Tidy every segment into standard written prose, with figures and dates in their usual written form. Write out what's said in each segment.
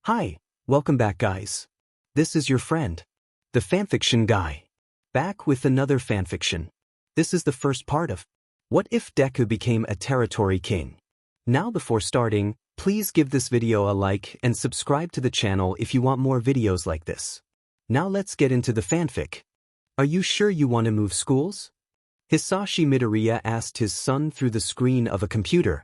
Hi, welcome back guys. This is your friend, the fanfiction guy. Back with another fanfiction. This is the first part of What If Deku Became a Territory King? Now before starting, please give this video a like and subscribe to the channel if you want more videos like this. Now let's get into the fanfic. Are you sure you want to move schools? Hisashi Midoriya asked his son through the screen of a computer.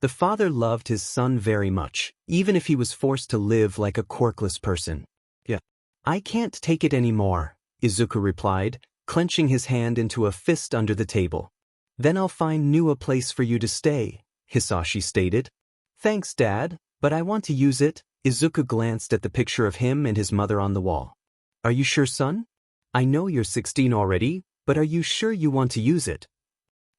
The father loved his son very much, even if he was forced to live like a quirkless person. Yeah. I can't take it anymore, Izuku replied, clenching his hand into a fist under the table. Then I'll find a place for you to stay, Hisashi stated. Thanks, Dad, but I want to use it. Izuku glanced at the picture of him and his mother on the wall. Are you sure, son? I know you're 16 already, but are you sure you want to use it?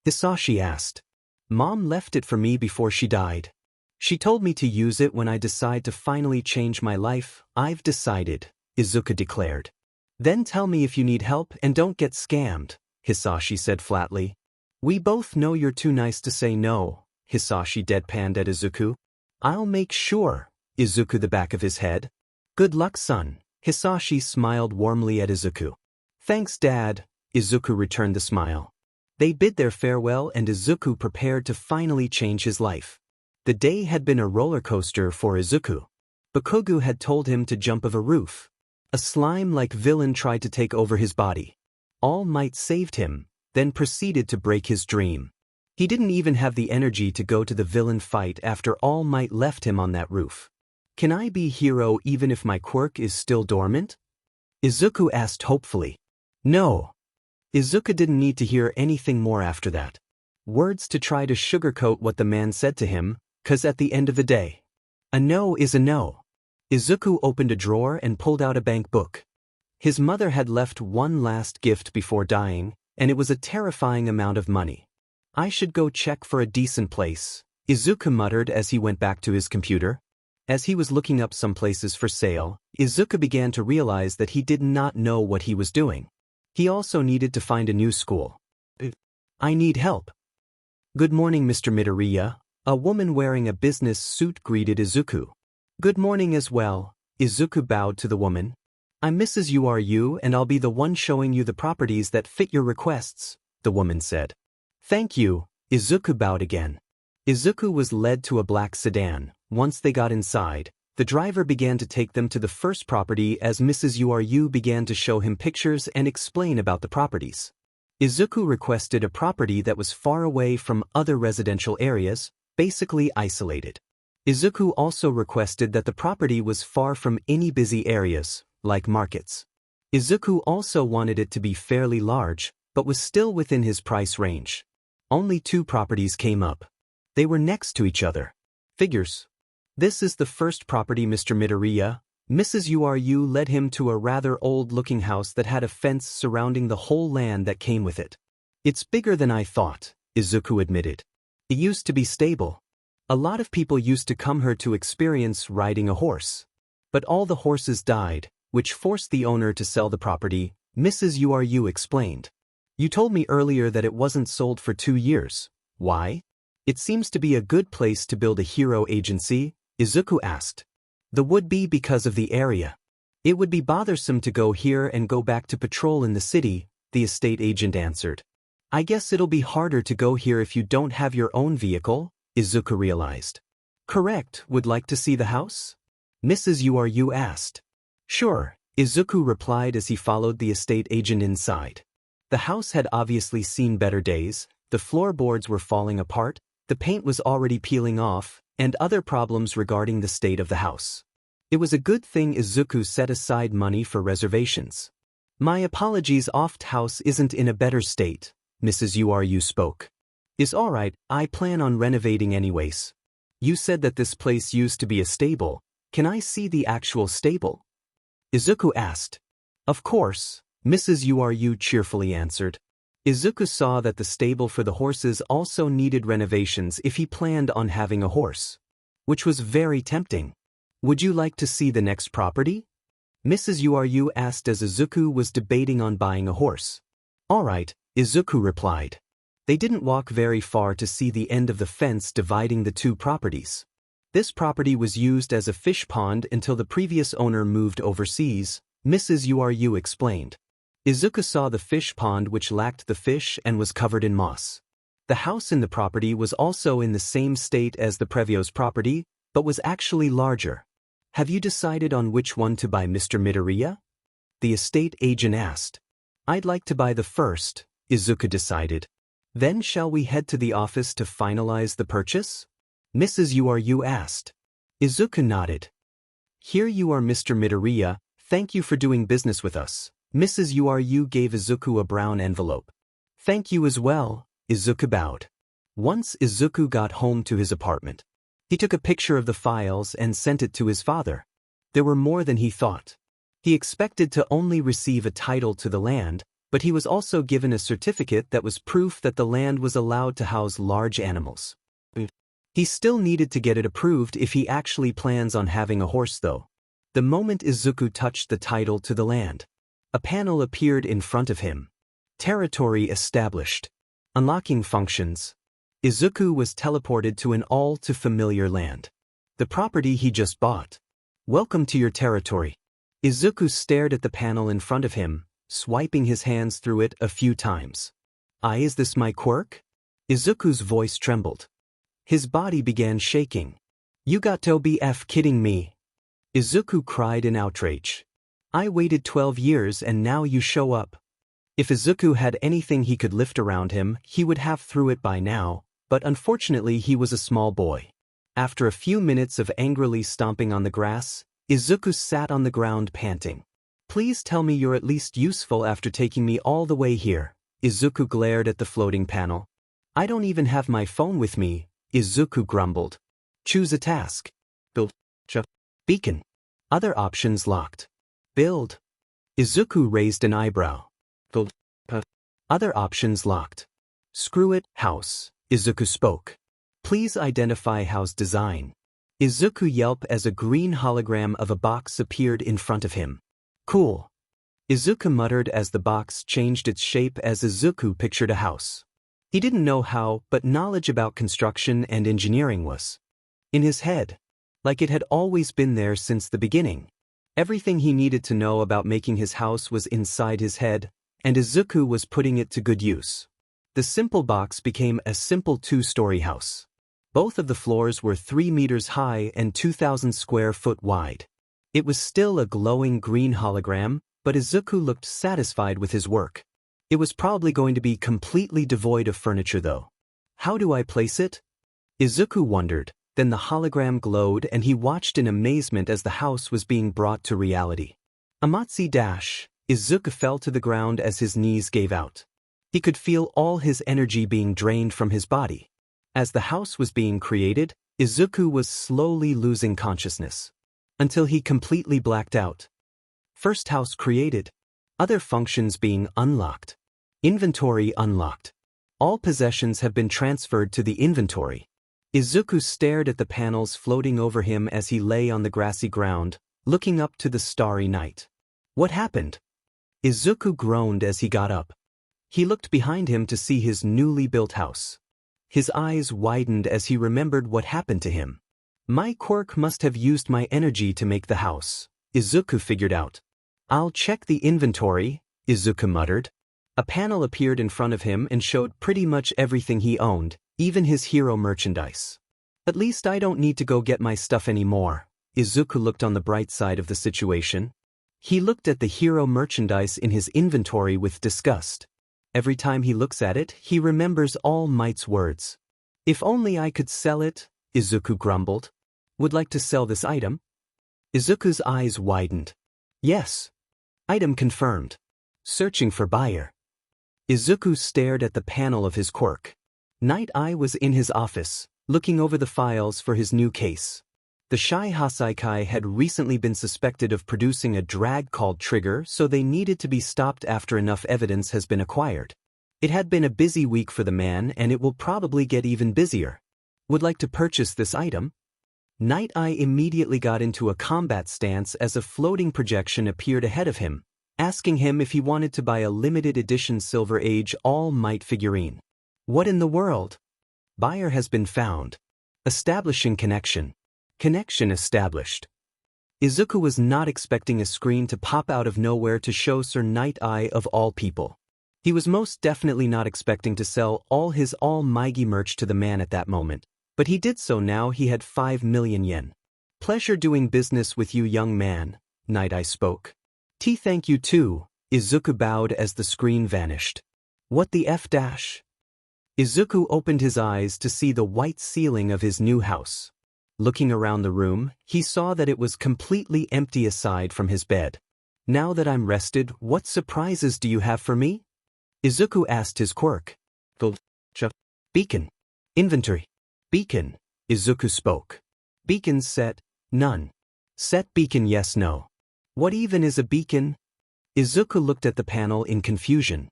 Hisashi asked. Mom left it for me before she died. She told me to use it when I decide to finally change my life. I've decided, Izuku declared. Then tell me if you need help and don't get scammed, Hisashi said flatly. We both know you're too nice to say no, Hisashi deadpanned at Izuku. I'll make sure, Izuku the back of his head. Good luck, son, Hisashi smiled warmly at Izuku. Thanks, Dad, Izuku returned the smile. They bid their farewell and Izuku prepared to finally change his life. The day had been a roller coaster for Izuku. Bakugo had told him to jump off a roof. A slime-like villain tried to take over his body. All Might saved him, then proceeded to break his dream. He didn't even have the energy to go to the villain fight after All Might left him on that roof. Can I be hero even if my quirk is still dormant? Izuku asked hopefully. No. Izuku didn't need to hear anything more after that. Words to try to sugarcoat what the man said to him, 'cause at the end of the day, a no is a no. Izuku opened a drawer and pulled out a bank book. His mother had left one last gift before dying, and it was a terrifying amount of money. I should go check for a decent place, Izuku muttered as he went back to his computer. As he was looking up some places for sale, Izuku began to realize that he did not know what he was doing. He also needed to find a new school. I need help. Good morning, Mr. Midoriya. A woman wearing a business suit greeted Izuku. Good morning as well, Izuku bowed to the woman. I'm Mrs. URU and I'll be the one showing you the properties that fit your requests, the woman said. Thank you, Izuku bowed again. Izuku was led to a black sedan. Once they got inside, the driver began to take them to the first property as Mrs. URU began to show him pictures and explain about the properties. Izuku requested a property that was far away from other residential areas, basically isolated. Izuku also requested that the property was far from any busy areas, like markets. Izuku also wanted it to be fairly large, but was still within his price range. Only two properties came up. They were next to each other. Figures. This is the first property, Mr. Midoriya. Mrs. URU led him to a rather old-looking house that had a fence surrounding the whole land that came with it. It's bigger than I thought, Izuku admitted. It used to be stable. A lot of people used to come here to experience riding a horse. But all the horses died, which forced the owner to sell the property, Mrs. URU explained. You told me earlier that it wasn't sold for 2 years. Why? It seems to be a good place to build a hero agency, Izuku asked. The would be because of the area. It would be bothersome to go here and go back to patrol in the city, the estate agent answered. I guess it'll be harder to go here if you don't have your own vehicle, Izuku realized. Correct, would like to see the house? Mrs. URU asked. Sure, Izuku replied as he followed the estate agent inside. The house had obviously seen better days, the floorboards were falling apart, the paint was already peeling off, and other problems regarding the state of the house. It was a good thing Izuku set aside money for reservations. My apologies, house isn't in a better state, Mrs. URU spoke. It's alright, I plan on renovating anyways. You said that this place used to be a stable. Can I see the actual stable? Izuku asked. Of course, Mrs. URU cheerfully answered. Izuku saw that the stable for the horses also needed renovations if he planned on having a horse. Which was very tempting. Would you like to see the next property? Mrs. URU asked as Izuku was debating on buying a horse. Alright, Izuku replied. They didn't walk very far to see the end of the fence dividing the two properties. This property was used as a fish pond until the previous owner moved overseas, Mrs. Uru explained. Izuku saw the fish pond which lacked the fish and was covered in moss. The house in the property was also in the same state as the previous property, but was actually larger. Have you decided on which one to buy, Mr. Midoriya? The estate agent asked. I'd like to buy the first, Izuku decided. Then shall we head to the office to finalize the purchase? Mrs. Uru asked. Izuku nodded. Here you are, Mr. Midoriya, thank you for doing business with us. Mrs. Uru gave Izuku a brown envelope. Thank you as well, Izuku bowed. Once Izuku got home to his apartment, he took a picture of the files and sent it to his father. There were more than he thought. He expected to only receive a title to the land, but he was also given a certificate that was proof that the land was allowed to house large animals. He still needed to get it approved if he actually plans on having a horse though. The moment Izuku touched the title to the land, a panel appeared in front of him. Territory established. Unlocking functions. Izuku was teleported to an all-too-familiar land. The property he just bought. Welcome to your territory. Izuku stared at the panel in front of him, swiping his hands through it a few times. Is this my quirk? Izuku's voice trembled. His body began shaking. You got to be kidding me. Izuku cried in outrage. I waited 12 years and now you show up. If Izuku had anything he could lift around him, he would have threw it by now, but unfortunately he was a small boy. After a few minutes of angrily stomping on the grass, Izuku sat on the ground panting. Please tell me you're at least useful after taking me all the way here. Izuku glared at the floating panel. I don't even have my phone with me, Izuku grumbled. Choose a task. Build. Beacon. Other options locked. Build. Izuku raised an eyebrow. Build. Other options locked. Screw it, house. Izuku spoke. Please identify house design. Izuku yelped as a green hologram of a box appeared in front of him. Cool. Izuku muttered as the box changed its shape as Izuku pictured a house. He didn't know how, but knowledge about construction and engineering was in his head, like it had always been there since the beginning. Everything he needed to know about making his house was inside his head, and Izuku was putting it to good use. The simple box became a simple 2-story house. Both of the floors were 3 meters high and 2,000 square foot wide. It was still a glowing green hologram, but Izuku looked satisfied with his work. It was probably going to be completely devoid of furniture though. How do I place it? Izuku wondered, then the hologram glowed and he watched in amazement as the house was being brought to reality. Amatsu dash. Izuku fell to the ground as his knees gave out. He could feel all his energy being drained from his body. As the house was being created, Izuku was slowly losing consciousness, until he completely blacked out. First house created. Other functions being unlocked. Inventory unlocked. All possessions have been transferred to the inventory. Izuku stared at the panels floating over him as he lay on the grassy ground, looking up to the starry night. What happened? Izuku groaned as he got up. He looked behind him to see his newly built house. His eyes widened as he remembered what happened to him. My quirk must have used my energy to make the house, Izuku figured out. I'll check the inventory, Izuku muttered. A panel appeared in front of him and showed pretty much everything he owned, even his hero merchandise. At least I don't need to go get my stuff anymore. Izuku looked on the bright side of the situation. He looked at the hero merchandise in his inventory with disgust. Every time he looks at it, he remembers All Might's words. If only I could sell it, Izuku grumbled. Would like to sell this item? Izuku's eyes widened. Yes. Item confirmed. Searching for buyer. Izuku stared at the panel of his quirk. Night Eye was in his office, looking over the files for his new case. The Shy Hasaikai had recently been suspected of producing a drag called Trigger, so they needed to be stopped after enough evidence has been acquired. It had been a busy week for the man and it will probably get even busier. Would like to purchase this item? Night Eye immediately got into a combat stance as a floating projection appeared ahead of him, asking him if he wanted to buy a limited edition Silver Age All Might figurine. What in the world? Buyer has been found. Establishing connection. Connection established. Izuku was not expecting a screen to pop out of nowhere to show Sir Night Eye of all people. He was most definitely not expecting to sell all his almighty merch to the man at that moment, but he did so now he had 5 million yen. Pleasure doing business with you, young man, Night Eye spoke. Thank you too, Izuku bowed as the screen vanished. What the F dash? Izuku opened his eyes to see the white ceiling of his new house. Looking around the room, he saw that it was completely empty aside from his bed. Now that I'm rested, what surprises do you have for me? Izuku asked his quirk. Beacon. Inventory. Beacon. Izuku spoke. Beacon set, none. Set beacon yes no. What even is a beacon? Izuku looked at the panel in confusion.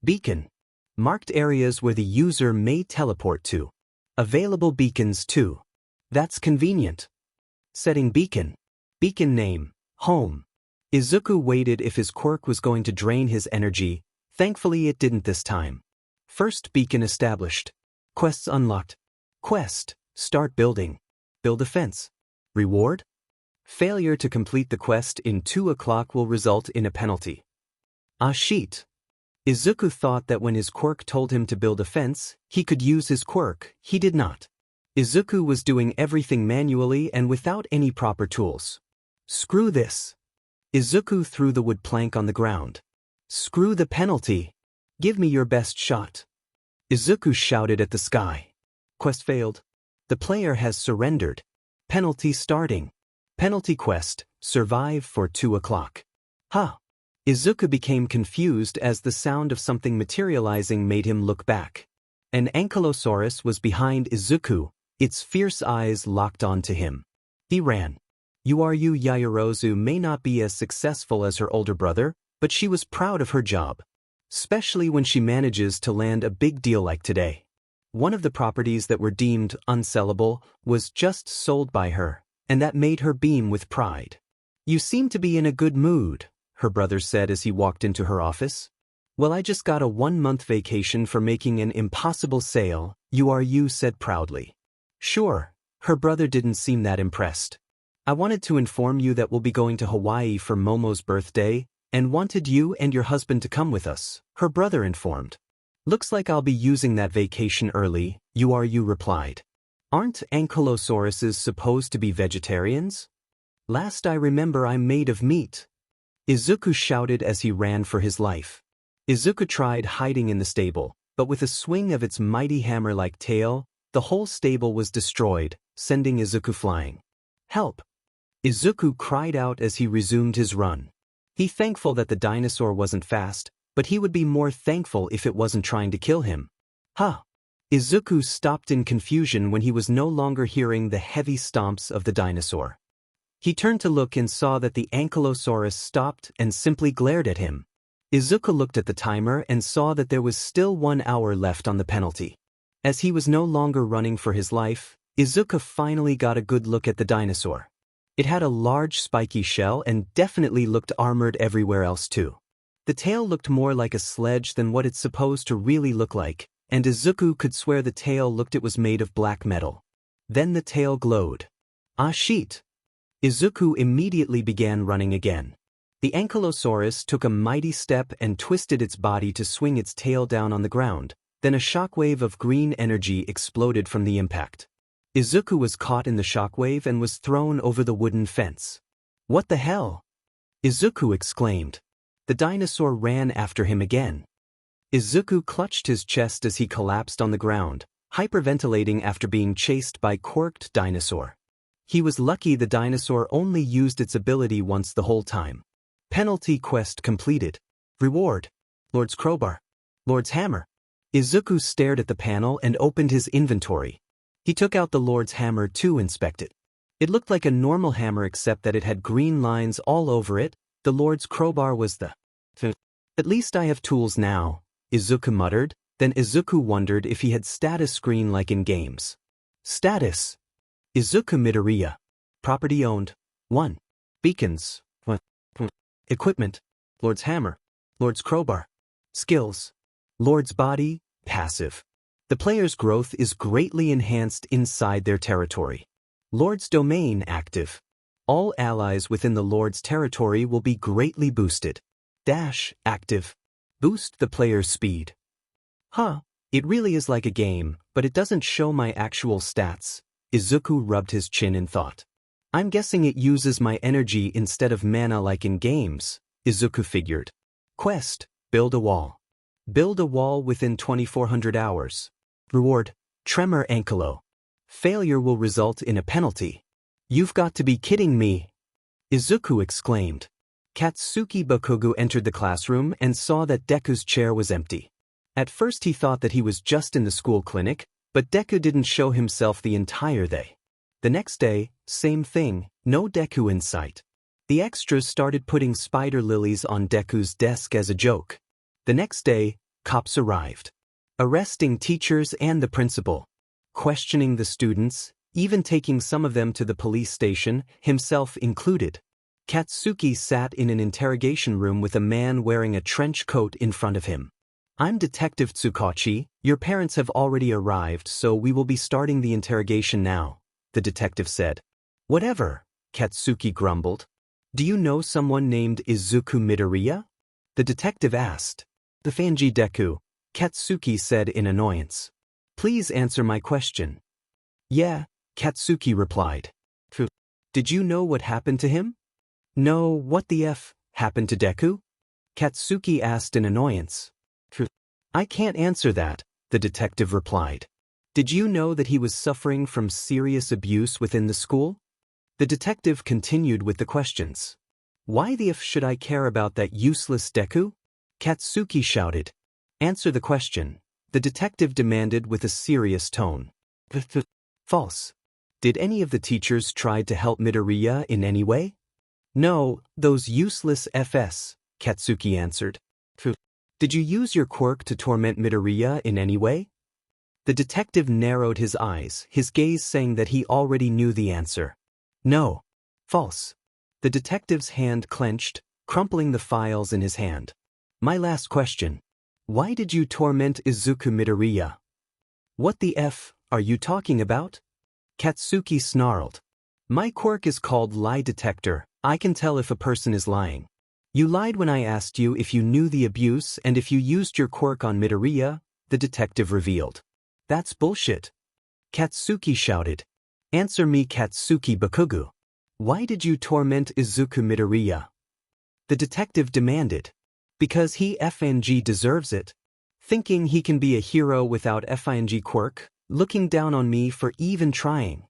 Beacon. Marked areas where the user may teleport to. Available beacons too. That's convenient. Setting beacon. Beacon name, home. Izuku waited if his quirk was going to drain his energy. Thankfully it didn't this time. First beacon established. Quests unlocked. Quest, start building. Build a fence. Reward? Failure to complete the quest in 2 o'clock will result in a penalty. Sheet. Izuku thought that when his quirk told him to build a fence, he could use his quirk. He did not. Izuku was doing everything manually and without any proper tools. Screw this. Izuku threw the wood plank on the ground. Screw the penalty. Give me your best shot. Izuku shouted at the sky. Quest failed. The player has surrendered. Penalty starting. Penalty quest, survive for 2 o'clock. Izuku became confused as the sound of something materializing made him look back. An ankylosaurus was behind Izuku, its fierce eyes locked onto him. He ran. Yayorozu may not be as successful as her older brother, but she was proud of her job. Especially when she manages to land a big deal like today. One of the properties that were deemed unsellable was just sold by her, and that made her beam with pride. You seem to be in a good mood, her brother said as he walked into her office. Well, I just got a 1-month vacation for making an impossible sale, you said proudly. Sure, her brother didn't seem that impressed. I wanted to inform you that we'll be going to Hawaii for Momo's birthday, and wanted you and your husband to come with us, her brother informed. Looks like I'll be using that vacation early, you replied. Aren't ankylosauruses supposed to be vegetarians? Last I remember I'm made of meat. Izuku shouted as he ran for his life. Izuku tried hiding in the stable, but with a swing of its mighty hammer-like tail, the whole stable was destroyed, sending Izuku flying. Help! Izuku cried out as he resumed his run. He thankful that the dinosaur wasn't fast, but he would be more thankful if it wasn't trying to kill him. Izuku stopped in confusion when he was no longer hearing the heavy stomps of the dinosaur. He turned to look and saw that the ankylosaurus stopped and simply glared at him. Izuku looked at the timer and saw that there was still 1 hour left on the penalty. As he was no longer running for his life, Izuku finally got a good look at the dinosaur. It had a large spiky shell and definitely looked armored everywhere else too. The tail looked more like a sledge than what it's supposed to really look like, and Izuku could swear the tail looked it was made of black metal. Then the tail glowed. Sheet! Izuku immediately began running again. The ankylosaurus took a mighty step and twisted its body to swing its tail down on the ground. Then a shockwave of green energy exploded from the impact. Izuku was caught in the shockwave and was thrown over the wooden fence. What the hell? Izuku exclaimed. The dinosaur ran after him again. Izuku clutched his chest as he collapsed on the ground, hyperventilating after being chased by quirked dinosaur. He was lucky the dinosaur only used its ability once the whole time. Penalty quest completed. Reward. Lord's crowbar. Lord's hammer. Izuku stared at the panel and opened his inventory. He took out the Lord's hammer to inspect it. It looked like a normal hammer except that it had green lines all over it. The Lord's crowbar was the... At least I have tools now, Izuku muttered. Then Izuku wondered if he had status screen like in games. Status. Izuku Midoriya. Property owned. 1. Beacons. 1. Equipment. Lord's hammer. Lord's crowbar. Skills. Lord's body, passive. The player's growth is greatly enhanced inside their territory. Lord's domain active. All allies within the Lord's territory will be greatly boosted. Dash active. Boost the player's speed. Huh, it really is like a game, but it doesn't show my actual stats. Izuku rubbed his chin in thought. I'm guessing it uses my energy instead of mana like in games, Izuku figured. Quest, build a wall. Build a wall within 2400 hours. Reward, Tremor Ankylo. Failure will result in a penalty. You've got to be kidding me! Izuku exclaimed. Katsuki Bakugo entered the classroom and saw that Deku's chair was empty. At first he thought that he was just in the school clinic, but Deku didn't show himself the entire day. The next day, same thing, no Deku in sight. The extras started putting spider lilies on Deku's desk as a joke. The next day, cops arrived. Arresting teachers and the principal. Questioning the students, even taking some of them to the police station, himself included. Katsuki sat in an interrogation room with a man wearing a trench coat in front of him. I'm Detective Tsukachi, your parents have already arrived so we will be starting the interrogation now, the detective said. Whatever, Katsuki grumbled. Do you know someone named Izuku Midoriya? The detective asked. The Fanji Deku, Katsuki said in annoyance. Please answer my question. Yeah, Katsuki replied. Did you know what happened to him? No, what the F happened to Deku? Katsuki asked in annoyance. I can't answer that, the detective replied. Did you know that he was suffering from serious abuse within the school? The detective continued with the questions. Why the F should I care about that useless Deku? Katsuki shouted. Answer the question, the detective demanded with a serious tone. False. Did any of the teachers try to help Midoriya in any way? No, those useless FS, Katsuki answered. Did you use your quirk to torment Midoriya in any way? The detective narrowed his eyes, his gaze saying that he already knew the answer. No. False. The detective's hand clenched, crumpling the files in his hand. My last question. Why did you torment Izuku Midoriya? What the F are you talking about? Katsuki snarled. My quirk is called Lie Detector. I can tell if a person is lying. You lied when I asked you if you knew the abuse and if you used your quirk on Midoriya, the detective revealed. That's bullshit. Katsuki shouted. Answer me, Katsuki Bakugo. Why did you torment Izuku Midoriya? The detective demanded. Because he FNG deserves it. Thinking he can be a hero without FNG quirk, looking down on me for even trying.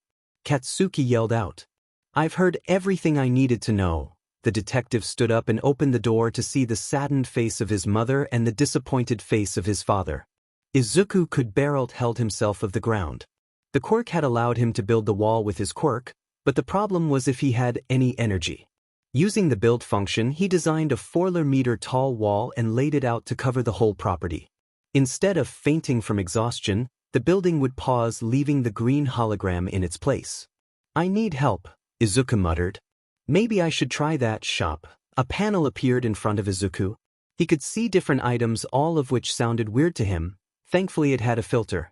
Katsuki yelled out. I've heard everything I needed to know. The detective stood up and opened the door to see the saddened face of his mother and the disappointed face of his father. Izuku could barely held himself of the ground. The quirk had allowed him to build the wall with his quirk, but the problem was if he had any energy. Using the build function, he designed a 4-meter tall wall and laid it out to cover the whole property. Instead of fainting from exhaustion, the building would pause, leaving the green hologram in its place. I need help, Izuku muttered. Maybe I should try that shop. A panel appeared in front of Izuku. He could see different items, all of which sounded weird to him. Thankfully it had a filter.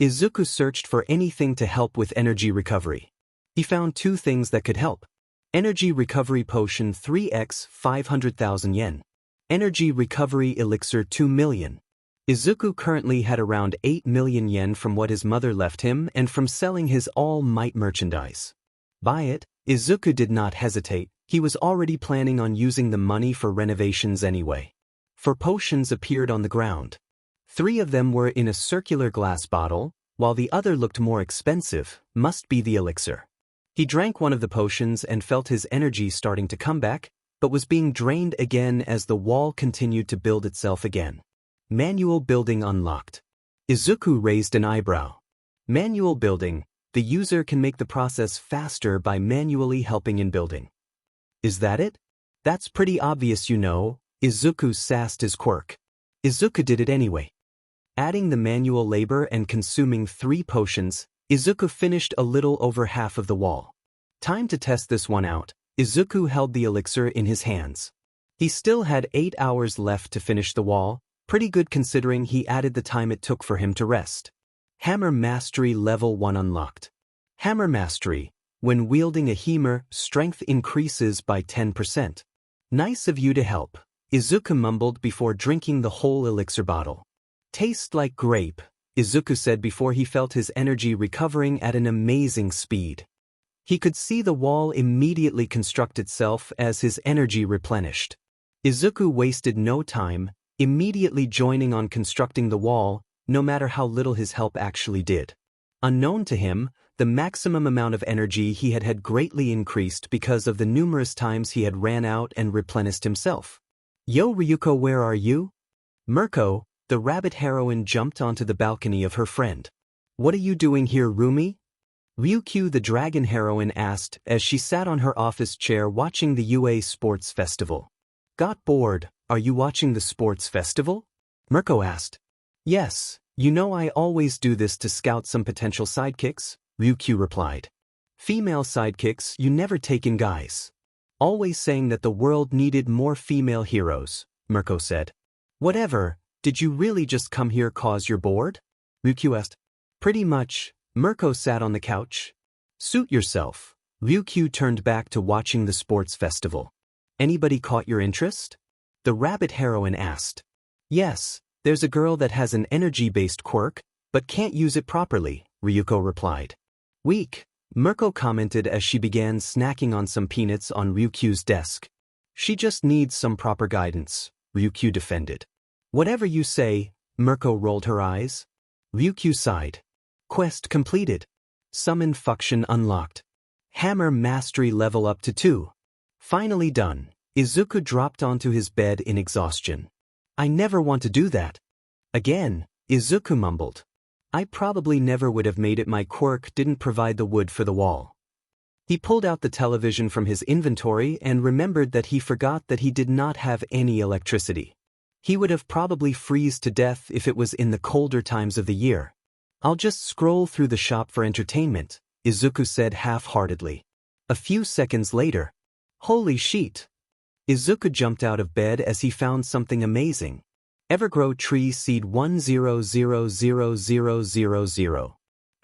Izuku searched for anything to help with energy recovery. He found 2 things that could help. Energy Recovery Potion 3x 500,000 yen. Energy Recovery Elixir 2 million. Izuku currently had around 8 million yen from what his mother left him and from selling his All Might merchandise. Buy it. Izuku did not hesitate, he was already planning on using the money for renovations anyway. 4 potions appeared on the ground. 3 of them were in a circular glass bottle, while the other looked more expensive, must be the elixir. He drank one of the potions and felt his energy starting to come back, but was being drained again as the wall continued to build itself again. Manual building unlocked. Izuku raised an eyebrow. Manual building. The user can make the process faster by manually helping in building. Is that it? That's pretty obvious, you know, Izuku sassed his quirk. Izuku did it anyway. Adding the manual labor and consuming 3 potions, Izuku finished a little over half of the wall. Time to test this one out. Izuku held the elixir in his hands. He still had 8 hours left to finish the wall, pretty good considering he added the time it took for him to rest. Hammer Mastery Level 1 unlocked. Hammer Mastery. When wielding a hammer, strength increases by 10%. Nice of you to help, Izuku mumbled before drinking the whole elixir bottle. Tastes like grape, Izuku said before he felt his energy recovering at an amazing speed. He could see the wall immediately construct itself as his energy replenished. Izuku wasted no time, immediately joining on constructing the wall, no matter how little his help actually did. Unknown to him, the maximum amount of energy he had greatly increased because of the numerous times he had ran out and replenished himself. Yo Ryuko, where are you? Mirko, the rabbit heroine, jumped onto the balcony of her friend. What are you doing here, Rumi? Ryukyu, the dragon heroine, asked as she sat on her office chair watching the UA Sports Festival. Got bored, are you watching the sports festival? Mirko asked. Yes, you know I always do this to scout some potential sidekicks, Ryukyu replied. Female sidekicks you never take in, guys. Always saying that the world needed more female heroes, Mirko said. Whatever, did you really just come here cause you're bored? Ryukyu asked. Pretty much, Mirko sat on the couch. Suit yourself. Ryukyu turned back to watching the sports festival. Anybody caught your interest? The rabbit heroine asked. Yes, there's a girl that has an energy-based quirk, but can't use it properly, Ryuko replied. Weak, Mirko commented as she began snacking on some peanuts on Ryukyu's desk. She just needs some proper guidance, Ryukyu defended. Whatever you say, Mirko rolled her eyes. Ryukyu sighed. Quest completed. Summon function unlocked. Hammer mastery level up to 2. Finally done. Izuku dropped onto his bed in exhaustion. I never want to do that. Again, Izuku mumbled. I probably never would have made it. My quirk didn't provide the wood for the wall. He pulled out the television from his inventory and remembered that he forgot that he did not have any electricity. He would have probably frozen to death if it was in the colder times of the year. I'll just scroll through the shop for entertainment, Izuku said half-heartedly. A few seconds later. Holy shit! Izuku jumped out of bed as he found something amazing. Evergrow Tree Seed 10000000.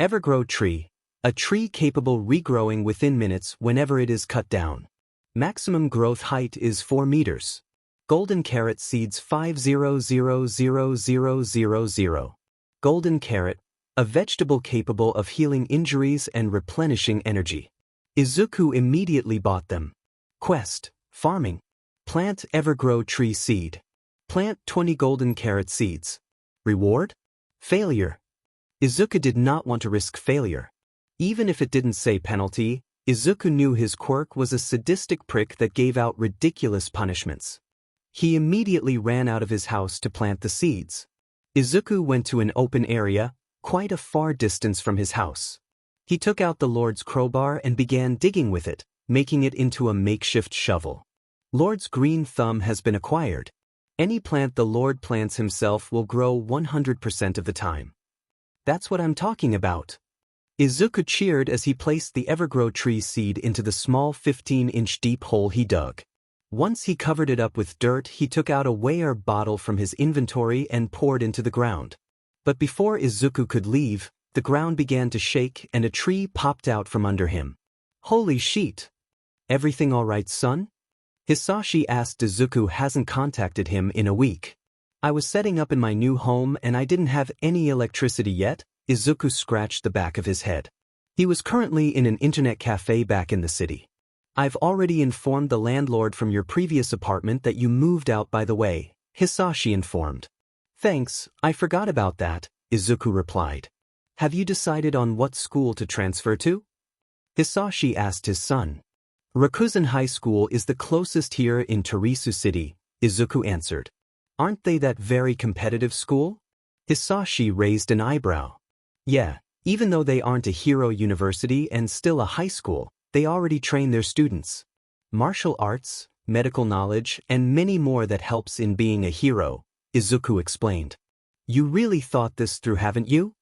Evergrow Tree. A tree capable regrowing within minutes whenever it is cut down. Maximum growth height is 4 meters. Golden Carrot Seeds 50000000. Golden Carrot. A vegetable capable of healing injuries and replenishing energy. Izuku immediately bought them. Quest, farming. Plant Evergrow Tree Seed. Plant 20 golden carrot seeds. Reward? Failure. Izuku did not want to risk failure. Even if it didn't say penalty, Izuku knew his quirk was a sadistic prick that gave out ridiculous punishments. He immediately ran out of his house to plant the seeds. Izuku went to an open area, quite a far distance from his house. He took out the Lord's crowbar and began digging with it, making it into a makeshift shovel. Lord's green thumb has been acquired. Any plant the Lord plants himself will grow 100% of the time. That's what I'm talking about. Izuku cheered as he placed the Evergrow Tree seed into the small 15-inch deep hole he dug. Once he covered it up with dirt, he took out a weigher bottle from his inventory and poured into the ground. But before Izuku could leave, the ground began to shake and a tree popped out from under him. Holy shit! Everything all right, son? Hisashi asked. Izuku hasn't contacted him in a week. I was setting up in my new home and I didn't have any electricity yet. Izuku scratched the back of his head. He was currently in an internet cafe back in the city. I've already informed the landlord from your previous apartment that you moved out, by the way, Hisashi informed. Thanks, I forgot about that, Izuku replied. Have you decided on what school to transfer to? Hisashi asked his son. Rakuzen High School is the closest here in Torisu City, Izuku answered. Aren't they that very competitive school? Hisashi raised an eyebrow. Yeah, even though they aren't a hero university and still a high school, they already train their students. Martial arts, medical knowledge, and many more that helps in being a hero, Izuku explained. You really thought this through, haven't you?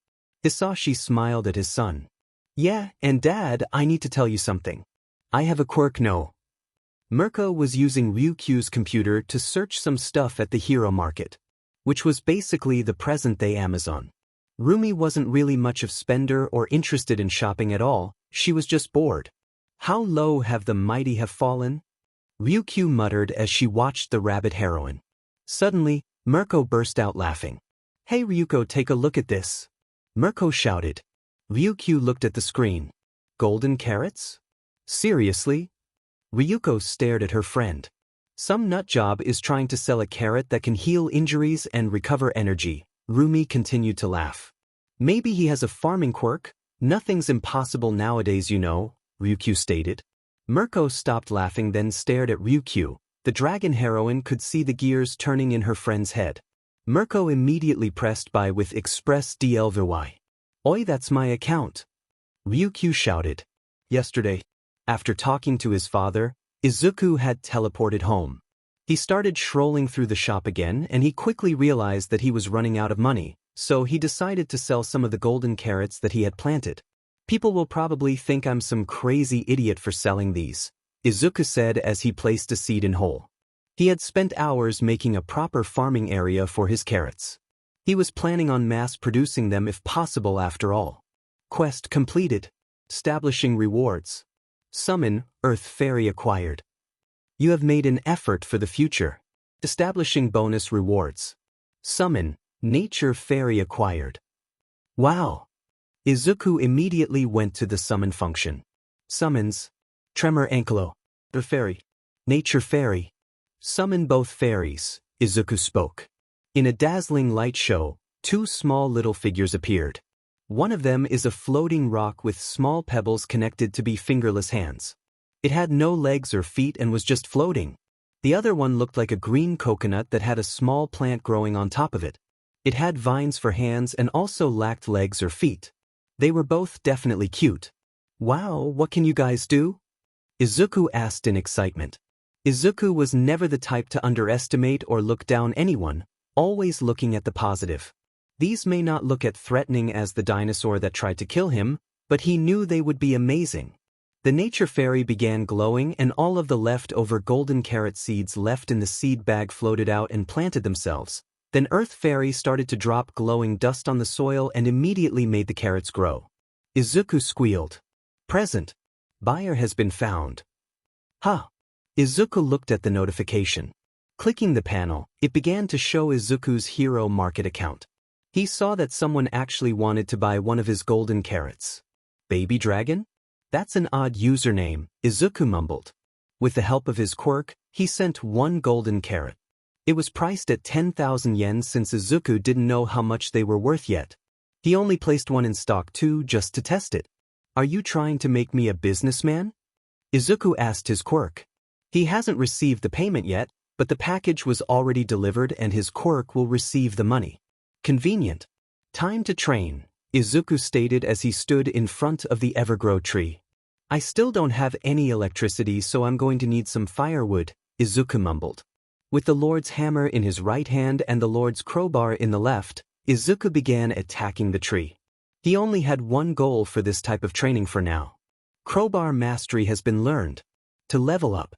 Hisashi smiled at his son. Yeah, and Dad, I need to tell you something. I have a quirk. No. Mirko was using Ryukyu's computer to search some stuff at the hero market, which was basically the present-day Amazon. Rumi wasn't really much of spender or interested in shopping at all, she was just bored. How low have the mighty have fallen? Ryukyu muttered as she watched the rabbit heroine. Suddenly, Mirko burst out laughing. Hey Ryuko, take a look at this. Mirko shouted. Ryukyu looked at the screen. Golden carrots? Seriously? Ryuko stared at her friend. Some nutjob is trying to sell a carrot that can heal injuries and recover energy. Rumi continued to laugh. Maybe he has a farming quirk? Nothing's impossible nowadays, you know, Ryukyu stated. Mirko stopped laughing, then stared at Ryukyu. The dragon heroine could see the gears turning in her friend's head. Mirko immediately pressed buy with Express DLVY. Oi, that's my account. Ryukyu shouted. Yesterday, after talking to his father, Izuku had teleported home. He started strolling through the shop again and he quickly realized that he was running out of money, so he decided to sell some of the golden carrots that he had planted. People will probably think I'm some crazy idiot for selling these, Izuku said as he placed a seed in hole. He had spent hours making a proper farming area for his carrots. He was planning on mass-producing them if possible after all. Quest completed. Establishing rewards. Summon, Earth Fairy acquired. You have made an effort for the future. Establishing bonus rewards. Summon, Nature Fairy acquired. Wow! Izuku immediately went to the summon function. Summons. Tremor Anklo. The Fairy. Nature Fairy. Summon both fairies, Izuku spoke. In a dazzling light show, two small little figures appeared. One of them is a floating rock with small pebbles connected to be fingerless hands. It had no legs or feet and was just floating. The other one looked like a green coconut that had a small plant growing on top of it. It had vines for hands and also lacked legs or feet. They were both definitely cute. Wow, what can you guys do? Izuku asked in excitement. Izuku was never the type to underestimate or look down anyone, always looking at the positive. These may not look as threatening as the dinosaur that tried to kill him, but he knew they would be amazing. The Nature Fairy began glowing and all of the leftover golden carrot seeds left in the seed bag floated out and planted themselves. Then Earth Fairy started to drop glowing dust on the soil and immediately made the carrots grow. Izuku squealed. Present. Buyer has been found. Huh. Izuku looked at the notification. Clicking the panel, it began to show Izuku's hero market account. He saw that someone actually wanted to buy one of his golden carrots. Baby Dragon? That's an odd username, Izuku mumbled. With the help of his quirk, he sent one golden carrot. It was priced at 10,000 yen since Izuku didn't know how much they were worth yet. He only placed one in stock too just to test it. Are you trying to make me a businessman? Izuku asked his quirk. He hasn't received the payment yet, but the package was already delivered and his quirk will receive the money. Convenient. Time to train, Izuku stated as he stood in front of the evergrow tree. I still don't have any electricity, so I'm going to need some firewood, Izuku mumbled. With the Lord's hammer in his right hand and the Lord's crowbar in the left, Izuku began attacking the tree. He only had one goal for this type of training for now. Crowbar mastery has been learned. To level up.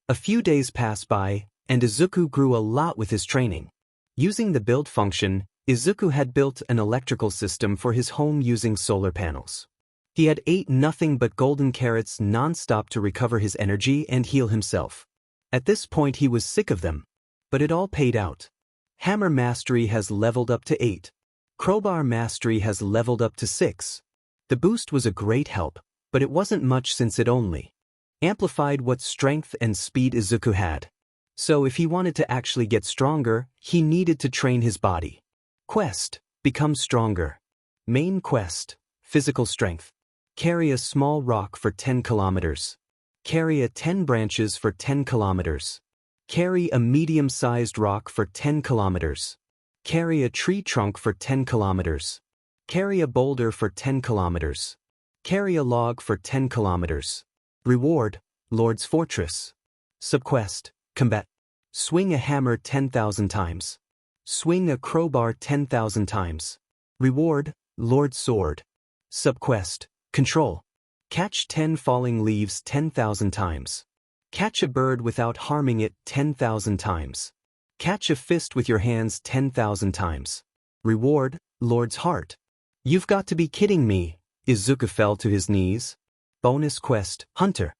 A few days passed by, and Izuku grew a lot with his training. Using the build function, Izuku had built an electrical system for his home using solar panels. He had ate nothing but golden carrots non-stop to recover his energy and heal himself. At this point he was sick of them. But it all paid out. Hammer mastery has leveled up to 8. Crowbar mastery has leveled up to 6. The boost was a great help, but it wasn't much since it only amplified what strength and speed Izuku had. So if he wanted to actually get stronger, he needed to train his body. Quest, become stronger. Main quest, physical strength. Carry a small rock for 10 kilometers. Carry a 10 branches for 10 kilometers. Carry a medium-sized rock for 10 kilometers. Carry a tree trunk for 10 kilometers. Carry a boulder for 10 kilometers. Carry a log for 10 kilometers. Reward, Lord's Fortress. Subquest, combat. Swing a hammer 10,000 times. Swing a crowbar 10,000 times. Reward, Lord's Sword. Subquest, control. Catch 10 falling leaves 10,000 times. Catch a bird without harming it 10,000 times. Catch a fist with your hands 10,000 times. Reward, Lord's Heart. You've got to be kidding me. Izuku fell to his knees. Bonus quest, Hunter.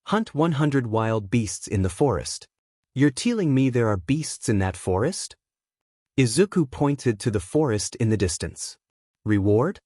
Hunt 100 wild beasts in the forest. You're telling me there are beasts in that forest? Izuku pointed to the forest in the distance. Reward?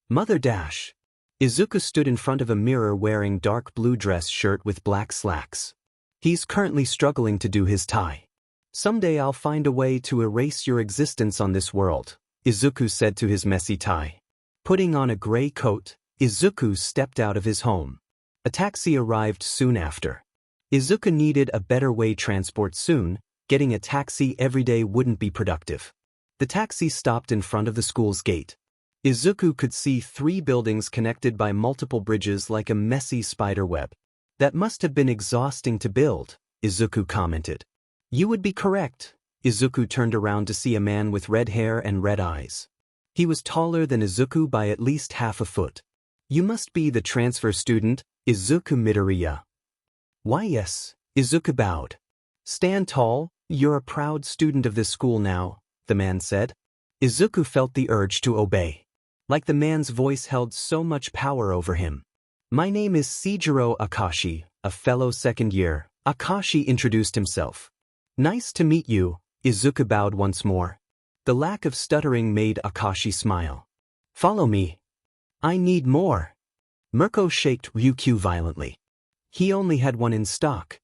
Mother dash. Izuku stood in front of a mirror wearing dark blue dress shirt with black slacks. He's currently struggling to do his tie. Someday I'll find a way to erase your existence on this world, Izuku said to his messy tie. Putting on a gray coat, Izuku stepped out of his home. A taxi arrived soon after. Izuku needed a better way transport soon. Getting a taxi every day wouldn't be productive. The taxi stopped in front of the school's gate. Izuku could see 3 buildings connected by multiple bridges like a messy spider web. That must have been exhausting to build, Izuku commented. You would be correct. Izuku turned around to see a man with red hair and red eyes. He was taller than Izuku by at least half a foot. You must be the transfer student, Izuku Midoriya. Why yes, Izuku bowed. Stand tall, you're a proud student of this school now, the man said. Izuku felt the urge to obey. Like the man's voice held so much power over him. My name is Seijiro Akashi, a fellow second year, Akashi introduced himself. Nice to meet you, Izuku bowed once more. The lack of stuttering made Akashi smile. Follow me. I need more. Mirko shaked Ryukyu violently. He only had one in stock.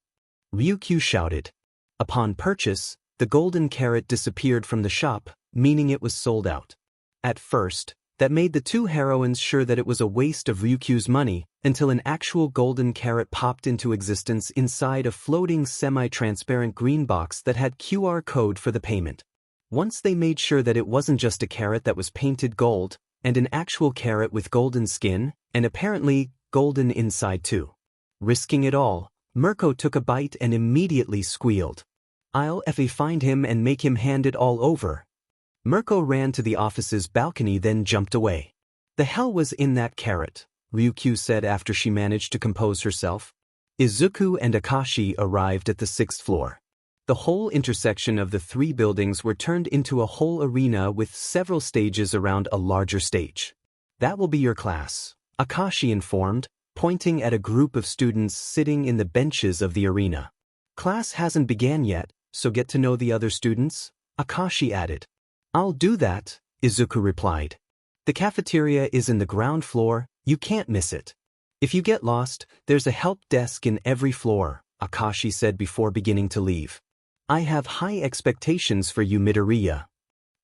Ryukyu shouted. Upon purchase, the golden carrot disappeared from the shop, meaning it was sold out. At first, that made the 2 heroines sure that it was a waste of Ryukyu's money, until an actual golden carrot popped into existence inside a floating semi-transparent green box that had QR code for the payment. Once they made sure that it wasn't just a carrot that was painted gold, and an actual carrot with golden skin, and apparently golden inside too. Risking it all, Mirko took a bite and immediately squealed. I'll find him and make him hand it all over. Mirko ran to the office's balcony then jumped away. The hell was in that carrot? Ryukyu said after she managed to compose herself. Izuku and Akashi arrived at the 6th floor. The whole intersection of the 3 buildings were turned into a whole arena with several stages around a larger stage. That will be your class, Akashi informed, pointing at a group of students sitting in the benches of the arena. Class hasn't begun yet, so get to know the other students, Akashi added. I'll do that, Izuku replied. The cafeteria is in the ground floor, you can't miss it. If you get lost, there's a help desk in every floor, Akashi said before beginning to leave. I have high expectations for you, Midoriya.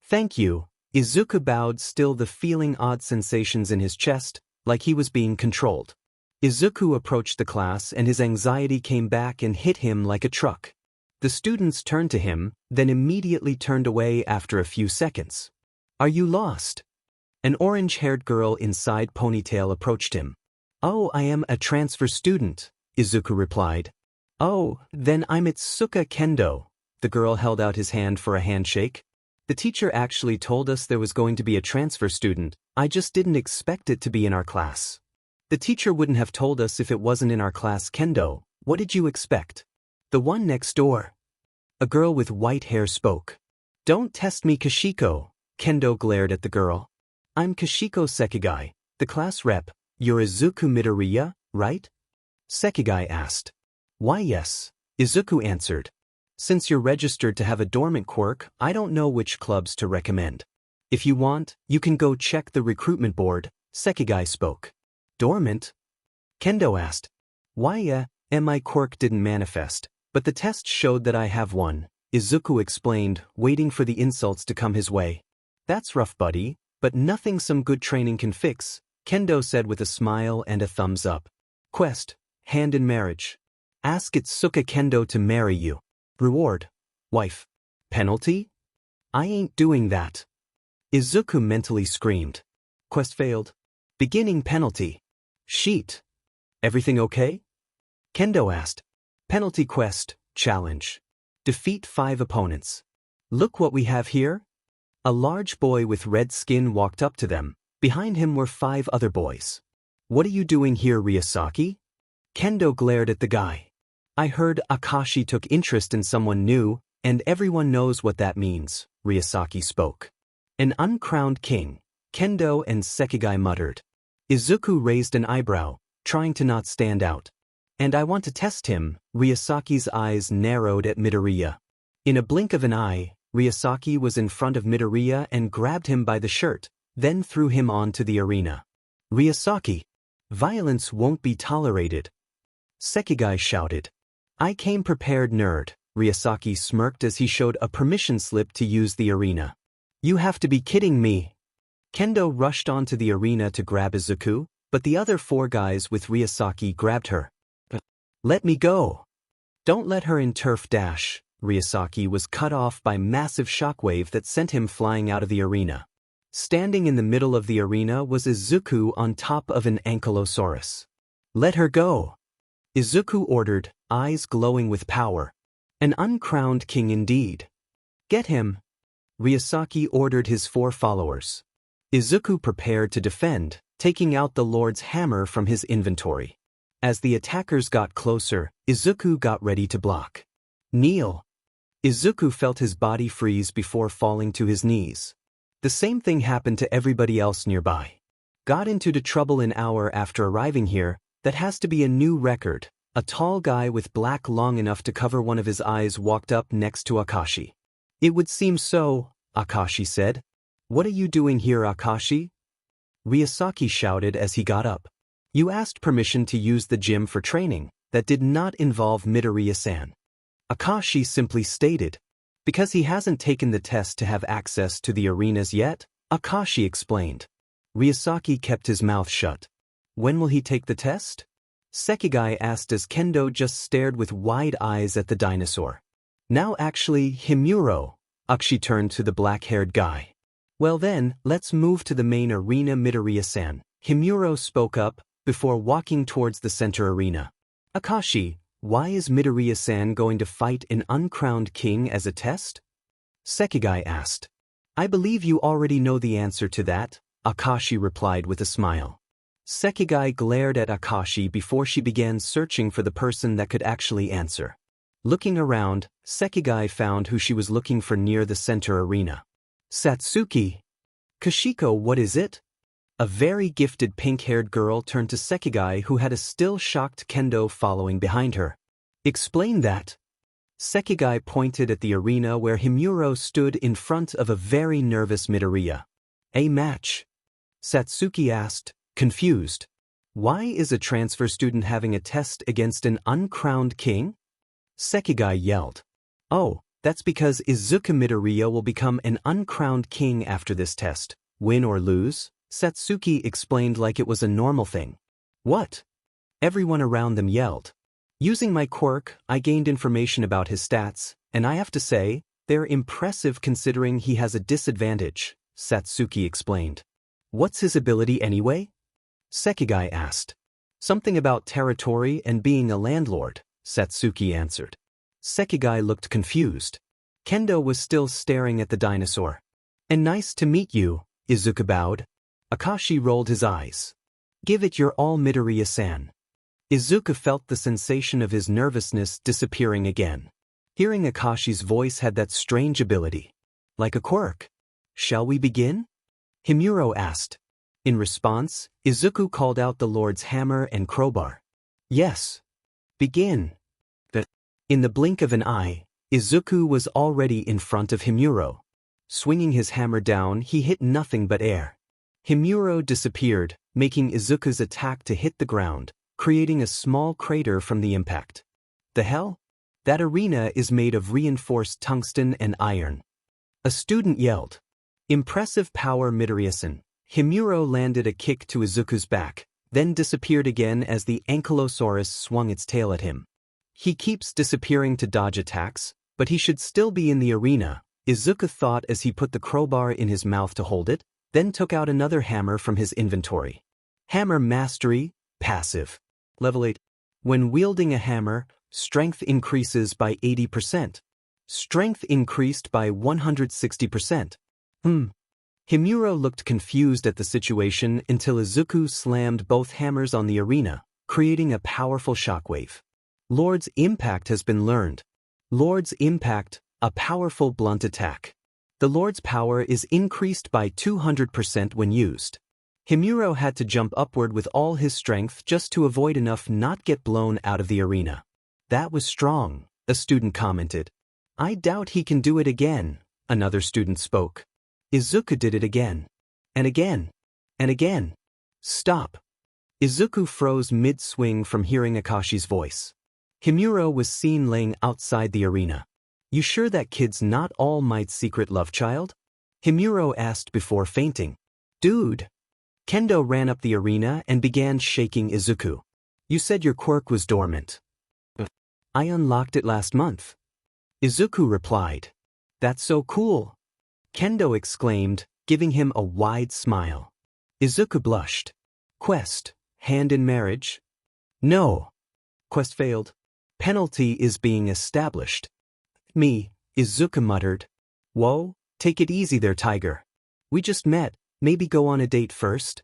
Thank you, Izuku bowed, still feeling odd sensations in his chest, like he was being controlled. Izuku approached the class and his anxiety came back and hit him like a truck. The students turned to him, then immediately turned away after a few seconds. Are you lost? An orange-haired girl in side ponytail approached him. Oh, I am a transfer student, Izuku replied. Oh, then I'm Itsuka Kendo. The girl held out his hand for a handshake. The teacher actually told us there was going to be a transfer student, I just didn't expect it to be in our class. The teacher wouldn't have told us if it wasn't in our class. Kendo, what did you expect? The one next door. A girl with white hair spoke. Don't test me, Kashiko. Kendo glared at the girl. I'm Kashiko Sekigai, the class rep. You're Izuku Midoriya, right? Sekigai asked. Why yes, Izuku answered. Since you're registered to have a dormant quirk, I don't know which clubs to recommend. If you want, you can go check the recruitment board, Sekigai spoke. Dormant? Kendo asked. Why my quirk didn't manifest, but the test showed that I have one, Izuku explained, waiting for the insults to come his way. That's rough, buddy, but nothing some good training can fix, Kendo said with a smile and a thumbs up. Quest, hand in marriage. Ask Itsuka Kendo to marry you. Reward, wife. Penalty? I ain't doing that. Izuku mentally screamed. Quest failed. Beginning penalty. Sheet. Everything okay? Kendo asked. Penalty quest, challenge. Defeat 5 opponents. Look what we have here. A large boy with red skin walked up to them. Behind him were 5 other boys. What are you doing here, Ryusaki? Kendo glared at the guy. I heard Akashi took interest in someone new, and everyone knows what that means, Ryusaki spoke. An uncrowned king, Kendo and Sekigai muttered. Izuku raised an eyebrow, trying to not stand out. And I want to test him. Ryosaki's eyes narrowed at Midoriya. In a blink of an eye, Ryosaki was in front of Midoriya and grabbed him by the shirt, then threw him onto the arena. Ryosaki! Violence won't be tolerated. Sekigai shouted. I came prepared, nerd. Ryosaki smirked as he showed a permission slip to use the arena. You have to be kidding me. Kendo rushed onto the arena to grab Izuku, but the other 4 guys with Ryosaki grabbed her. Let me go. Don't let her in. Turf dash. Ryosaki was cut off by massive shockwave that sent him flying out of the arena. Standing in the middle of the arena was Izuku on top of an ankylosaurus. Let her go. Izuku ordered, eyes glowing with power. An uncrowned king indeed. Get him. Ryosaki ordered his 4 followers. Izuku prepared to defend, taking out the Lord's hammer from his inventory. As the attackers got closer, Izuku got ready to block. Kneel. Izuku felt his body freeze before falling to his knees. The same thing happened to everybody else nearby. Got into trouble an hour after arriving here. That has to be a new record. A tall guy with black long enough to cover one of his eyes walked up next to Akashi. It would seem so, Akashi said. What are you doing here, Akashi? Ryosaki shouted as he got up. You asked permission to use the gym for training. That did not involve Midoriya-san. Akashi simply stated. Because he hasn't taken the test to have access to the arenas yet, Akashi explained. Ryosaki kept his mouth shut. When will he take the test? Sekigai asked as Kendo just stared with wide eyes at the dinosaur. Now actually, Himuro. Akashi turned to the black-haired guy. Well then, let's move to the main arena. Midoriya-san. Himuro spoke up, before walking towards the center arena. Akashi, why is Midoriya-san going to fight an uncrowned king as a test? Sekigai asked. I believe you already know the answer to that, Akashi replied with a smile. Sekigai glared at Akashi before she began searching for the person that could actually answer. Looking around, Sekigai found who she was looking for near the center arena. Satsuki! Kashiko, what is it? A very gifted pink-haired girl turned to Sekigai, who had a still shocked Kendo following behind her. Explain that. Sekigai pointed at the arena where Himuro stood in front of a very nervous Midoriya. A match? Satsuki asked, confused. Why is a transfer student having a test against an uncrowned king? Sekigai yelled. Oh, that's because Izuku Midoriya will become an uncrowned king after this test, win or lose, Satsuki explained like it was a normal thing. What? Everyone around them yelled. Using my quirk, I gained information about his stats, and I have to say, they're impressive considering he has a disadvantage, Satsuki explained. What's his ability anyway? Sekigai asked. Something about territory and being a landlord, Satsuki answered. Sekigai looked confused. Kendo was still staring at the dinosaur. And nice to meet you, Izuku bowed. Akashi rolled his eyes. Give it your all, Midoriya-san. Izuku felt the sensation of his nervousness disappearing again. Hearing Akashi's voice had that strange ability. Like a quirk. Shall we begin? Himuro asked. In response, Izuku called out the Lord's hammer and crowbar. Yes. Begin. In the blink of an eye, Izuku was already in front of Himuro. Swinging his hammer down, he hit nothing but air. Himuro disappeared, making Izuku's attack to hit the ground, creating a small crater from the impact. The hell? That arena is made of reinforced tungsten and iron. A student yelled. Impressive power, Midoriya-san. Himuro landed a kick to Izuku's back, then disappeared again as the ankylosaurus swung its tail at him. He keeps disappearing to dodge attacks, but he should still be in the arena, Izuku thought as he put the crowbar in his mouth to hold it, then took out another hammer from his inventory. Hammer Mastery, Passive. Level 8. When wielding a hammer, strength increases by 80%. Strength increased by 160%. Himuro looked confused at the situation until Izuku slammed both hammers on the arena, creating a powerful shockwave. Lord's Impact has been learned. Lord's Impact, a powerful blunt attack. The Lord's power is increased by 200% when used. Himuro had to jump upward with all his strength just to avoid enough not get blown out of the arena. That was strong, a student commented. I doubt he can do it again, another student spoke. Izuku did it again. And again. And again. Stop. Izuku froze mid-swing from hearing Akashi's voice. Himuro was seen laying outside the arena. You sure that kid's not All Might's secret love child? Himuro asked before fainting. Dude. Kendo ran up the arena and began shaking Izuku. You said your quirk was dormant. I unlocked it last month. Izuku replied. That's so cool. Kendo exclaimed, giving him a wide smile. Izuku blushed. Quest, hand in marriage? No. Quest failed. Penalty is being established. Me, Izuku muttered. Whoa, take it easy there, Tiger. We just met, maybe go on a date first?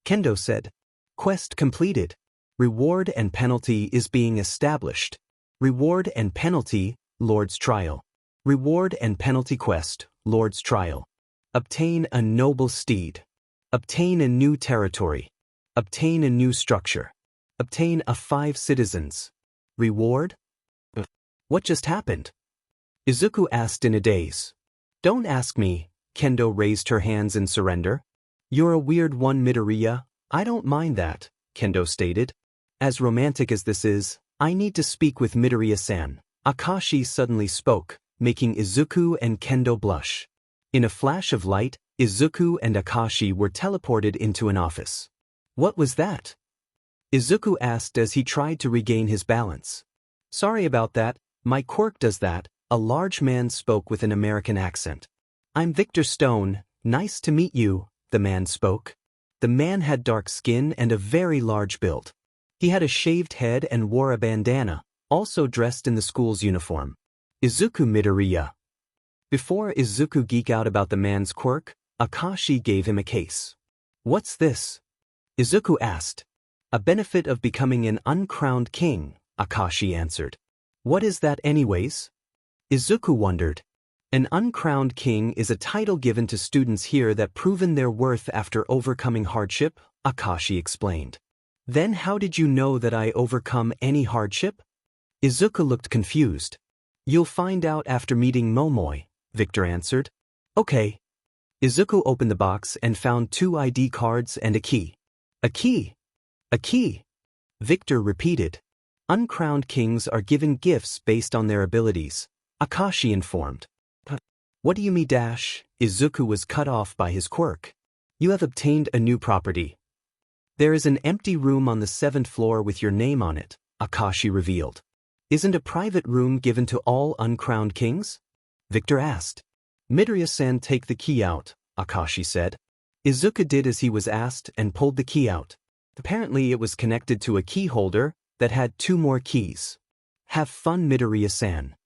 Kendo said. Quest completed. Reward and penalty is being established. Reward and penalty, Lord's Trial. Reward and penalty quest, Lord's Trial. Obtain a noble steed. Obtain a new territory. Obtain a new structure. Obtain a 5 citizens. Reward? What just happened? Izuku asked in a daze. Don't ask me, Kendo raised her hands in surrender. You're a weird one, Midoriya. I don't mind that, Kendo stated. As romantic as this is, I need to speak with Midoriya-san. Akashi suddenly spoke, making Izuku and Kendo blush. In a flash of light, Izuku and Akashi were teleported into an office. What was that? Izuku asked as he tried to regain his balance. Sorry about that, my quirk does that, a large man spoke with an American accent. I'm Victor Stone, nice to meet you, the man spoke. The man had dark skin and a very large build. He had a shaved head and wore a bandana, also dressed in the school's uniform. Izuku Midoriya. Before Izuku geek out about the man's quirk, Akashi gave him a case. What's this? Izuku asked. A benefit of becoming an uncrowned king, Akashi answered. What is that anyways? Izuku wondered. An uncrowned king is a title given to students here that proven their worth after overcoming hardship, Akashi explained. Then how did you know that I overcome any hardship? Izuku looked confused. You'll find out after meeting Momoi, Victor answered. Okay. Izuku opened the box and found 2 ID cards and a key. A key? A key? Victor repeated. Uncrowned kings are given gifts based on their abilities, Akashi informed. What do you mean dash? Izuku was cut off by his quirk. You have obtained a new property. There is an empty room on the 7th floor with your name on it, Akashi revealed. Isn't a private room given to all uncrowned kings? Victor asked. Midoriya-san, take the key out, Akashi said. Izuku did as he was asked and pulled the key out. Apparently it was connected to a key holder that had 2 more keys. Have fun, Midoriya-san.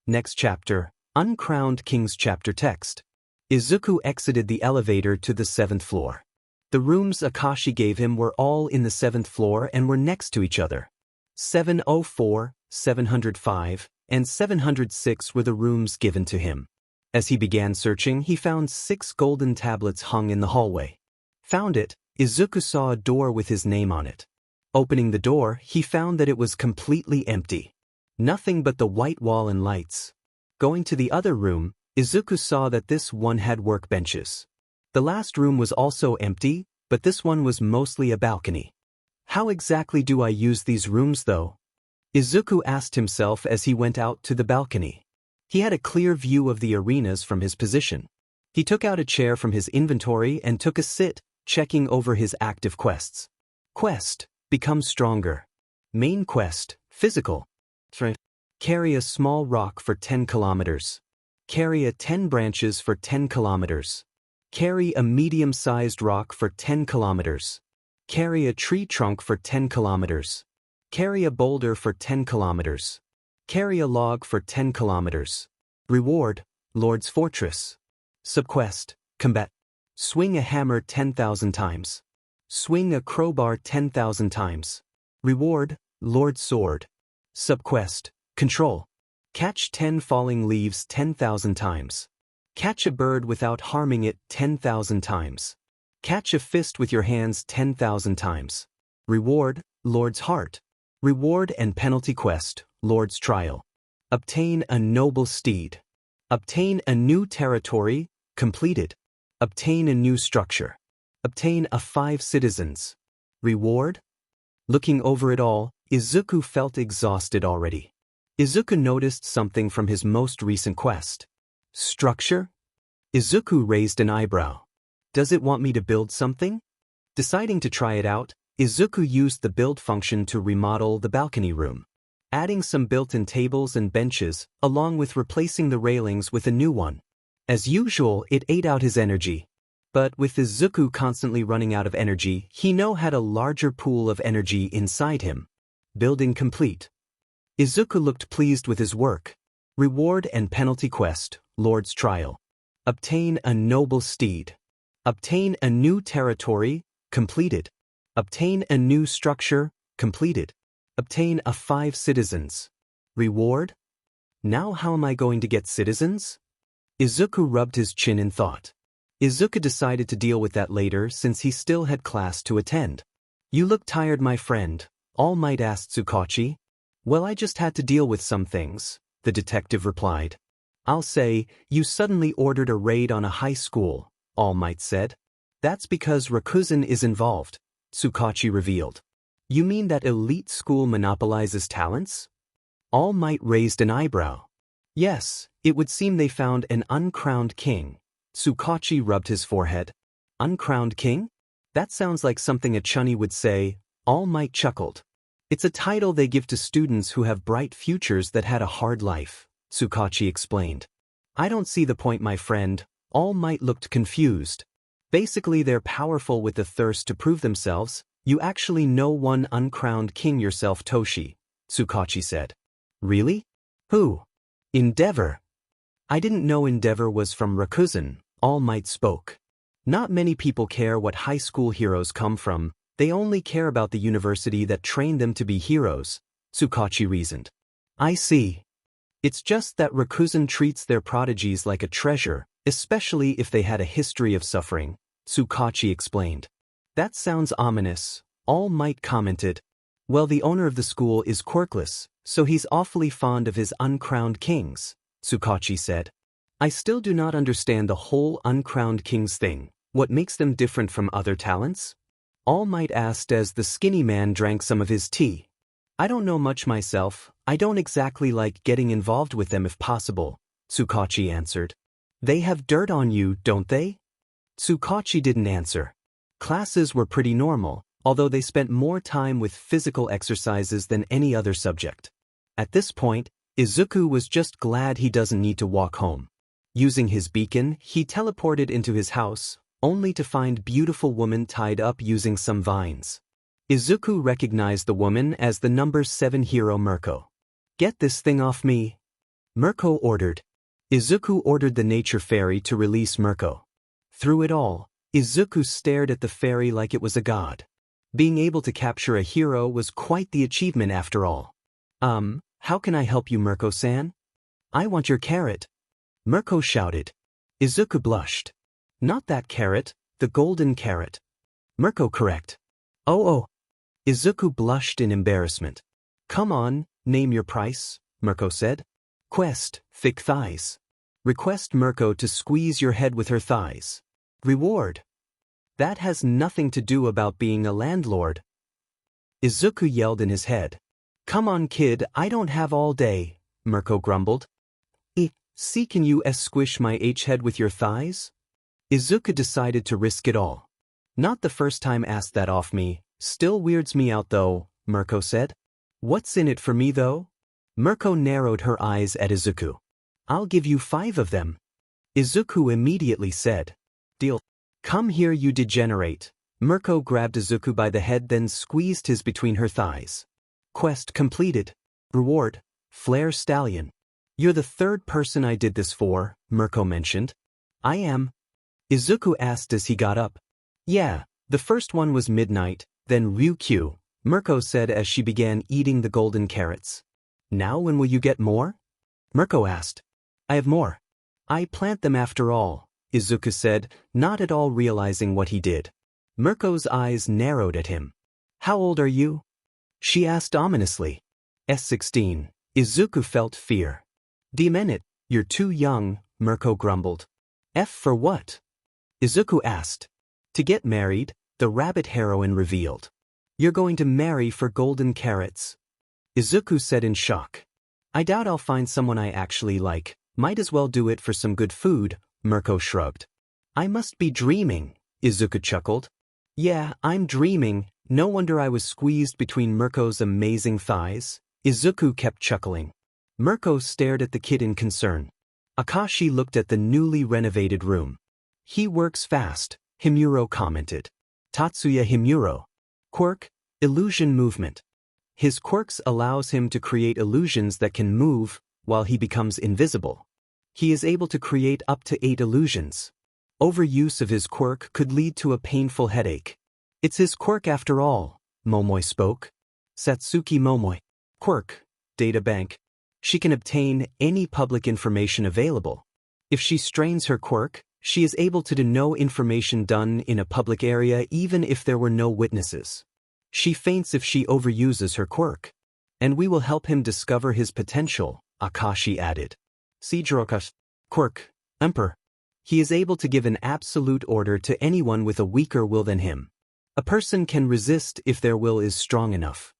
Next chapter, Uncrowned Kings chapter text. Izuku exited the elevator to the 7th floor. The rooms Akashi gave him were all in the 7th floor and were next to each other. 704, 705, and 706 were the rooms given to him. As he began searching, he found 6 golden tablets hung in the hallway. Found it, Izuku saw a door with his name on it. Opening the door, he found that it was completely empty. Nothing but the white wall and lights. Going to the other room, Izuku saw that this one had workbenches. The last room was also empty, but this one was mostly a balcony. How exactly do I use these rooms though? Izuku asked himself as he went out to the balcony. He had a clear view of the arenas from his position. He took out a chair from his inventory and took a sit, checking over his active quests. Quest, become stronger. Main quest, physical. Carry a small rock for 10 kilometers. Carry a 10 branches for 10 kilometers. Carry a medium-sized rock for 10 kilometers. Carry a tree trunk for 10 kilometers. Carry a boulder for 10 kilometers. Carry a log for 10 kilometers. Reward, Lord's Fortress. Subquest, combat. Swing a hammer 10,000 times. Swing a crowbar 10,000 times. Reward, Lord's Sword. Subquest, control. Catch 10 falling leaves 10,000 times. Catch a bird without harming it 10,000 times. Catch a fist with your hands 10,000 times. Reward, Lord's Heart. Reward and penalty quest, Lord's Trial. Obtain a noble steed. Obtain a new territory, completed. Obtain a new structure. Obtain a 5 citizens. Reward? Looking over it all, Izuku felt exhausted already. Izuku noticed something from his most recent quest. Structure? Izuku raised an eyebrow. Does it want me to build something? Deciding to try it out, Izuku used the build function to remodel the balcony room, adding some built-in tables and benches, along with replacing the railings with a new one. As usual, it ate out his energy. But with Izuku constantly running out of energy, he now had a larger pool of energy inside him. Building complete. Izuku looked pleased with his work. Reward and penalty quest, Lord's Trial. Obtain a noble steed. Obtain a new territory, completed. Obtain a new structure, completed. Obtain a 5 citizens. Reward? Now how am I going to get citizens? Izuku rubbed his chin in thought. Izuku decided to deal with that later since he still had class to attend. You look tired, my friend, All Might asked Tsukachi. Well, I just had to deal with some things, the detective replied. I'll say, you suddenly ordered a raid on a high school, All Might said. That's because Rakuzen is involved, Tsukachi revealed. You mean that elite school monopolizes talents? All Might raised an eyebrow. Yes, it would seem they found an uncrowned king. Tsukachi rubbed his forehead. Uncrowned king? That sounds like something a chunny would say. All Might chuckled. It's a title they give to students who have bright futures that had a hard life, Tsukachi explained. I don't see the point, my friend. All Might looked confused. Basically, they're powerful with the thirst to prove themselves. You actually know one uncrowned king yourself, Toshi, Tsukachi said. Really? Who? Endeavor. I didn't know Endeavor was from Rakuzen, All Might spoke. Not many people care what high school heroes come from, they only care about the university that trained them to be heroes, Tsukachi reasoned. I see. It's just that Rakuzen treats their prodigies like a treasure, especially if they had a history of suffering, Tsukachi explained. That sounds ominous, All Might commented. Well, the owner of the school is quirkless, so he's awfully fond of his uncrowned kings, Tsukachi said. I still do not understand the whole uncrowned kings thing. What makes them different from other talents? All Might asked as the skinny man drank some of his tea. I don't know much myself. I don't exactly like getting involved with them if possible, Tsukachi answered. They have dirt on you, don't they? Tsukachi didn't answer. Classes were pretty normal, although they spent more time with physical exercises than any other subject. At this point, Izuku was just glad he doesn't need to walk home. Using his beacon, he teleported into his house, only to find beautiful woman tied up using some vines. Izuku recognized the woman as the number 7 hero Mirko. Get this thing off me, Mirko ordered. Izuku ordered the nature fairy to release Mirko. Through it all, Izuku stared at the fairy like it was a god. Being able to capture a hero was quite the achievement after all. How can I help you, Mirko-san? I want your carrot, Mirko shouted. Izuku blushed. Not that carrot, the golden carrot. Mirko correct. Oh. Izuku blushed in embarrassment. Come on, name your price, Mirko said. Quest, thick thighs. Request Mirko to squeeze your head with her thighs. Reward. That has nothing to do about being a landlord. Izuku yelled in his head. Come on, kid, I don't have all day, Mirko grumbled. See, can you squish my H-head with your thighs? Izuku decided to risk it all. Not the first time asked that off me, still weirds me out though, Mirko said. What's in it for me though? Mirko narrowed her eyes at Izuku. I'll give you 5 of them. Izuku immediately said. Deal. Come here, you degenerate. Mirko grabbed Izuku by the head, then squeezed his between her thighs. Quest completed. Reward, Flare Stallion. You're the 3rd person I did this for, Mirko mentioned. I am. Izuku asked as he got up. Yeah, the first one was Midnight, then Ryukyu, Mirko said as she began eating the golden carrots. Now when will you get more? Mirko asked. I have more. I plant them after all, Izuku said, not at all realizing what he did. Mirko's eyes narrowed at him. How old are you? She asked ominously. S16. Izuku felt fear. Demon it, you're too young, Mirko grumbled. F for what? Izuku asked. To get married, the rabbit heroine revealed. You're going to marry for golden carrots. Izuku said in shock. I doubt I'll find someone I actually like, might as well do it for some good food, Mirko shrugged. I must be dreaming, Izuku chuckled. Yeah, I'm dreaming, no wonder I was squeezed between Mirko's amazing thighs. Izuku kept chuckling. Mirko stared at the kid in concern. Akashi looked at the newly renovated room. He works fast, Himuro commented. Tatsuya Himuro. Quirk, illusion movement. His quirks allows him to create illusions that can move while he becomes invisible. He is able to create up to 8 illusions. Overuse of his quirk could lead to a painful headache. It's his quirk after all, Momoi spoke. Satsuki Momoi. Quirk, data bank. She can obtain any public information available. If she strains her quirk, she is able to know information done in a public area even if there were no witnesses. She faints if she overuses her quirk. And we will help him discover his potential, Akashi added. Seijiroka's quirk, Emperor. He is able to give an absolute order to anyone with a weaker will than him. A person can resist if their will is strong enough.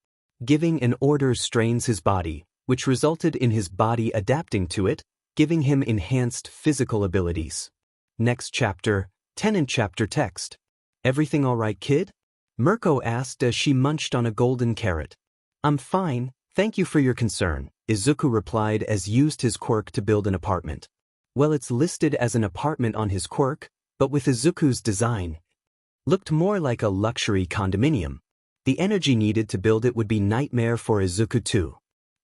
Giving an order strains his body, which resulted in his body adapting to it, giving him enhanced physical abilities. Next chapter, Tenon chapter text. Everything all right, kid? Mirko asked as she munched on a golden carrot. I'm fine, thank you for your concern, Izuku replied as used his quirk to build an apartment. Well, it's listed as an apartment on his quirk, but with Izuku's design, looked more like a luxury condominium. The energy needed to build it would be nightmare for Izuku too.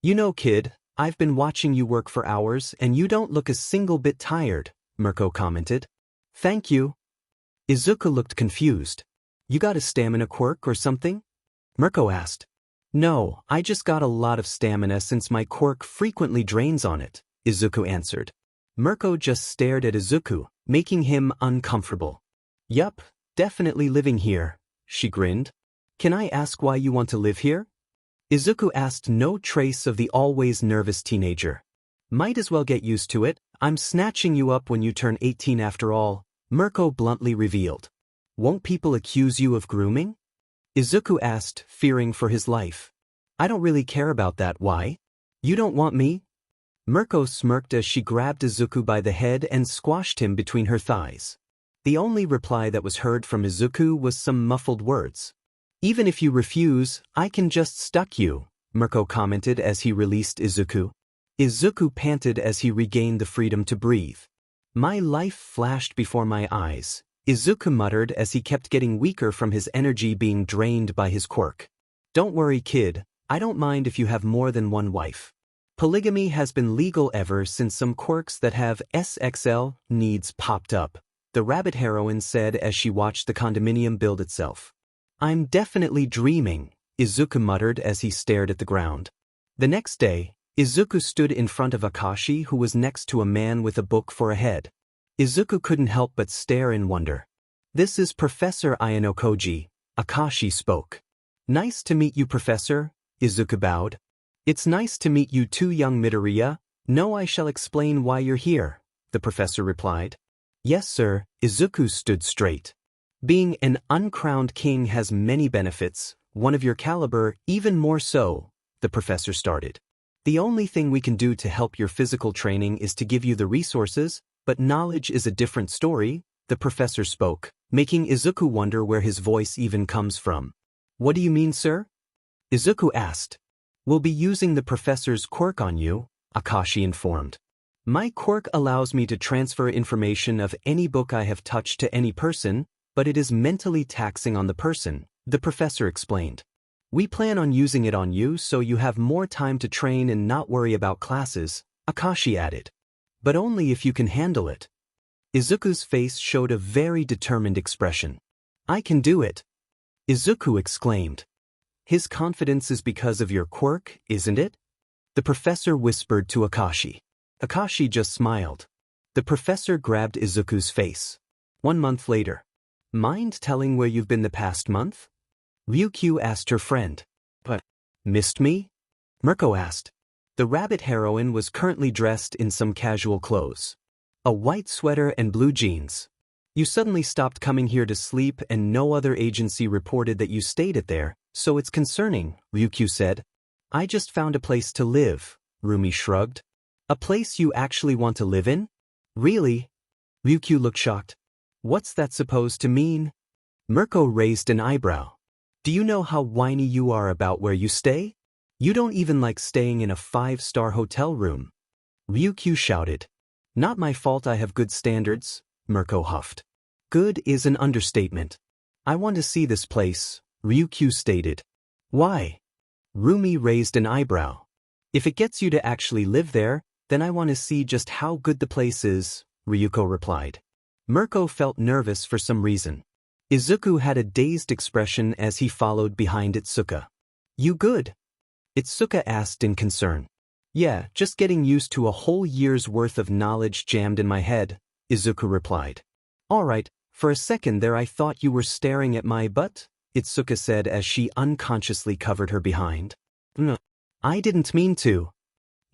You know, kid, I've been watching you work for hours and you don't look a single bit tired, Mirko commented. Thank you. Izuku looked confused. You got a stamina quirk or something? Mirko asked. No, I just got a lot of stamina since my quirk frequently drains on it, Izuku answered. Mirko just stared at Izuku, making him uncomfortable. Yup, definitely living here, she grinned. Can I ask why you want to live here? Izuku asked, no trace of the always nervous teenager. Might as well get used to it, I'm snatching you up when you turn 18 after all, Mirko bluntly revealed. Won't people accuse you of grooming? Izuku asked, fearing for his life. I don't really care about that, why? You don't want me? Mirko smirked as she grabbed Izuku by the head and squashed him between her thighs. The only reply that was heard from Izuku was some muffled words. Even if you refuse, I can just stuck you, Mirko commented as he released Izuku. Izuku panted as he regained the freedom to breathe. My life flashed before my eyes, Izuku muttered as he kept getting weaker from his energy being drained by his quirk. Don't worry, kid, I don't mind if you have more than one wife. Polygamy has been legal ever since some quirks that have SXL needs popped up, the rabbit heroine said as she watched the condominium build itself. I'm definitely dreaming, Izuku muttered as he stared at the ground. The next day, Izuku stood in front of Akashi, who was next to a man with a book for a head. Izuku couldn't help but stare in wonder. This is Professor Ayanokoji, Akashi spoke. Nice to meet you, Professor, Izuku bowed. It's nice to meet you too, young Midoriya. No, I shall explain why you're here, the professor replied. Yes, sir, Izuku stood straight. Being an uncrowned king has many benefits, one of your caliber even more so, the professor started. The only thing we can do to help your physical training is to give you the resources, but knowledge is a different story, the professor spoke, making Izuku wonder where his voice even comes from. What do you mean, sir? Izuku asked. We'll be using the professor's quirk on you, Akashi informed. My quirk allows me to transfer information of any book I have touched to any person, but it is mentally taxing on the person, the professor explained. We plan on using it on you so you have more time to train and not worry about classes, Akashi added. But only if you can handle it. Izuku's face showed a very determined expression. I can do it, Izuku exclaimed. His confidence is because of your quirk, isn't it? The professor whispered to Akashi. Akashi just smiled. The professor grabbed Izuku's face. 1 month later. Mind telling where you've been the past month? Ryukyu asked her friend. But, missed me? Mirko asked. The rabbit heroine was currently dressed in some casual clothes. A white sweater and blue jeans. You suddenly stopped coming here to sleep and no other agency reported that you stayed it there, so it's concerning, Ryukyu said. I just found a place to live, Rumi shrugged. A place you actually want to live in? Really? Ryukyu looked shocked. What's that supposed to mean? Mirko raised an eyebrow. Do you know how whiny you are about where you stay? You don't even like staying in a 5-star hotel room. Ryukyu shouted. Not my fault I have good standards, Mirko huffed. Good is an understatement. I want to see this place, Ryukyu stated. Why? Rumi raised an eyebrow. If it gets you to actually live there, then I want to see just how good the place is, Ryuko replied. Mirko felt nervous for some reason. Izuku had a dazed expression as he followed behind Itsuka. You good? Itsuka asked in concern. Yeah, just getting used to a whole year's worth of knowledge jammed in my head, Izuku replied. Alright, for a second there I thought you were staring at my butt, Itsuka said as she unconsciously covered her behind. No, I didn't mean to.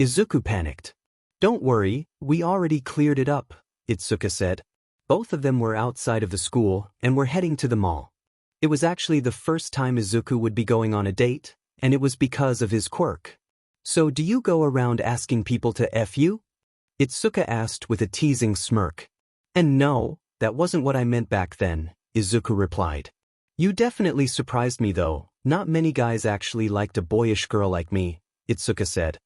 Izuku panicked. Don't worry, we already cleared it up, Itsuka said. Both of them were outside of the school and were heading to the mall. It was actually the first time Izuku would be going on a date, and it was because of his quirk. So do you go around asking people to F you? Itsuka asked with a teasing smirk. And no, that wasn't what I meant back then, Izuku replied. You definitely surprised me though, not many guys actually liked a boyish girl like me, Itsuka said.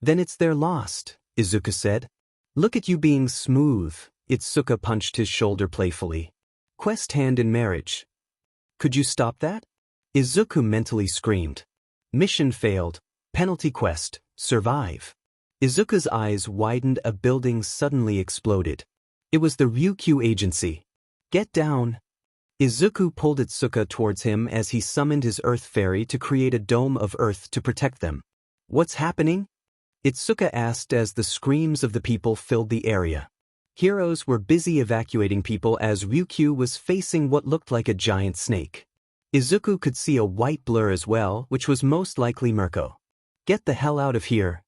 Then it's their lost, Izuku said. Look at you being smooth, Itsuka punched his shoulder playfully. Quest hand in marriage. Could you stop that? Izuku mentally screamed. Mission failed. Penalty quest. Survive. Izuku's eyes widened. A building suddenly exploded. It was the Ryukyu agency. Get down. Izuku pulled Itsuka towards him as he summoned his earth fairy to create a dome of earth to protect them. What's happening? Itsuka asked as the screams of the people filled the area. Heroes were busy evacuating people as Ryukyu was facing what looked like a giant snake. Izuku could see a white blur as well, which was most likely Mirko. Get the hell out of here.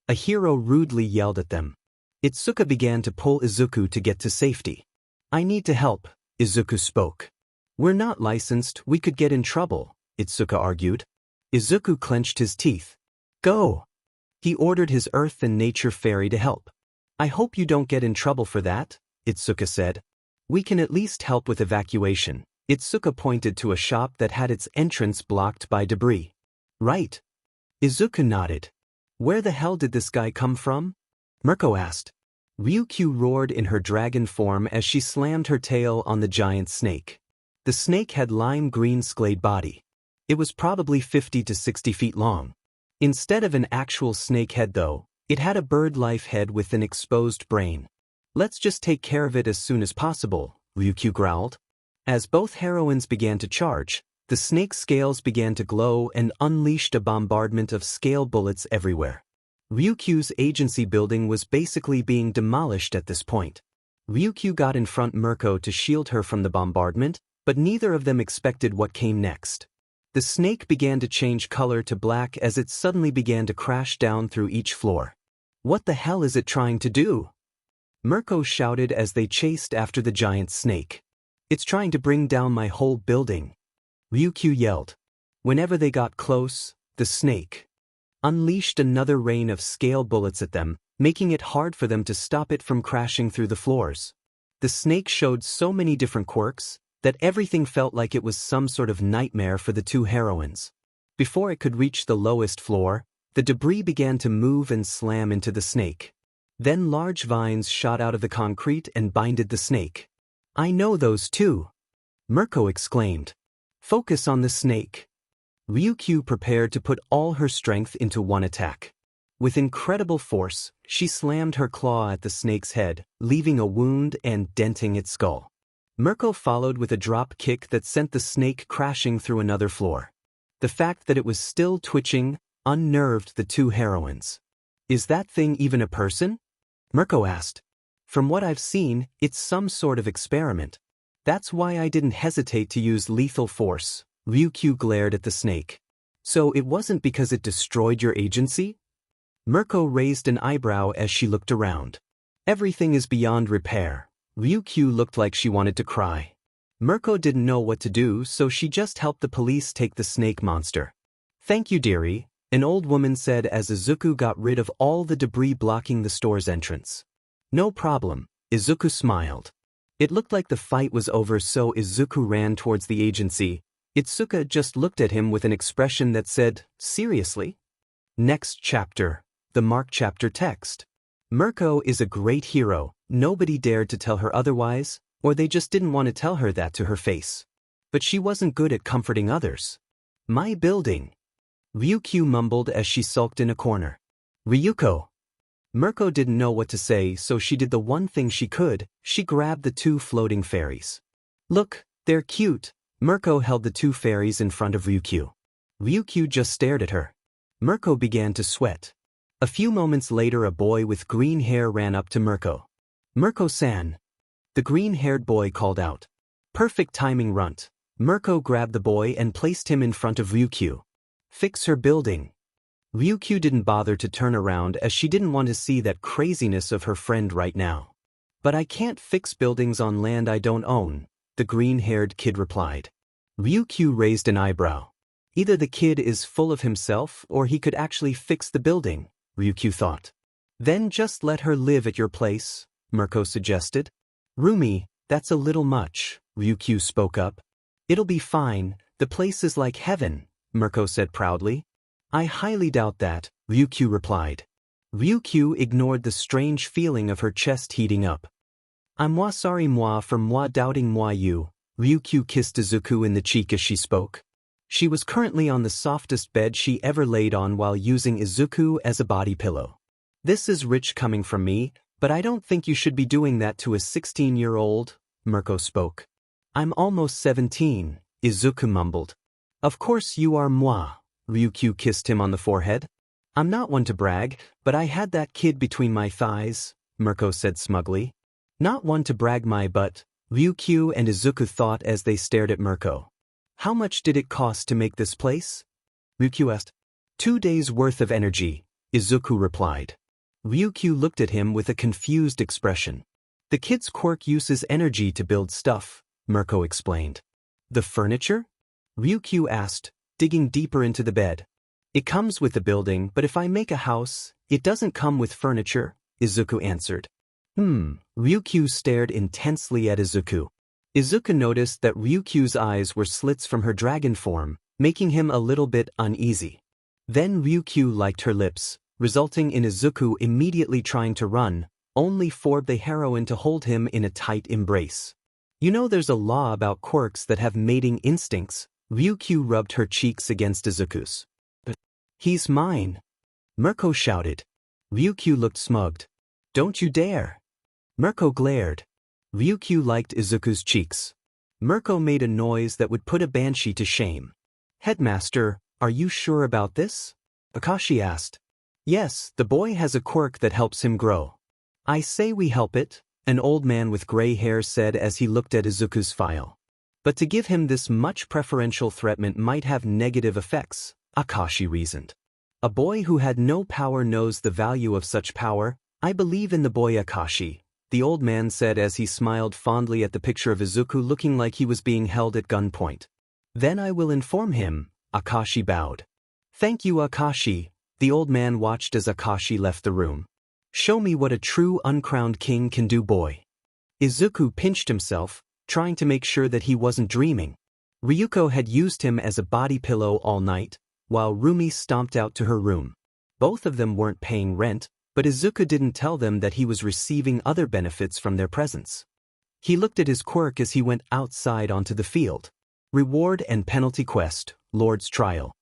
A hero rudely yelled at them. Itsuka began to pull Izuku to get to safety. I need to help, Izuku spoke. We're not licensed, we could get in trouble, Itsuka argued. Izuku clenched his teeth. Go. He ordered his earth and nature fairy to help. I hope you don't get in trouble for that, Itsuka said. We can at least help with evacuation. Itsuka pointed to a shop that had its entrance blocked by debris. Right. Izuku nodded. Where the hell did this guy come from? Mirko asked. Ryukyu roared in her dragon form as she slammed her tail on the giant snake. The snake had lime green scaled body. It was probably 50 to 60 feet long. Instead of an actual snake head though, it had a bird-life head with an exposed brain. Let's just take care of it as soon as possible, Ryukyu growled. As both heroines began to charge, the snake's scales began to glow and unleashed a bombardment of scale bullets everywhere. Ryukyu's agency building was basically being demolished at this point. Ryukyu got in front Mirko to shield her from the bombardment, but neither of them expected what came next. The snake began to change color to black as it suddenly began to crash down through each floor. What the hell is it trying to do? Mirko shouted as they chased after the giant snake. It's trying to bring down my whole building. Ryukyu yelled. Whenever they got close, the snake unleashed another rain of scale bullets at them, making it hard for them to stop it from crashing through the floors. The snake showed so many different quirks that everything felt like it was some sort of nightmare for the two heroines. Before it could reach the lowest floor, the debris began to move and slam into the snake. Then large vines shot out of the concrete and binded the snake. I know those too, Mirko exclaimed. Focus on the snake. Ryukyu prepared to put all her strength into one attack. With incredible force, she slammed her claw at the snake's head, leaving a wound and denting its skull. Mirko followed with a drop kick that sent the snake crashing through another floor. The fact that it was still twitching unnerved the two heroines. Is that thing even a person? Mirko asked. From what I've seen, it's some sort of experiment. That's why I didn't hesitate to use lethal force. Ryukyu glared at the snake. So it wasn't because it destroyed your agency? Mirko raised an eyebrow as she looked around. Everything is beyond repair. Ryukyu looked like she wanted to cry. Mirko didn't know what to do, so she just helped the police take the snake monster. Thank you, dearie, an old woman said as Izuku got rid of all the debris blocking the store's entrance. No problem, Izuku smiled. It looked like the fight was over, so Izuku ran towards the agency. Itsuka just looked at him with an expression that said, seriously? Next chapter. The mark chapter text. Mirko is a great hero, nobody dared to tell her otherwise, or they just didn't want to tell her that to her face. But she wasn't good at comforting others. My building. Ryukyu mumbled as she sulked in a corner. Ryuko. Mirko didn't know what to say, so she did the one thing she could, she grabbed the two floating fairies. Look, they're cute. Mirko held the two fairies in front of Ryukyu. Ryukyu just stared at her. Mirko began to sweat. A few moments later, a boy with green hair ran up to Mirko. Mirko-san. The green-haired boy called out. Perfect timing, runt. Mirko grabbed the boy and placed him in front of Ryukyu. Fix her building. Ryukyu didn't bother to turn around as she didn't want to see that craziness of her friend right now. But I can't fix buildings on land I don't own, the green-haired kid replied. Ryukyu raised an eyebrow. Either the kid is full of himself or he could actually fix the building, Ryukyu thought. Then just let her live at your place, Mirko suggested. Rumi, that's a little much, Ryukyu spoke up. It'll be fine, the place is like heaven, Mirko said proudly. I highly doubt that, Ryukyu replied. Ryukyu ignored the strange feeling of her chest heating up. I'm moi sorry moi for moi doubting moi you, Ryukyu kissed Izuku in the cheek as she spoke. She was currently on the softest bed she ever laid on while using Izuku as a body pillow. This is rich coming from me, but I don't think you should be doing that to a 16-year-old, Mirko spoke. I'm almost 17, Izuku mumbled. Of course you are moi, Ryukyu kissed him on the forehead. I'm not one to brag, but I had that kid between my thighs, Mirko said smugly. Not one to brag my butt, Ryukyu and Izuku thought as they stared at Mirko. How much did it cost to make this place? Ryukyu asked. 2 days' worth of energy, Izuku replied. Ryukyu looked at him with a confused expression. The kid's quirk uses energy to build stuff, Mirko explained. The furniture? Ryukyu asked, digging deeper into the bed. It comes with the building, but if I make a house, it doesn't come with furniture, Izuku answered. Ryukyu stared intensely at Izuku. Izuku noticed that Ryukyu's eyes were slits from her dragon form, making him a little bit uneasy. Then Ryukyu liked her lips, resulting in Izuku immediately trying to run, only for the heroine to hold him in a tight embrace. You know there's a law about quirks that have mating instincts, Ryukyu rubbed her cheeks against Izuku's. But he's mine, Mirko shouted. Ryukyu looked smugged. Don't you dare. Mirko glared. Ryukyu liked Izuku's cheeks. Mirko made a noise that would put a banshee to shame. Headmaster, are you sure about this? Akashi asked. Yes, the boy has a quirk that helps him grow. I say we help it, an old man with gray hair said as he looked at Izuku's file. But to give him this much preferential treatment might have negative effects, Akashi reasoned. A boy who had no power knows the value of such power. I believe in the boy Akashi, the old man said as he smiled fondly at the picture of Izuku looking like he was being held at gunpoint. Then I will inform him, Akashi bowed. Thank you, Akashi. The old man watched as Akashi left the room. Show me what a true uncrowned king can do, boy. Izuku pinched himself, trying to make sure that he wasn't dreaming. Ryuko had used him as a body pillow all night, while Rumi stomped out to her room. Both of them weren't paying rent, but Izuku didn't tell them that he was receiving other benefits from their presence. He looked at his quirk as he went outside onto the field. Reward and penalty quest, Lord's Trial.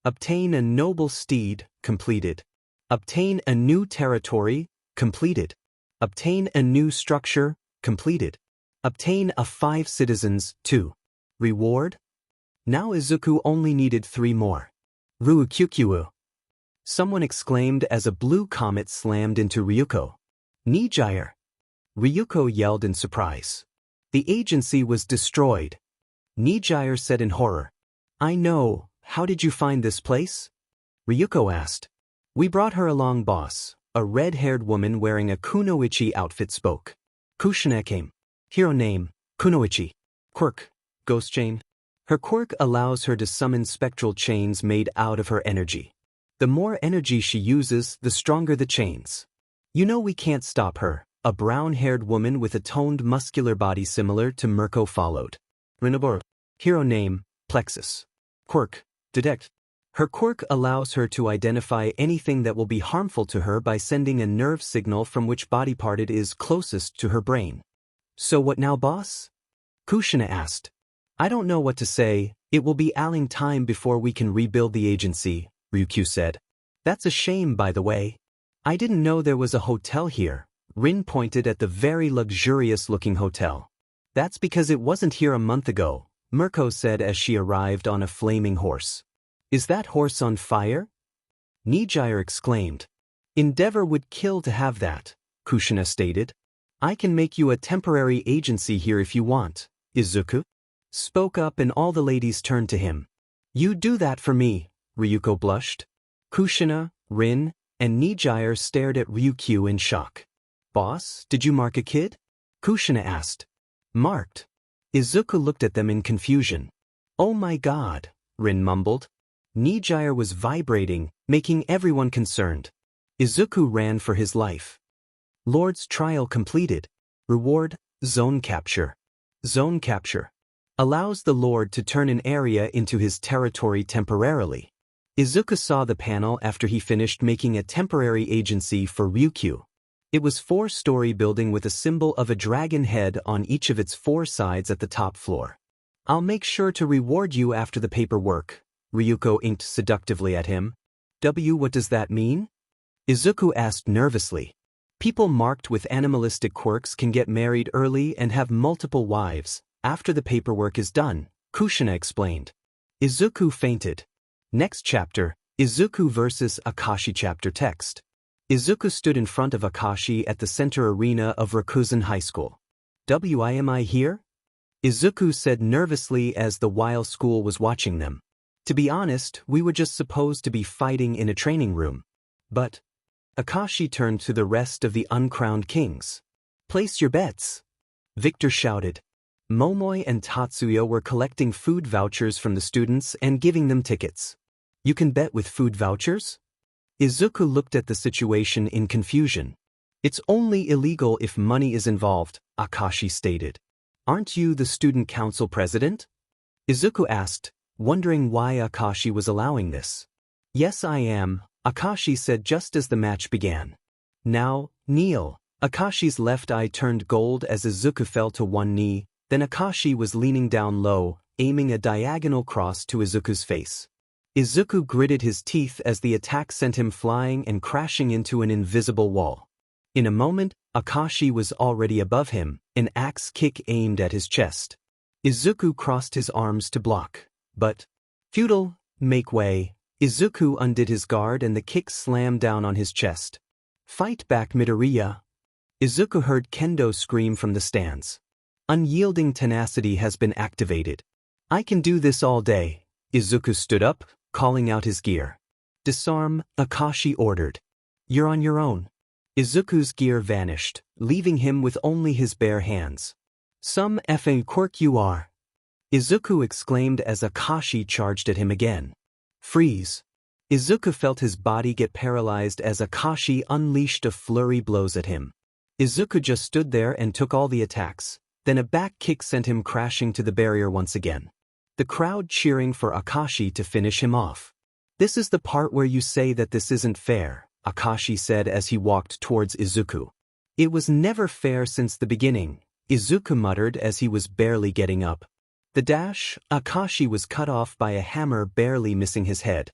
Obtain a noble steed, completed. Obtain a new territory, completed. Obtain a new structure, completed. Obtain a 5 citizens, 2. Reward? Now Izuku only needed 3 more. Ruukyukyu. Someone exclaimed as a blue comet slammed into Ryuko. Nijire. Ryuko yelled in surprise. The agency was destroyed. Nijire said in horror. I know, how did you find this place? Ryuko asked. We brought her along, boss. A red-haired woman wearing a kunoichi outfit spoke. Kushina came. Hero name, kunoichi. Quirk, ghost chain. Her quirk allows her to summon spectral chains made out of her energy. The more energy she uses, the stronger the chains. You know we can't stop her. A brown-haired woman with a toned muscular body similar to Mirko followed. Rinobor. Hero name, Plexus. Quirk, detect. Her quirk allows her to identify anything that will be harmful to her by sending a nerve signal from which body part it is closest to her brain. So what now, boss? Kushina asked. I don't know what to say. It will be alling time before we can rebuild the agency, Ryukyu said. That's a shame, by the way. I didn't know there was a hotel here. Rin pointed at the very luxurious-looking hotel. That's because it wasn't here a month ago, Mirko said as she arrived on a flaming horse. Is that horse on fire? Nijire exclaimed. Endeavor would kill to have that, Kushina stated. I can make you a temporary agency here if you want, Izuku spoke up and all the ladies turned to him. You do that for me, Ryuko blushed. Kushina, Rin, and Nijire stared at Ryukyu in shock. Boss, did you mark a kid? Kushina asked. Marked. Izuku looked at them in confusion. Oh my god, Rin mumbled. Nijire was vibrating, making everyone concerned. Izuku ran for his life. Lord's trial completed. Reward, zone capture. Zone capture allows the Lord to turn an area into his territory temporarily. Izuku saw the panel after he finished making a temporary agency for Ryukyu. It was 4-story building with a symbol of a dragon head on each of its 4 sides at the top floor. I'll make sure to reward you after the paperwork, Ryuko inked seductively at him. What does that mean? Izuku asked nervously. People marked with animalistic quirks can get married early and have multiple wives, after the paperwork is done, Kushina explained. Izuku fainted. Next chapter, Izuku vs. Akashi chapter text. Izuku stood in front of Akashi at the center arena of Rakuzen High School. Am I here? Izuku said nervously as the while school was watching them. To be honest, we were just supposed to be fighting in a training room. But Akashi turned to the rest of the uncrowned kings. Place your bets. Victor shouted. Momoi and Tatsuya were collecting food vouchers from the students and giving them tickets. You can bet with food vouchers? Izuku looked at the situation in confusion. It's only illegal if money is involved, Akashi stated. Aren't you the student council president? Izuku asked, wondering why Akashi was allowing this. Yes, I am, Akashi said just as the match began. Now, kneel. Akashi's left eye turned gold as Izuku fell to one knee, then Akashi was leaning down low, aiming a diagonal cross to Izuku's face. Izuku gritted his teeth as the attack sent him flying and crashing into an invisible wall. In a moment, Akashi was already above him, an axe kick aimed at his chest. Izuku crossed his arms to block, but futile, make way. Izuku undid his guard and the kick slammed down on his chest. Fight back, Midoriya. Izuku heard Kendo scream from the stands. Unyielding tenacity has been activated. I can do this all day. Izuku stood up, calling out his gear. Disarm, Akashi ordered. You're on your own. Izuku's gear vanished, leaving him with only his bare hands. Some effing quirk you are. Izuku exclaimed as Akashi charged at him again. Freeze. Izuku felt his body get paralyzed as Akashi unleashed a flurry blows at him. Izuku just stood there and took all the attacks. Then a back kick sent him crashing to the barrier once again. The crowd cheering for Akashi to finish him off. This is the part where you say that this isn't fair, Akashi said as he walked towards Izuku. It was never fair since the beginning, Izuku muttered as he was barely getting up. The dash, Akashi was cut off by a hammer barely missing his head.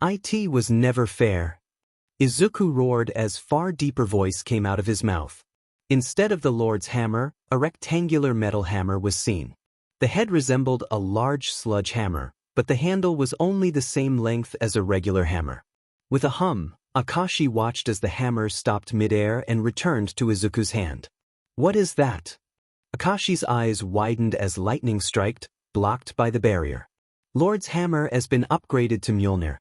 It was never fair. Izuku roared as far deeper voice came out of his mouth. Instead of the Lord's hammer, a rectangular metal hammer was seen. The head resembled a large sludge hammer, but the handle was only the same length as a regular hammer. With a hum, Akashi watched as the hammer stopped midair and returned to Izuku's hand. What is that? Akashi's eyes widened as lightning striked, blocked by the barrier. Lord's hammer has been upgraded to Mjolnir.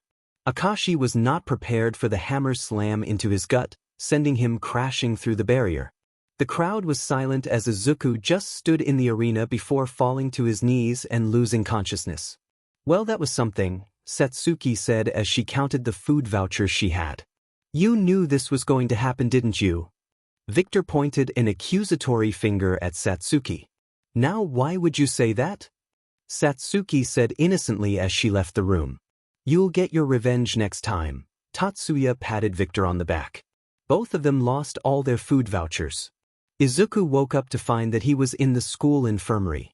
Akashi was not prepared for the hammer's slam into his gut, sending him crashing through the barrier. The crowd was silent as Izuku just stood in the arena before falling to his knees and losing consciousness. Well, that was something, Satsuki said as she counted the food vouchers she had. You knew this was going to happen, didn't you? Victor pointed an accusatory finger at Satsuki. Now why would you say that? Satsuki said innocently as she left the room. You'll get your revenge next time. Tatsuya patted Victor on the back. Both of them lost all their food vouchers. Izuku woke up to find that he was in the school infirmary.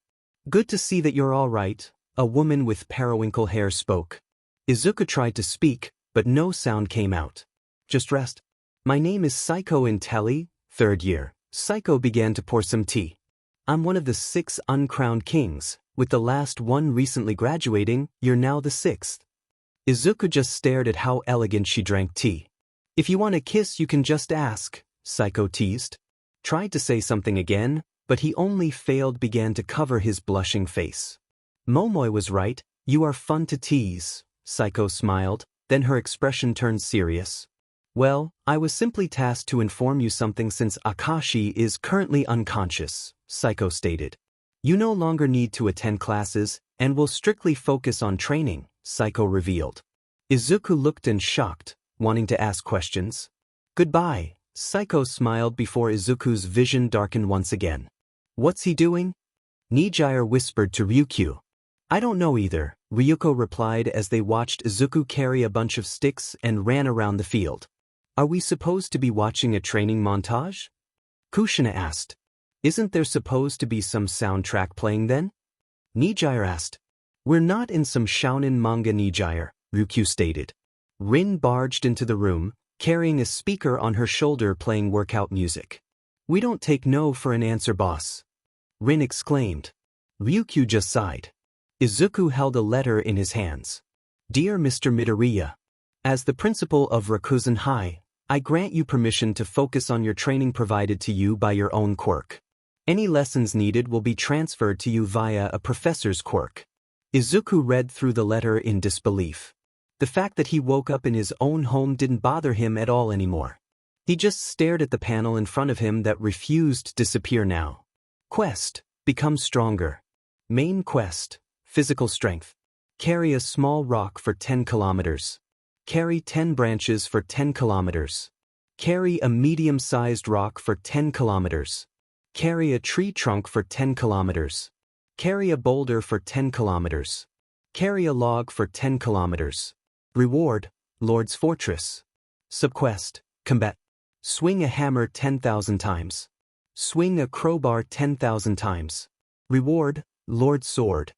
Good to see that you're all right, a woman with periwinkle hair spoke. Izuku tried to speak, but no sound came out. Just rest. My name is Psycho Intelli, 3rd year. Psycho began to pour some tea. I'm one of the 6 uncrowned kings, with the last one recently graduating, you're now the 6th. Izuku just stared at how elegant she drank tea. If you want a kiss you can just ask, Psycho teased. Tried to say something again, but he only failed began to cover his blushing face. Momoi was right, you are fun to tease, Psycho smiled, then her expression turned serious. Well, I was simply tasked to inform you something since Akashi is currently unconscious, Psycho stated. You no longer need to attend classes, and will strictly focus on training, Psycho revealed. Izuku looked in shocked, wanting to ask questions. Goodbye, Psycho smiled before Izuku's vision darkened once again. What's he doing? Nijire whispered to Ryukyu. I don't know either, Ryuko replied as they watched Izuku carry a bunch of sticks and ran around the field. Are we supposed to be watching a training montage? Kushina asked. Isn't there supposed to be some soundtrack playing then? Nijire asked. We're not in some shounen manga, Nijire, Ryukyu stated. Rin barged into the room, carrying a speaker on her shoulder playing workout music. We don't take no for an answer, boss. Rin exclaimed. Ryukyu just sighed. Izuku held a letter in his hands. Dear Mr. Midoriya, as the principal of Rakuzen High, I grant you permission to focus on your training provided to you by your own quirk. Any lessons needed will be transferred to you via a professor's quirk. Izuku read through the letter in disbelief. The fact that he woke up in his own home didn't bother him at all anymore. He just stared at the panel in front of him that refused to disappear now. Quest, become stronger. Main quest, physical strength. Carry a small rock for 10 kilometers. Carry 10 branches for 10 kilometers. Carry a medium-sized rock for 10 kilometers. Carry a tree trunk for 10 kilometers. Carry a boulder for 10 kilometers. Carry a log for 10 kilometers. Reward, Lord's Fortress. Subquest, combat. Swing a hammer 10,000 times. Swing a crowbar 10,000 times. Reward, Lord's Sword.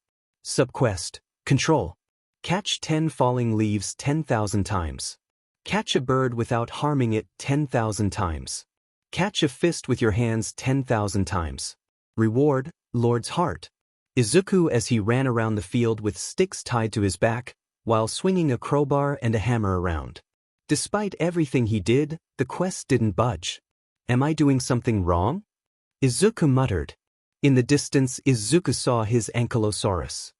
Subquest, control. Catch 10 falling leaves 10,000 times. Catch a bird without harming it 10,000 times. Catch a fist with your hands 10,000 times. Reward, Lord's Heart. Izuku as he ran around the field with sticks tied to his back, while swinging a crowbar and a hammer around. Despite everything he did, the quest didn't budge. Am I doing something wrong? Izuku muttered. In the distance, Izuku saw his ankylosaurus,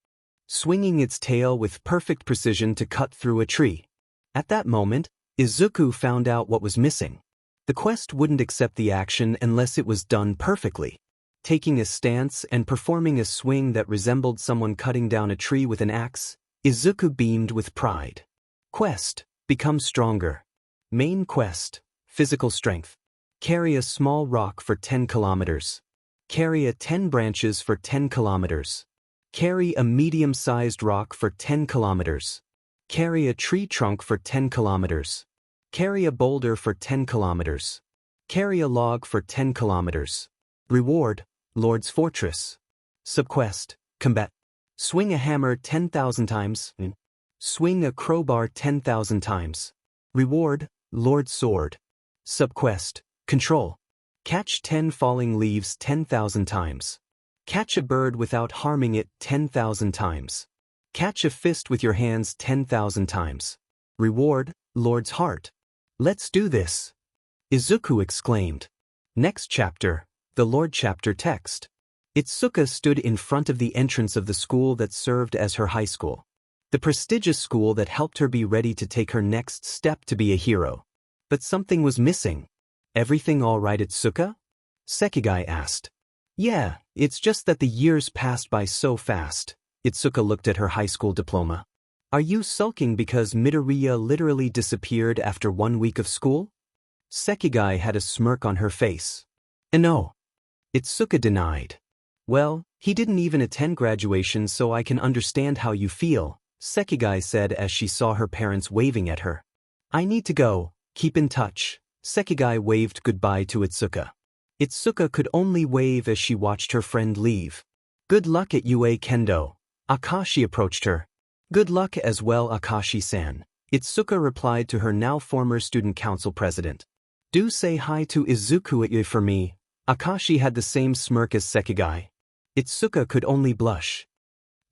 swinging its tail with perfect precision to cut through a tree. At that moment, Izuku found out what was missing. The quest wouldn't accept the action unless it was done perfectly. Taking a stance and performing a swing that resembled someone cutting down a tree with an axe, Izuku beamed with pride. Quest, become stronger. Main quest, physical strength. Carry a small rock for 10 kilometers. Carry a 10 branches for 10 kilometers. Carry a medium-sized rock for 10 kilometers. Carry a tree trunk for 10 kilometers. Carry a boulder for 10 kilometers. Carry a log for 10 kilometers. Reward, Lord's Fortress. Subquest, combat. Swing a hammer 10,000 times. Swing a crowbar 10,000 times. Reward, Lord's Sword. Subquest, control. Catch 10 falling leaves 10,000 times. Catch a bird without harming it 10,000 times. Catch a fist with your hands 10,000 times. Reward, Lord's Heart. Let's do this, Izuku exclaimed. Next chapter, The Lord chapter text. Izuku stood in front of the entrance of the school that served as her high school. The prestigious school that helped her be ready to take her next step to be a hero. But something was missing. Everything all right, Izuku? Sekigai asked. Yeah, it's just that the years passed by so fast. Izuku looked at her high school diploma. Are you sulking because Midoriya literally disappeared after 1 week of school? Sekigai had a smirk on her face. No. Izuku denied. Well, he didn't even attend graduation, so I can understand how you feel, Sekigai said as she saw her parents waving at her. I need to go, keep in touch. Sekigai waved goodbye to Izuku. Izuku could only wave as she watched her friend leave. Good luck at UA Kendo. Akashi approached her. Good luck as well, Akashi-san. Izuku replied to her now former student council president. Do say hi to Izuku at UA for me. Akashi had the same smirk as Sekigai. Izuku could only blush.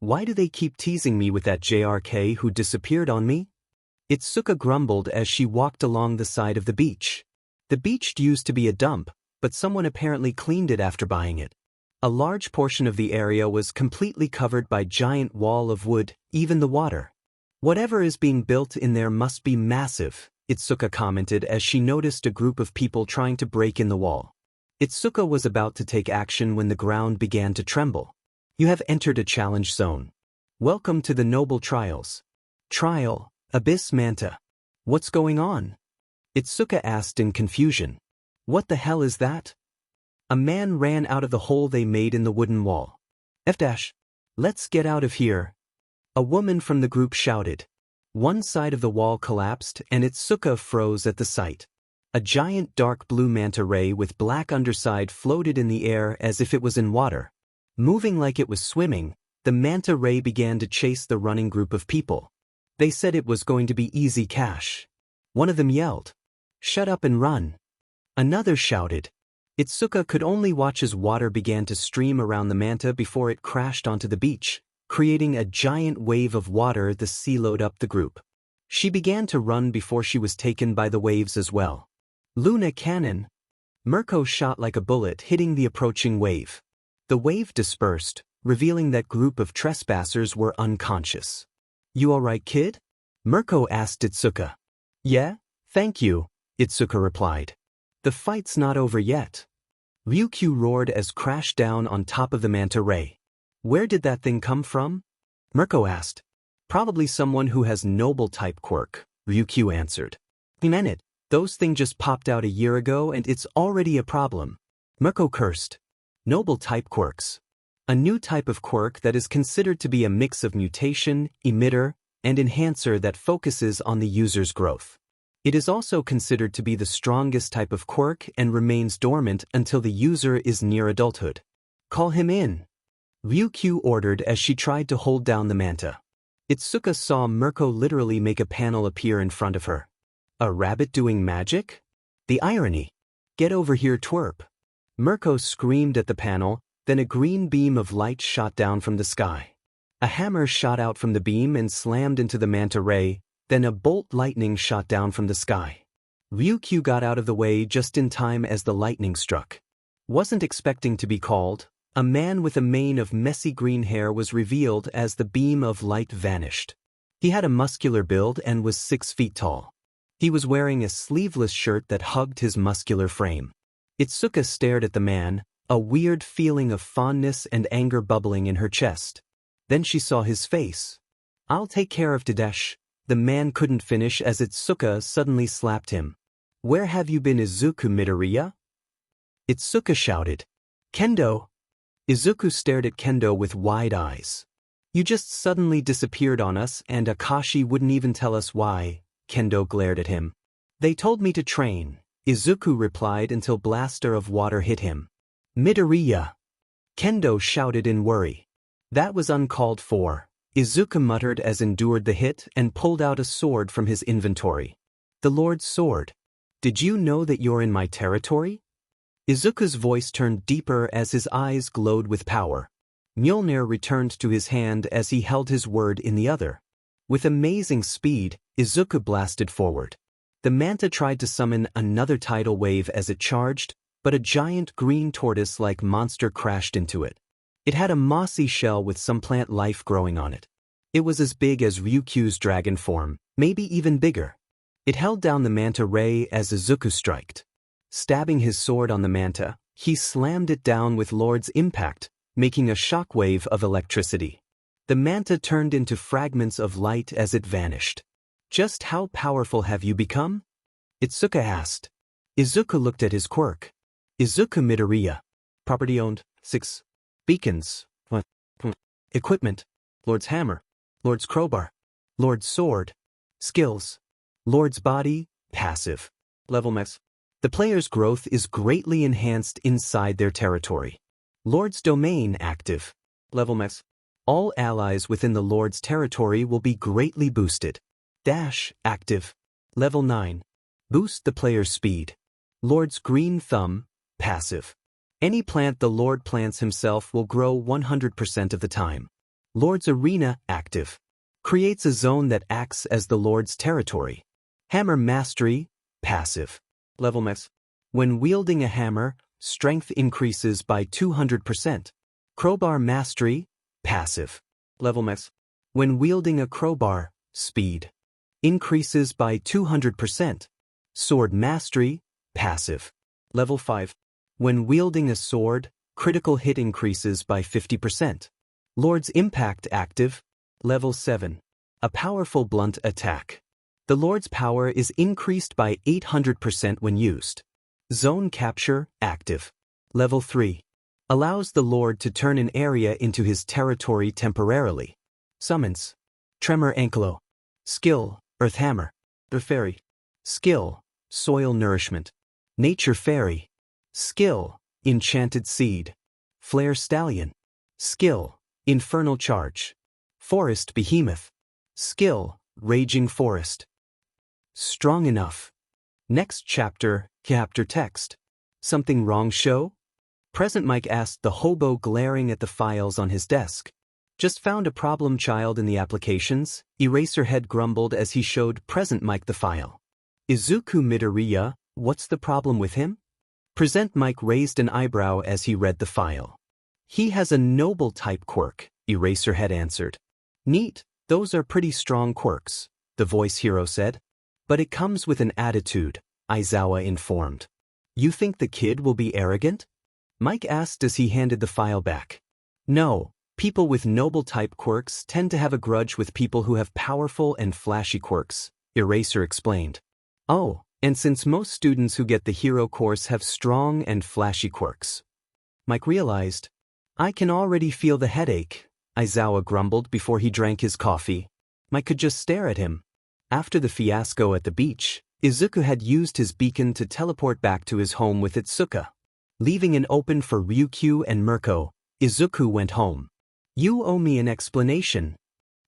Why do they keep teasing me with that JRK who disappeared on me? Izuku grumbled as she walked along the side of the beach. The beach used to be a dump, but someone apparently cleaned it after buying it. A large portion of the area was completely covered by giant wall of wood, even the water. Whatever is being built in there must be massive, Izuku commented as she noticed a group of people trying to break in the wall. Izuku was about to take action when the ground began to tremble. You have entered a challenge zone. Welcome to the Noble Trials. Trial, Abyss Manta. What's going on? Izuku asked in confusion. What the hell is that? A man ran out of the hole they made in the wooden wall. Let's get out of here. A woman from the group shouted. One side of the wall collapsed and Izuku froze at the sight. A giant dark blue manta ray with black underside floated in the air as if it was in water. Moving like it was swimming, the manta ray began to chase the running group of people. They said it was going to be easy cash. One of them yelled, "Shut up and run." Another shouted. Izuku could only watch as water began to stream around the manta before it crashed onto the beach, creating a giant wave of water that siloed up the group. She began to run before she was taken by the waves as well. Luna Cannon. Mirko shot like a bullet hitting the approaching wave. The wave dispersed, revealing that group of trespassers were unconscious. You alright, kid? Mirko asked Izuku. Yeah, thank you, Izuku replied. The fight's not over yet. Ryukyu roared as crashed down on top of the manta ray. Where did that thing come from? Mirko asked. Probably someone who has noble type quirk, Ryukyu answered. Minute, those things just popped out a year ago and it's already a problem. Mirko cursed. Noble type quirks. A new type of quirk that is considered to be a mix of mutation, emitter, and enhancer that focuses on the user's growth. It is also considered to be the strongest type of quirk and remains dormant until the user is near adulthood. Call him in. Ryukyu ordered as she tried to hold down the manta. Izuku saw Mirko literally make a panel appear in front of her. A rabbit doing magic? The irony. Get over here, twerp. Mirko screamed at the panel, then a green beam of light shot down from the sky. A hammer shot out from the beam and slammed into the manta ray, then a bolt lightning shot down from the sky. Ryukyu got out of the way just in time as the lightning struck. Wasn't expecting to be called. A man with a mane of messy green hair was revealed as the beam of light vanished. He had a muscular build and was 6 feet tall. He was wearing a sleeveless shirt that hugged his muscular frame. Izuku stared at the man, a weird feeling of fondness and anger bubbling in her chest. Then she saw his face. I'll take care of Dadesh. The man couldn't finish as Izuku suddenly slapped him. Where have you been, Izuku Midoriya? Izuku shouted. Kendo. Izuku stared at Kendo with wide eyes. You just suddenly disappeared on us and Akashi wouldn't even tell us why. Kendo glared at him. They told me to train, Izuku replied until blaster of water hit him. Midoriya. Kendo shouted in worry. That was uncalled for, Izuku muttered as endured the hit and pulled out a sword from his inventory. The Lord's sword. Did you know that you're in my territory? Izuku's voice turned deeper as his eyes glowed with power. Mjolnir returned to his hand as he held his word in the other. With amazing speed, Izuku blasted forward. The manta tried to summon another tidal wave as it charged, but a giant green tortoise-like monster crashed into it. It had a mossy shell with some plant life growing on it. It was as big as Ryukyu's dragon form, maybe even bigger. It held down the manta ray as Izuku striked. Stabbing his sword on the manta, he slammed it down with Lord's impact, making a shockwave of electricity. The manta turned into fragments of light as it vanished. Just how powerful have you become? Itsuka asked. Izuku looked at his quirk. Izuku Midoriya. Property owned. 6. Beacons. What? Equipment. Lord's hammer. Lord's crowbar. Lord's sword. Skills. Lord's body. Passive. Level max. The player's growth is greatly enhanced inside their territory. Lord's domain active. Level max. All allies within the Lord's territory will be greatly boosted. Dash active. Level 9. Boost the player's speed. Lord's green thumb. Passive. Any plant the Lord plants himself will grow 100% of the time. Lord's arena active. Creates a zone that acts as the Lord's territory. Hammer mastery. Passive. Level max. When wielding a hammer, strength increases by 200%. Crowbar mastery. Passive. Level max. When wielding a crowbar, speed increases by 200%. Sword mastery. Passive. Level 5. When wielding a sword, critical hit increases by 50%. Lord's impact active. Level 7. A powerful blunt attack. The Lord's power is increased by 800% when used. Zone capture active. Level 3. Allows the Lord to turn an area into his territory temporarily. Summons. Tremor Ankylo. Skill, Earth Hammer. Earth Fairy. Skill, Soil Nourishment. Nature Fairy. Skill, Enchanted Seed. Flare Stallion. Skill, Infernal Charge. Forest Behemoth. Skill, Raging Forest. Strong enough. Next chapter text. Something wrong, show? Present Mike asked the hobo, glaring at the files on his desk. Just found a problem child in the applications, Eraserhead grumbled as he showed Present Mike the file. Izuku Midoriya, what's the problem with him? Present Mike raised an eyebrow as he read the file. He has a noble type quirk, Eraserhead answered. Neat, those are pretty strong quirks, the voice hero said. But it comes with an attitude, Aizawa informed. You think the kid will be arrogant? Mike asked as he handed the file back. No, people with noble type quirks tend to have a grudge with people who have powerful and flashy quirks, Eraser explained. Oh, and since most students who get the hero course have strong and flashy quirks. Mike realized. I can already feel the headache, Aizawa grumbled before he drank his coffee. Mike could just stare at him. After the fiasco at the beach, Izuku had used his beacon to teleport back to his home with Itsuka. Leaving it open for Ryukyu and Mirko, Izuku went home. You owe me an explanation.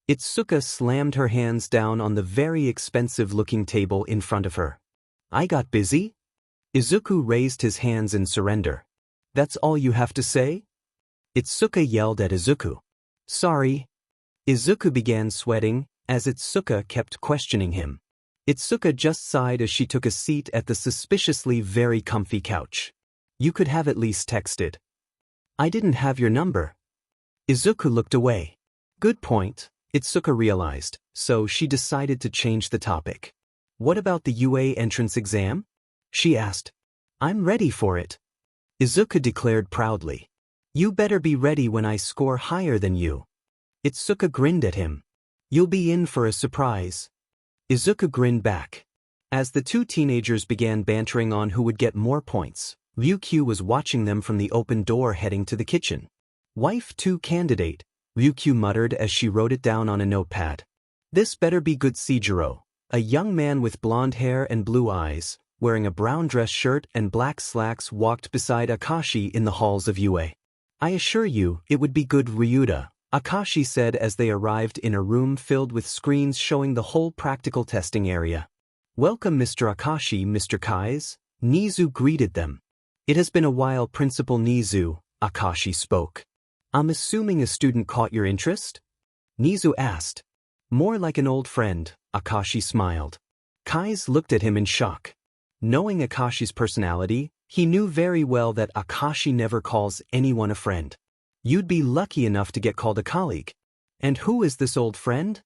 Itsuka slammed her hands down on the very expensive-looking table in front of her. I got busy? Izuku raised his hands in surrender. That's all you have to say? Itsuka yelled at Izuku. Sorry. Izuku began sweating, as Itsuka kept questioning him. Itsuka just sighed as she took a seat at the suspiciously very comfy couch. You could have at least texted. I didn't have your number. Izuku looked away. Good point, Itsuka realized, so she decided to change the topic. What about the UA entrance exam? She asked. I'm ready for it. Izuku declared proudly. You better be ready when I score higher than you. Itsuka grinned at him. You'll be in for a surprise. Izuku grinned back. As the two teenagers began bantering on who would get more points, Ryukyu was watching them from the open door heading to the kitchen. Wife 2 candidate, Ryukyu muttered as she wrote it down on a notepad. This better be good. Seijiro, a young man with blonde hair and blue eyes, wearing a brown dress shirt and black slacks, walked beside Akashi in the halls of UA. I assure you, it would be good. Ryuta, Akashi said as they arrived in a room filled with screens showing the whole practical testing area. Welcome, Mr. Akashi, Mr. Kais, Nizu greeted them. It has been a while, Principal Nizu, Akashi spoke. I'm assuming a student caught your interest? Nizu asked. More like an old friend, Akashi smiled. Kais looked at him in shock. Knowing Akashi's personality, He knew very well that Akashi never calls anyone a friend. You'd be lucky enough to get called a colleague. And who is this old friend?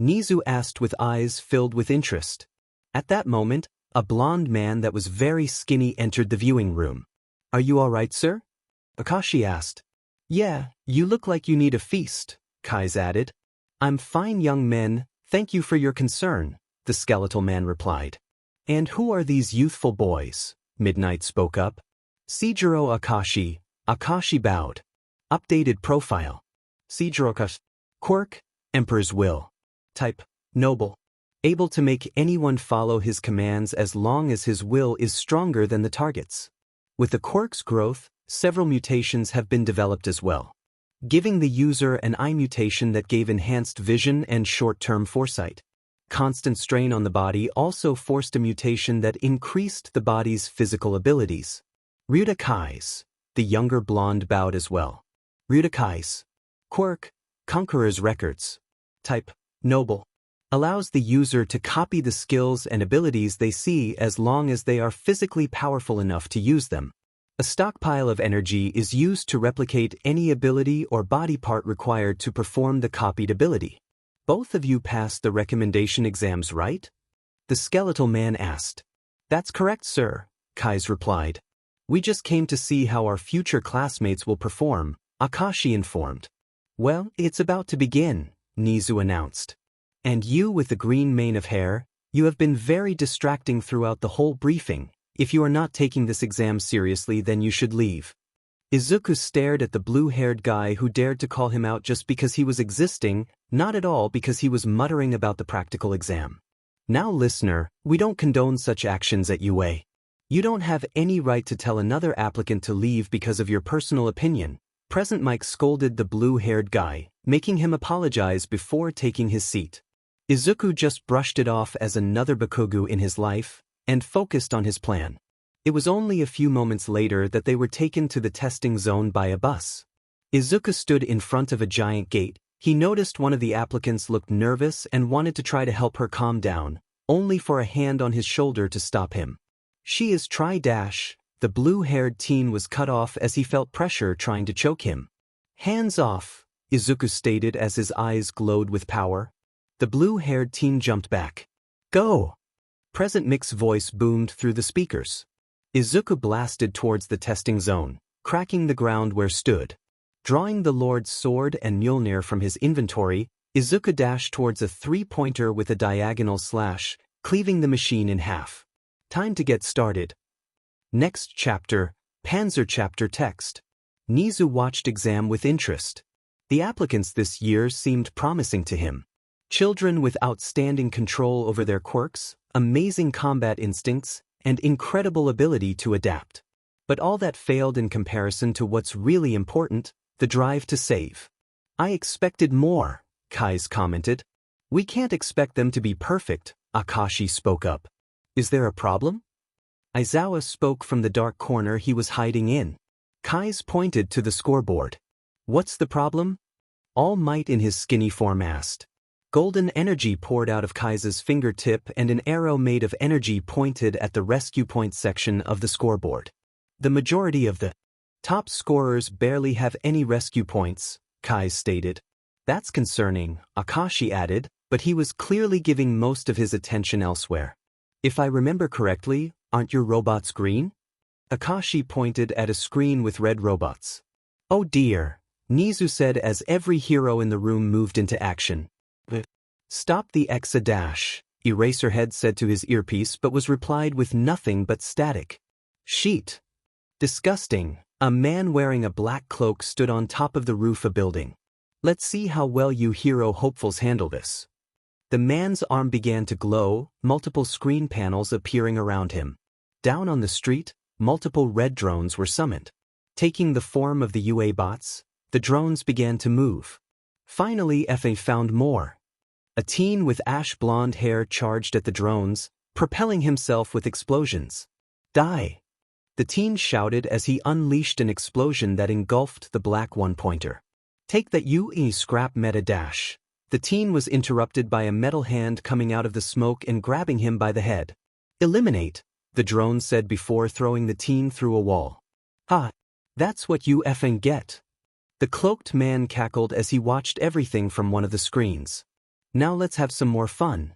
Nizu asked with eyes filled with interest. At that moment, a blond man that was very skinny entered the viewing room. Are you all right, sir? Akashi asked. Yeah, you look like you need a feast, Kai's added. I'm fine, young men, thank you for your concern, the skeletal man replied. And who are these youthful boys? Midnight spoke up. Seijiro Akashi. Akashi bowed. Updated profile. Seijiro's quirk, Emperor's Will. Type, noble. Able to make anyone follow his commands as long as his will is stronger than the target's. With the quirk's growth, several mutations have been developed as well, giving the user an eye mutation that gave enhanced vision and short-term foresight. Constant strain on the body also forced a mutation that increased the body's physical abilities. Ryuta Kai's, the younger blonde bowed as well. Ryuta Kai's quirk, Conqueror's Records. Type, noble. Allows the user to copy the skills and abilities they see as long as they are physically powerful enough to use them. A stockpile of energy is used to replicate any ability or body part required to perform the copied ability. Both of you passed the recommendation exams, right? The skeletal man asked. That's correct, sir, Kai's replied. We just came to see how our future classmates will perform, Akashi informed. Well, it's about to begin, Nizu announced. And you with the green mane of hair, you have been very distracting throughout the whole briefing. If you are not taking this exam seriously, then you should leave. Izuku stared at the blue-haired guy who dared to call him out just because he was existing, not at all because he was muttering about the practical exam. Now listener, we don't condone such actions at UA. You don't have any right to tell another applicant to leave because of your personal opinion. Present Mike scolded the blue-haired guy, making him apologize before taking his seat. Izuku just brushed it off as another Bakugu in his life, and focused on his plan. It was only a few moments later that they were taken to the testing zone by a bus. Izuku stood in front of a giant gate. He noticed one of the applicants looked nervous and wanted to try to help her calm down, only for a hand on his shoulder to stop him. She is Tri-Dash. The blue-haired teen was cut off as he felt pressure trying to choke him. Hands off, Izuku stated as his eyes glowed with power. The blue-haired teen jumped back. Go! Present Mick's voice boomed through the speakers. Izuku blasted towards the testing zone, cracking the ground where stood. Drawing the Lord's sword and Mjolnir from his inventory, Izuku dashed towards a three-pointer with a diagonal slash, cleaving the machine in half. Time to get started. Next chapter, Panzer chapter text. Nizu watched exam with interest. The applicants this year seemed promising to him. Children with outstanding control over their quirks, amazing combat instincts, and incredible ability to adapt. But all that failed in comparison to what's really important, the drive to save. I expected more, Kai's commented. We can't expect them to be perfect, Akashi spoke up. Is there a problem? Aizawa spoke from the dark corner he was hiding in. Kai's pointed to the scoreboard. What's the problem? All Might in his skinny form asked. Golden energy poured out of Kai's fingertip and an arrow made of energy pointed at the rescue point section of the scoreboard. The majority of the top scorers barely have any rescue points, Kai stated. That's concerning, Akashi added, but he was clearly giving most of his attention elsewhere. If I remember correctly, aren't your robots green? Akashi pointed at a screen with red robots. Oh dear, Nizu said as every hero in the room moved into action. Stop the Exa-dash, Eraserhead said to his earpiece but was replied with nothing but static. Sheet. Disgusting. A man wearing a black cloak stood on top of the roof of a building. Let's see how well you hero hopefuls handle this. The man's arm began to glow, multiple screen panels appearing around him. Down on the street, multiple red drones were summoned. Taking the form of the UA bots, the drones began to move. Finally, FA found more. A teen with ash-blonde hair charged at the drones, propelling himself with explosions. Die! The teen shouted as he unleashed an explosion that engulfed the black one-pointer. Take that UE scrap meta dash. The teen was interrupted by a metal hand coming out of the smoke and grabbing him by the head. Eliminate! the drone said before throwing the teen through a wall. Ha! That's what you effing get. The cloaked man cackled as he watched everything from one of the screens. Now let's have some more fun.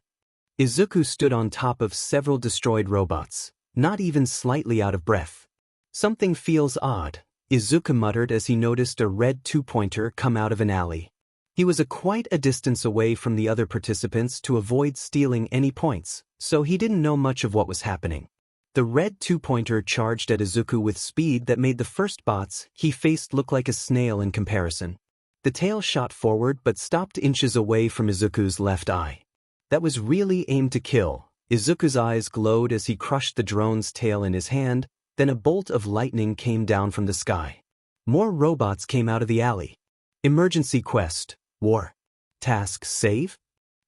Izuku stood on top of several destroyed robots, not even slightly out of breath. Something feels odd, Izuku muttered as he noticed a red two-pointer come out of an alley. He was quite a distance away from the other participants to avoid stealing any points, so he didn't know much of what was happening. The red two-pointer charged at Izuku with speed that made the first bots he faced look like a snail in comparison. The tail shot forward but stopped inches away from Izuku's left eye. That was really aimed to kill. Izuku's eyes glowed as he crushed the drone's tail in his hand, then a bolt of lightning came down from the sky. More robots came out of the alley. Emergency quest. War. Task save?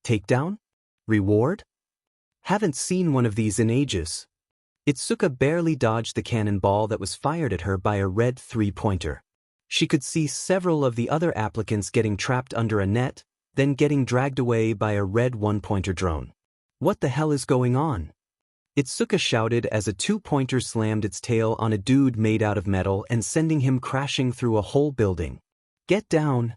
Takedown? Reward? Haven't seen one of these in ages. Itsuka barely dodged the cannonball that was fired at her by a red three-pointer. She could see several of the other applicants getting trapped under a net, then getting dragged away by a red one-pointer drone. What the hell is going on? Itsuka shouted as a two-pointer slammed its tail on a dude made out of metal and sending him crashing through a whole building. Get down!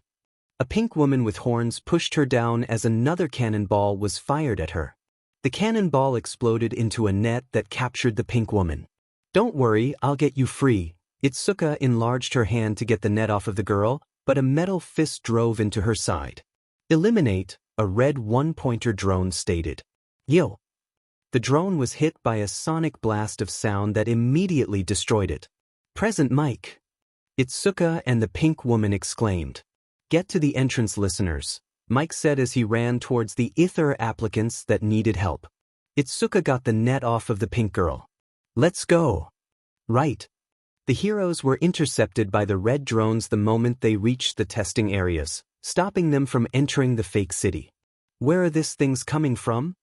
A pink woman with horns pushed her down as another cannonball was fired at her. The cannonball exploded into a net that captured the pink woman. Don't worry, I'll get you free. Itsuka enlarged her hand to get the net off of the girl, but a metal fist drove into her side. Eliminate, a red one-pointer drone stated. Yo! The drone was hit by a sonic blast of sound that immediately destroyed it. Present mic! Itsuka and the pink woman exclaimed. Get to the entrance, listeners, Mike said as he ran towards the ether applicants that needed help. Itsuka got the net off of the pink girl. Let's go! Right. The heroes were intercepted by the red drones the moment they reached the testing areas, stopping them from entering the fake city. Where are these things coming from?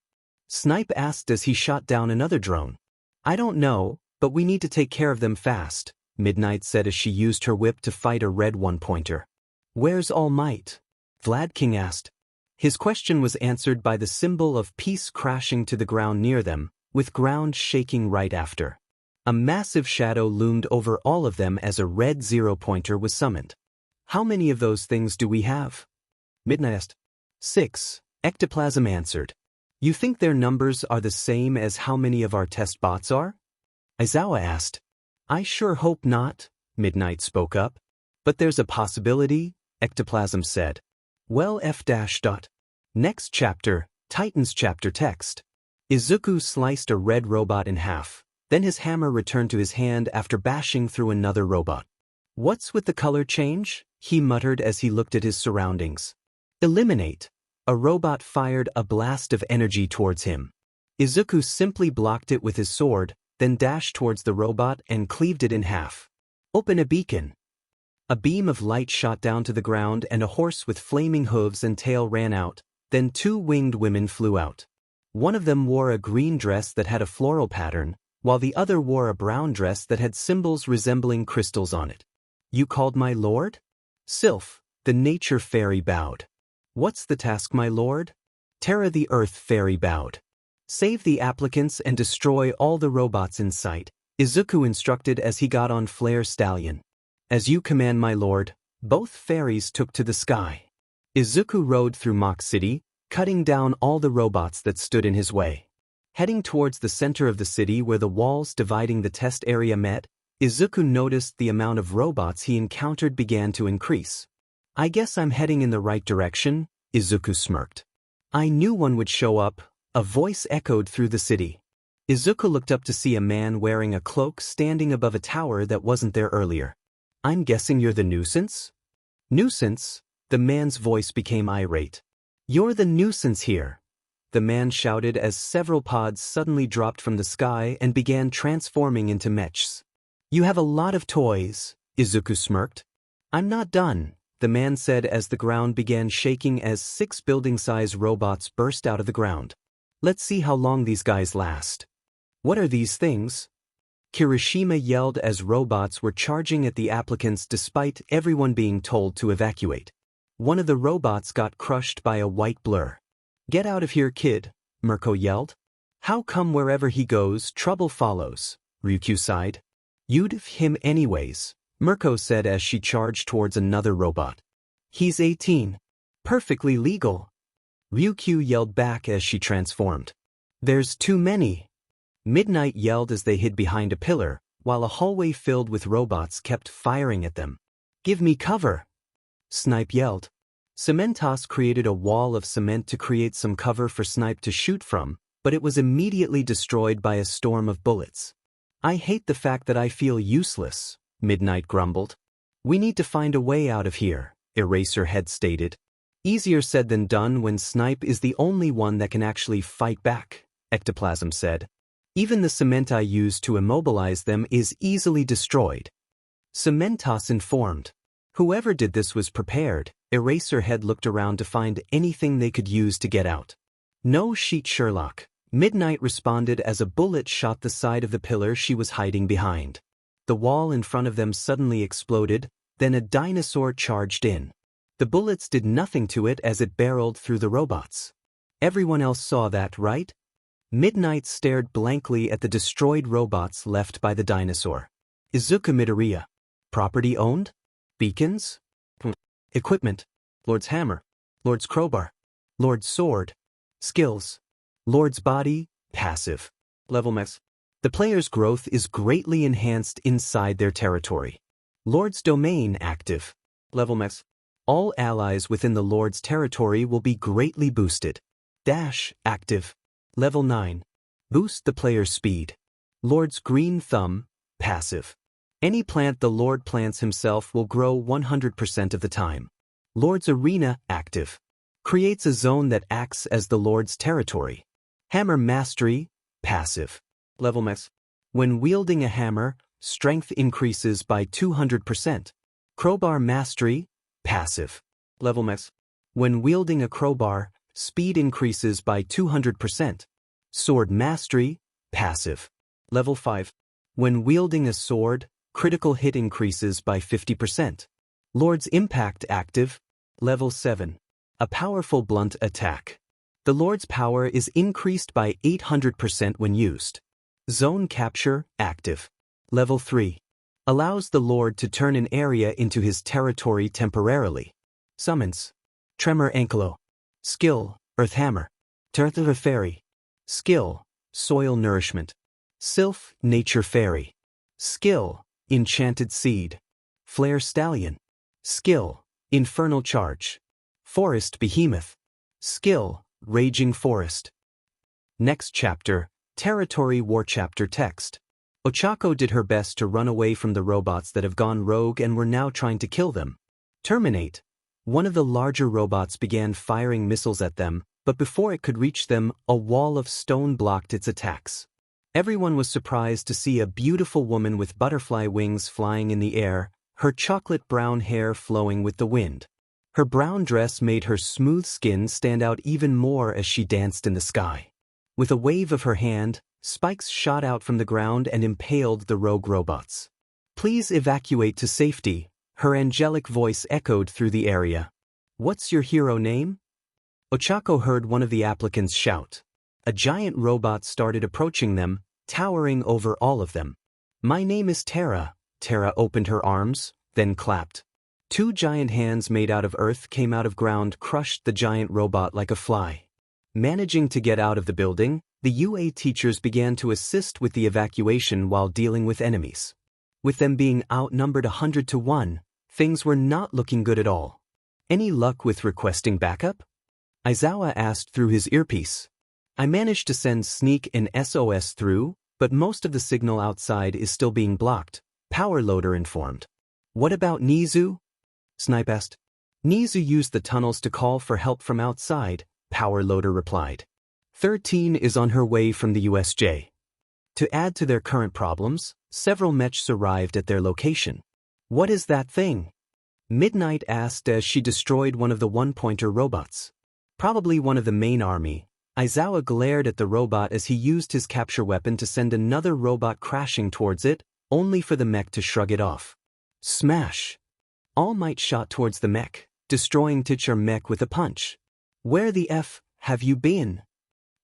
Snipe asked as he shot down another drone. I don't know, but we need to take care of them fast, Midnight said as she used her whip to fight a red one-pointer. Where's All Might? Vlad King asked. His question was answered by the symbol of peace crashing to the ground near them, with ground shaking right after. A massive shadow loomed over all of them as a red zero-pointer was summoned. How many of those things do we have? Midnight asked. 6, Ectoplasm answered. You think their numbers are the same as how many of our test bots are? Aizawa asked. I sure hope not, Midnight spoke up. But there's a possibility, Ectoplasm said. Well f-. Next chapter, Titans chapter text. Izuku sliced a red robot in half, then his hammer returned to his hand after bashing through another robot. What's with the color change? He muttered as he looked at his surroundings. Eliminate. A robot fired a blast of energy towards him. Izuku simply blocked it with his sword, then dashed towards the robot and cleaved it in half. Open a beacon. A beam of light shot down to the ground and a horse with flaming hooves and tail ran out, then 2 winged women flew out. One of them wore a green dress that had a floral pattern, while the other wore a brown dress that had symbols resembling crystals on it. You called my lord? Sylph, the nature fairy bowed. What's the task, my lord? Terra the earth fairy bowed. Save the applicants and destroy all the robots in sight, Izuku instructed as he got on Flare's stallion. As you command, my lord. Both fairies took to the sky. Izuku rode through Mach City, cutting down all the robots that stood in his way. Heading towards the center of the city where the walls dividing the test area met, Izuku noticed the amount of robots he encountered began to increase. I guess I'm heading in the right direction, Izuku smirked. I knew one would show up, a voice echoed through the city. Izuku looked up to see a man wearing a cloak standing above a tower that wasn't there earlier. I'm guessing you're the nuisance? Nuisance? The man's voice became irate. You're the nuisance here, the man shouted as several pods suddenly dropped from the sky and began transforming into mechs. You have a lot of toys, Izuku smirked. I'm not done, the man said as the ground began shaking as 6 building-size robots burst out of the ground. Let's see how long these guys last. What are these things? Kirishima yelled as robots were charging at the applicants despite everyone being told to evacuate. One of the robots got crushed by a white blur. Get out of here, kid, Mirko yelled. How come wherever he goes, trouble follows? Ryukyu sighed. You'd him anyways, Mirko said as she charged towards another robot. He's 18. Perfectly legal. Ryukyu yelled back as she transformed. There's too many. Midnight yelled as they hid behind a pillar, while a hallway filled with robots kept firing at them. Give me cover. Snipe yelled. Cementos created a wall of cement to create some cover for Snipe to shoot from, but it was immediately destroyed by a storm of bullets. I hate the fact that I feel useless, Midnight grumbled. We need to find a way out of here, Eraserhead stated. Easier said than done when Snipe is the only one that can actually fight back, Ectoplasm said. Even the cement I used to immobilize them is easily destroyed. Cementos informed. Whoever did this was prepared. Eraserhead looked around to find anything they could use to get out. No sheet Sherlock. Midnight responded as a bullet shot the side of the pillar she was hiding behind. The wall in front of them suddenly exploded, then a dinosaur charged in. The bullets did nothing to it as it barreled through the robots. Everyone else saw that, right? Midnight stared blankly at the destroyed robots left by the dinosaur. Izuku Midoriya. Property owned? Beacons? Equipment. Lord's hammer. Lord's crowbar. Lord's sword. Skills. Lord's body, passive. Level max. The player's growth is greatly enhanced inside their territory. Lord's domain active. Level max. All allies within the Lord's territory will be greatly boosted. Dash active. Level 9. Boost the player's speed. Lord's green thumb, passive. Any plant the Lord plants himself will grow 100% of the time. Lord's arena active. Creates a zone that acts as the Lord's territory. Hammer mastery, passive. Level max. When wielding a hammer, strength increases by 200%. Crowbar mastery, passive. Level max. When wielding a crowbar, speed increases by 200%. Sword mastery, passive. Level 5. When wielding a sword, critical hit increases by 50%. Lord's impact active. Level 7. A powerful blunt attack. The Lord's power is increased by 800% when used. Zone capture active. Level 3. Allows the Lord to turn an area into his territory temporarily. Summons. Tremor Ankylo. Skill, Earth Hammer. Turtha Fairy. Skill, Soil Nourishment. Sylph, Nature Fairy. Skill, Enchanted Seed. Flare Stallion. Skill, Infernal Charge. Forest Behemoth. Skill, Raging Forest. Next chapter, Territory War Chapter Text. Ochako did her best to run away from the robots that have gone rogue and were now trying to kill them. Terminate. One of the larger robots began firing missiles at them, but before it could reach them, a wall of stone blocked its attacks. Everyone was surprised to see a beautiful woman with butterfly wings flying in the air, her chocolate brown hair flowing with the wind. Her brown dress made her smooth skin stand out even more as she danced in the sky. With a wave of her hand, spikes shot out from the ground and impaled the rogue robots. Please evacuate to safety. Her angelic voice echoed through the area. What's your hero name? Ochako heard one of the applicants shout. A giant robot started approaching them, towering over all of them. My name is Terra. Terra opened her arms, then clapped. Two giant hands made out of earth came out of ground, crushed the giant robot like a fly. Managing to get out of the building, the UA teachers began to assist with the evacuation while dealing with enemies. With them being outnumbered 100 to 1, things were not looking good at all. Any luck with requesting backup? Aizawa asked through his earpiece. I managed to send Sneak and SOS through, but most of the signal outside is still being blocked, Power Loader informed. What about Nizu? Snipe asked. Nizu used the tunnels to call for help from outside, Power Loader replied. 13 is on her way from the USJ. To add to their current problems, several mechs arrived at their location. What is that thing? Midnight asked as she destroyed one of the one-pointer robots. Probably one of the main army. Aizawa glared at the robot as he used his capture weapon to send another robot crashing towards it, only for the mech to shrug it off. Smash! All Might shot towards the mech, destroying Teacher Mech with a punch. Where the F have you been?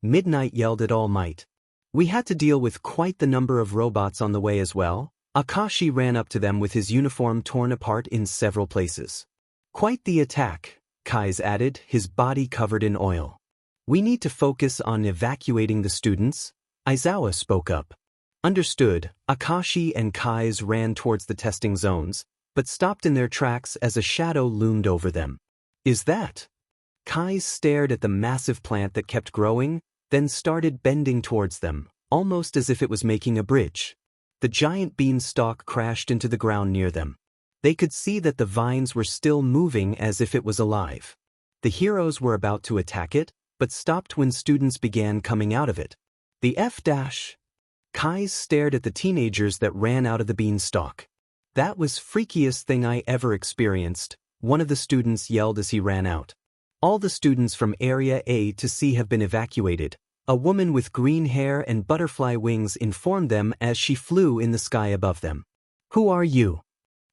Midnight yelled at All Might. We had to deal with quite the number of robots on the way as well. Akashi ran up to them with his uniform torn apart in several places. Quite the attack, Kai's added, his body covered in oil. We need to focus on evacuating the students, Aizawa spoke up. Understood, Akashi and Kai's ran towards the testing zones, but stopped in their tracks as a shadow loomed over them. Is that? Kai's stared at the massive plant that kept growing, then started bending towards them, almost as if it was making a bridge. The giant beanstalk crashed into the ground near them. They could see that the vines were still moving as if it was alive. The heroes were about to attack it, but stopped when students began coming out of it. The F-. Kai's stared at the teenagers that ran out of the beanstalk. That was freakiest thing I ever experienced, one of the students yelled as he ran out. All the students from Area A to C have been evacuated, a woman with green hair and butterfly wings informed them as she flew in the sky above them. Who are you?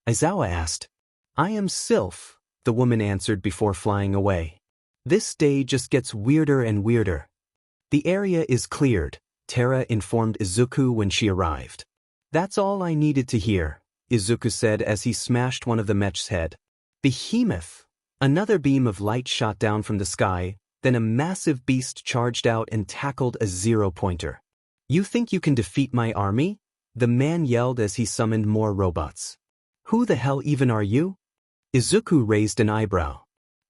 Aizawa asked. I am Sylph, the woman answered before flying away. This day just gets weirder and weirder. The area is cleared, Terra informed Izuku when she arrived. That's all I needed to hear, Izuku said as he smashed one of the mech's head. Behemoth! Another beam of light shot down from the sky, then a massive beast charged out and tackled a zero-pointer. You think you can defeat my army? The man yelled as he summoned more robots. Who the hell even are you? Izuku raised an eyebrow.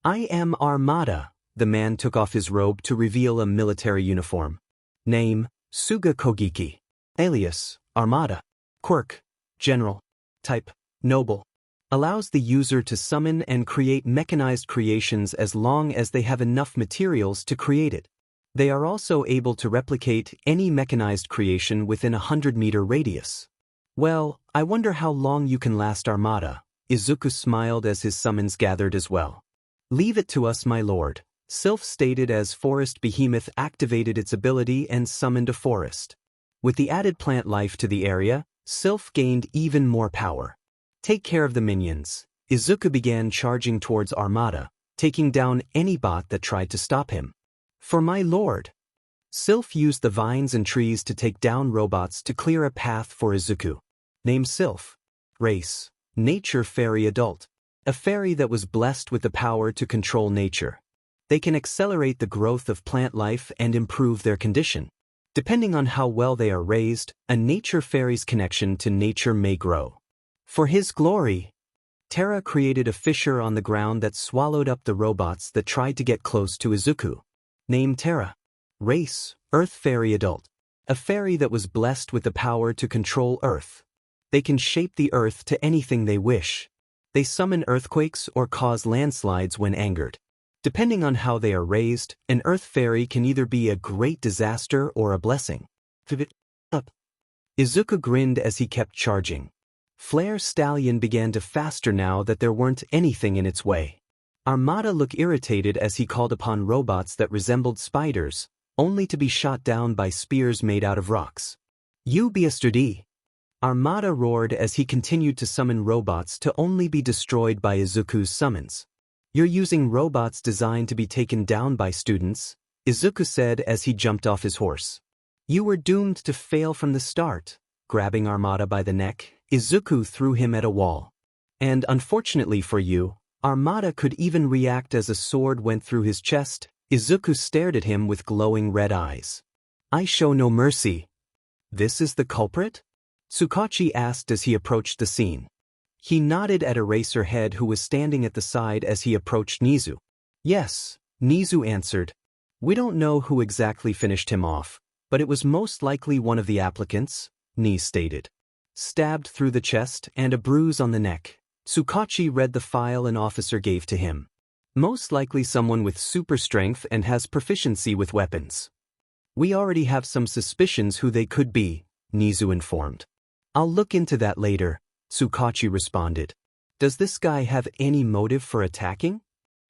I am Armada. The man took off his robe to reveal a military uniform. Name, Suga Kogiki. Alias, Armada. Quirk, General. Type, Noble. Allows the user to summon and create mechanized creations as long as they have enough materials to create it. They are also able to replicate any mechanized creation within a 100-meter radius. Well, I wonder how long you can last, Armada. Izuku smiled as his summons gathered as well. Leave it to us, my lord, Sylph stated as Forest Behemoth activated its ability and summoned a forest. With the added plant life to the area, Sylph gained even more power. Take care of the minions. Izuku began charging towards Armada, taking down any bot that tried to stop him. For my lord. Sylph used the vines and trees to take down robots to clear a path for Izuku. Name Sylph. Race, Nature Fairy Adult. A fairy that was blessed with the power to control nature. They can accelerate the growth of plant life and improve their condition. Depending on how well they are raised, a nature fairy's connection to nature may grow. For his glory, Terra created a fissure on the ground that swallowed up the robots that tried to get close to Izuku. Name Terra. Race, Earth Fairy Adult. A fairy that was blessed with the power to control Earth. They can shape the Earth to anything they wish. They summon earthquakes or cause landslides when angered. Depending on how they are raised, an Earth Fairy can either be a great disaster or a blessing. Izuku grinned as he kept charging. Flare Stallion began to faster now that there weren't anything in its way. Armada looked irritated as he called upon robots that resembled spiders, only to be shot down by spears made out of rocks. You be a sturdy. Armada roared as he continued to summon robots to only be destroyed by Izuku's summons. You're using robots designed to be taken down by students, Izuku said as he jumped off his horse. You were doomed to fail from the start. Grabbing Armada by the neck, Izuku threw him at a wall. And unfortunately for you, Armada could even react as a sword went through his chest. Izuku stared at him with glowing red eyes. I show no mercy. This is the culprit? Tsukachi asked as he approached the scene. He nodded at Eraserhead who was standing at the side as he approached Nizu. Yes, Nizu answered. We don't know who exactly finished him off, but it was most likely one of the applicants, Nizu stated. Stabbed through the chest and a bruise on the neck. Tsukachi read the file an officer gave to him. Most likely someone with super strength and has proficiency with weapons. We already have some suspicions who they could be, Nizu informed. I'll look into that later, Tsukachi responded. Does this guy have any motive for attacking?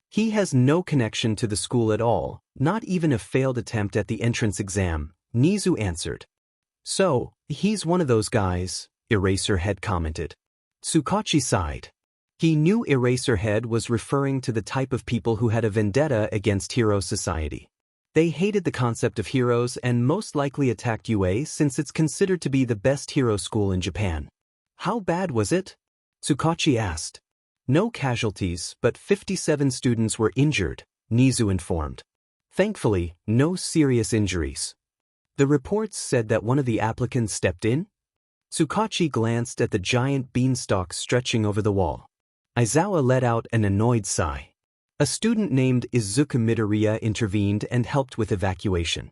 He has no connection to the school at all, not even a failed attempt at the entrance exam, Nizu answered. So, he's one of those guys, Eraserhead commented. Tsukachi sighed. He knew Eraserhead was referring to the type of people who had a vendetta against Hero Society. They hated the concept of heroes and most likely attacked UA since it's considered to be the best hero school in Japan. How bad was it? Tsukachi asked. No casualties, but 57 students were injured, Nizu informed. Thankfully, no serious injuries. The reports said that one of the applicants stepped in. Tsukachi glanced at the giant beanstalk stretching over the wall. Aizawa let out an annoyed sigh. A student named Izuku Midoriya intervened and helped with evacuation.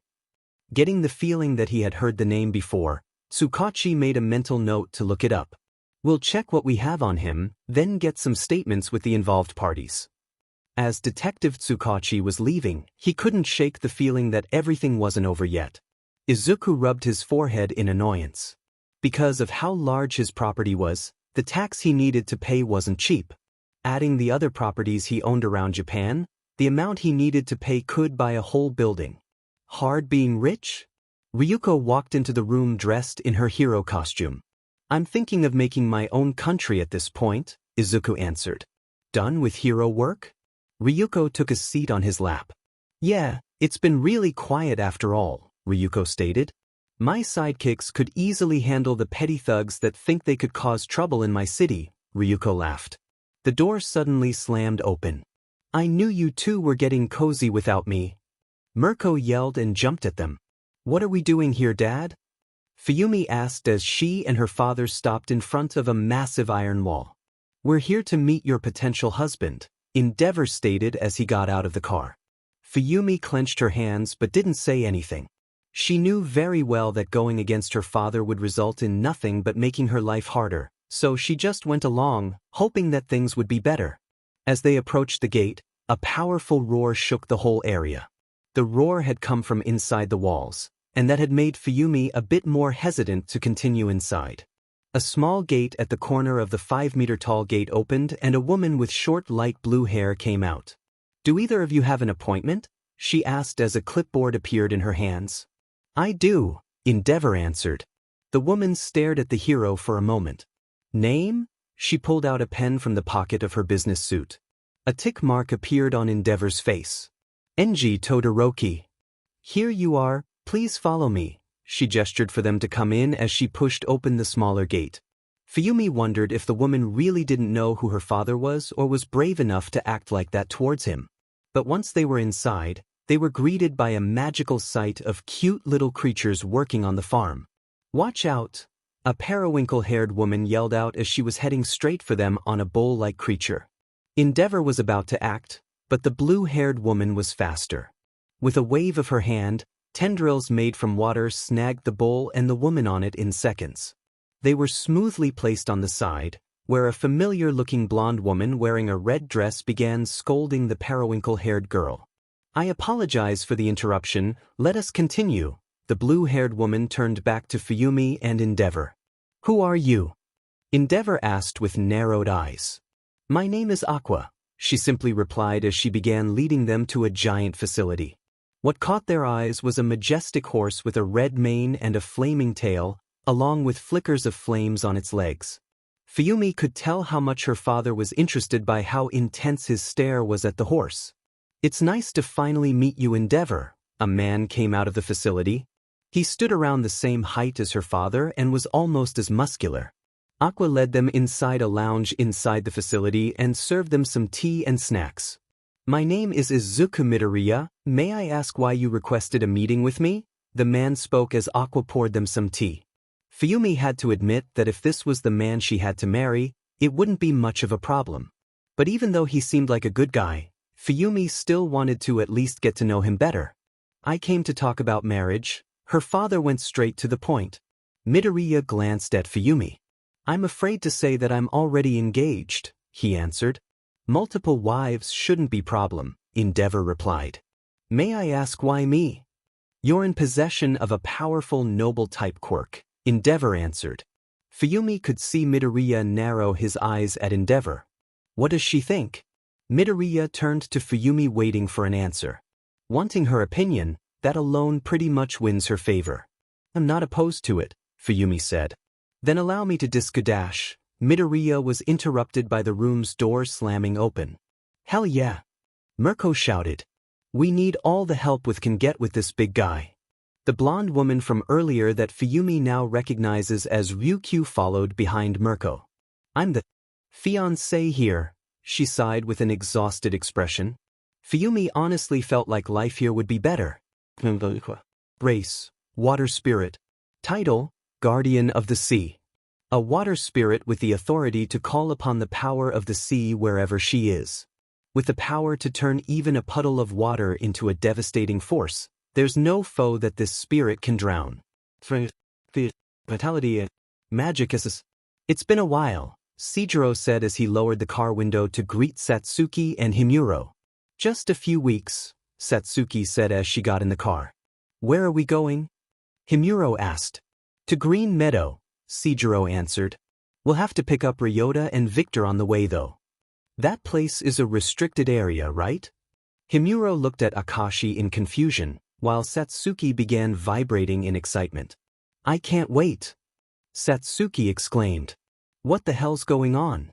Getting the feeling that he had heard the name before, Tsukachi made a mental note to look it up. We'll check what we have on him, then get some statements with the involved parties. As Detective Tsukachi was leaving, he couldn't shake the feeling that everything wasn't over yet. Izuku rubbed his forehead in annoyance. Because of how large his property was, the tax he needed to pay wasn't cheap. Adding the other properties he owned around Japan, the amount he needed to pay could buy a whole building. Hard being rich? Ryuko walked into the room dressed in her hero costume. I'm thinking of making my own country at this point, Izuku answered. Done with hero work? Ryuko took a seat on his lap. Yeah, it's been really quiet after all, Ryuko stated. My sidekicks could easily handle the petty thugs that think they could cause trouble in my city, Ryuko laughed. The door suddenly slammed open. I knew you two were getting cozy without me. Mirko yelled and jumped at them. What are we doing here, Dad? Fuyumi asked as she and her father stopped in front of a massive iron wall. We're here to meet your potential husband, Endeavor stated as he got out of the car. Fuyumi clenched her hands but didn't say anything. She knew very well that going against her father would result in nothing but making her life harder, so she just went along, hoping that things would be better. As they approached the gate, a powerful roar shook the whole area. The roar had come from inside the walls, and that had made Fuyumi a bit more hesitant to continue inside. A small gate at the corner of the 5-meter-tall gate opened and a woman with short light blue hair came out. Do either of you have an appointment? She asked as a clipboard appeared in her hands. I do, Endeavor answered. The woman stared at the hero for a moment. Name? She pulled out a pen from the pocket of her business suit. A tick mark appeared on Endeavor's face. Enji Todoroki. Here you are, please follow me. She gestured for them to come in as she pushed open the smaller gate. Fuyumi wondered if the woman really didn't know who her father was or was brave enough to act like that towards him. But once they were inside, they were greeted by a magical sight of cute little creatures working on the farm. Watch out! A periwinkle-haired woman yelled out as she was heading straight for them on a bull-like creature. Endeavor was about to act, but the blue-haired woman was faster. With a wave of her hand, tendrils made from water snagged the bull and the woman on it in seconds. They were smoothly placed on the side, where a familiar-looking blonde woman wearing a red dress began scolding the periwinkle-haired girl. I apologize for the interruption, let us continue. The blue-haired woman turned back to Fuyumi and Endeavor. Who are you? Endeavor asked with narrowed eyes. My name is Aqua, she simply replied as she began leading them to a giant facility. What caught their eyes was a majestic horse with a red mane and a flaming tail, along with flickers of flames on its legs. Fuyumi could tell how much her father was interested by how intense his stare was at the horse. It's nice to finally meet you, Endeavor. A man came out of the facility. He stood around the same height as her father and was almost as muscular. Aqua led them inside a lounge inside the facility and served them some tea and snacks. My name is Izuku Midoriya, may I ask why you requested a meeting with me? The man spoke as Aqua poured them some tea. Fuyumi had to admit that if this was the man she had to marry, it wouldn't be much of a problem. But even though he seemed like a good guy, Fuyumi still wanted to at least get to know him better. I came to talk about marriage. Her father went straight to the point. Midoriya glanced at Fuyumi. I'm afraid to say that I'm already engaged, he answered. Multiple wives shouldn't be a problem, Endeavor replied. May I ask why me? You're in possession of a powerful noble-type quirk, Endeavor answered. Fuyumi could see Midoriya narrow his eyes at Endeavor. What does she think? Midoriya turned to Fuyumi waiting for an answer. Wanting her opinion, that alone pretty much wins her favor. I'm not opposed to it, Fuyumi said. Then allow me to discudash. Midoriya was interrupted by the room's door slamming open. Hell yeah! Mirko shouted. We need all the help we can get with this big guy. The blonde woman from earlier that Fuyumi now recognizes as Ryukyu followed behind Mirko. I'm the fiancé here, she sighed with an exhausted expression. Fuyumi honestly felt like life here would be better. Race, water spirit. Title, Guardian of the Sea. A water spirit with the authority to call upon the power of the sea wherever she is. With the power to turn even a puddle of water into a devastating force, there's no foe that this spirit can drown. Vitality, magic is. It's been a while, Seijiro said as he lowered the car window to greet Satsuki and Himuro. Just a few weeks, Satsuki said as she got in the car. Where are we going? Himuro asked. To Green Meadow, Seijiro answered. We'll have to pick up Ryota and Victor on the way though. That place is a restricted area, right? Himuro looked at Akashi in confusion, while Satsuki began vibrating in excitement. I can't wait! Satsuki exclaimed. What the hell's going on?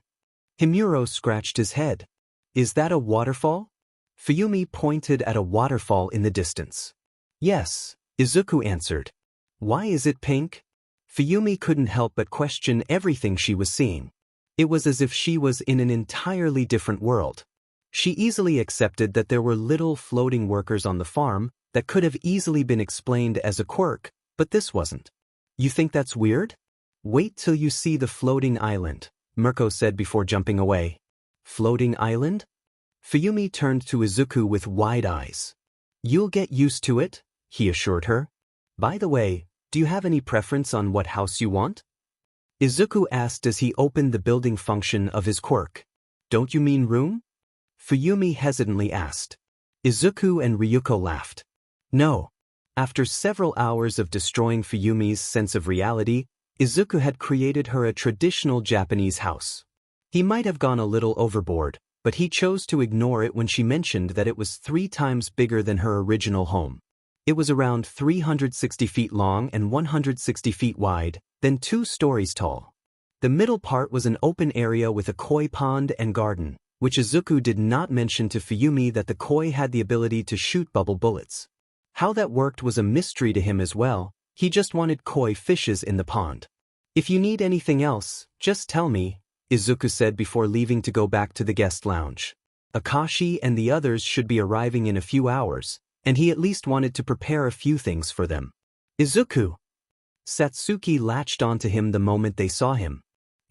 Himuro scratched his head. Is that a waterfall? Fuyumi pointed at a waterfall in the distance. Yes, Izuku answered. Why is it pink? Fuyumi couldn't help but question everything she was seeing. It was as if she was in an entirely different world. She easily accepted that there were little floating workers on the farm that could have easily been explained as a quirk, but this wasn't. You think that's weird? Wait till you see the floating island, Mirko said before jumping away. Floating island? Fuyumi turned to Izuku with wide eyes. You'll get used to it, he assured her. By the way, do you have any preference on what house you want? Izuku asked as he opened the building function of his quirk. Don't you mean room? Fuyumi hesitantly asked. Izuku and Ryuko laughed. No. After several hours of destroying Fuyumi's sense of reality, Izuku had created her a traditional Japanese house. He might have gone a little overboard, but he chose to ignore it when she mentioned that it was 3 times bigger than her original home. It was around 360 feet long and 160 feet wide, then 2 stories tall. The middle part was an open area with a koi pond and garden, which Izuku did not mention to Fuyumi that the koi had the ability to shoot bubble bullets. How that worked was a mystery to him as well. He just wanted koi fishes in the pond. If you need anything else, just tell me, Izuku said before leaving to go back to the guest lounge. Akashi and the others should be arriving in a few hours, and he at least wanted to prepare a few things for them. Izuku! Satsuki latched onto him the moment they saw him.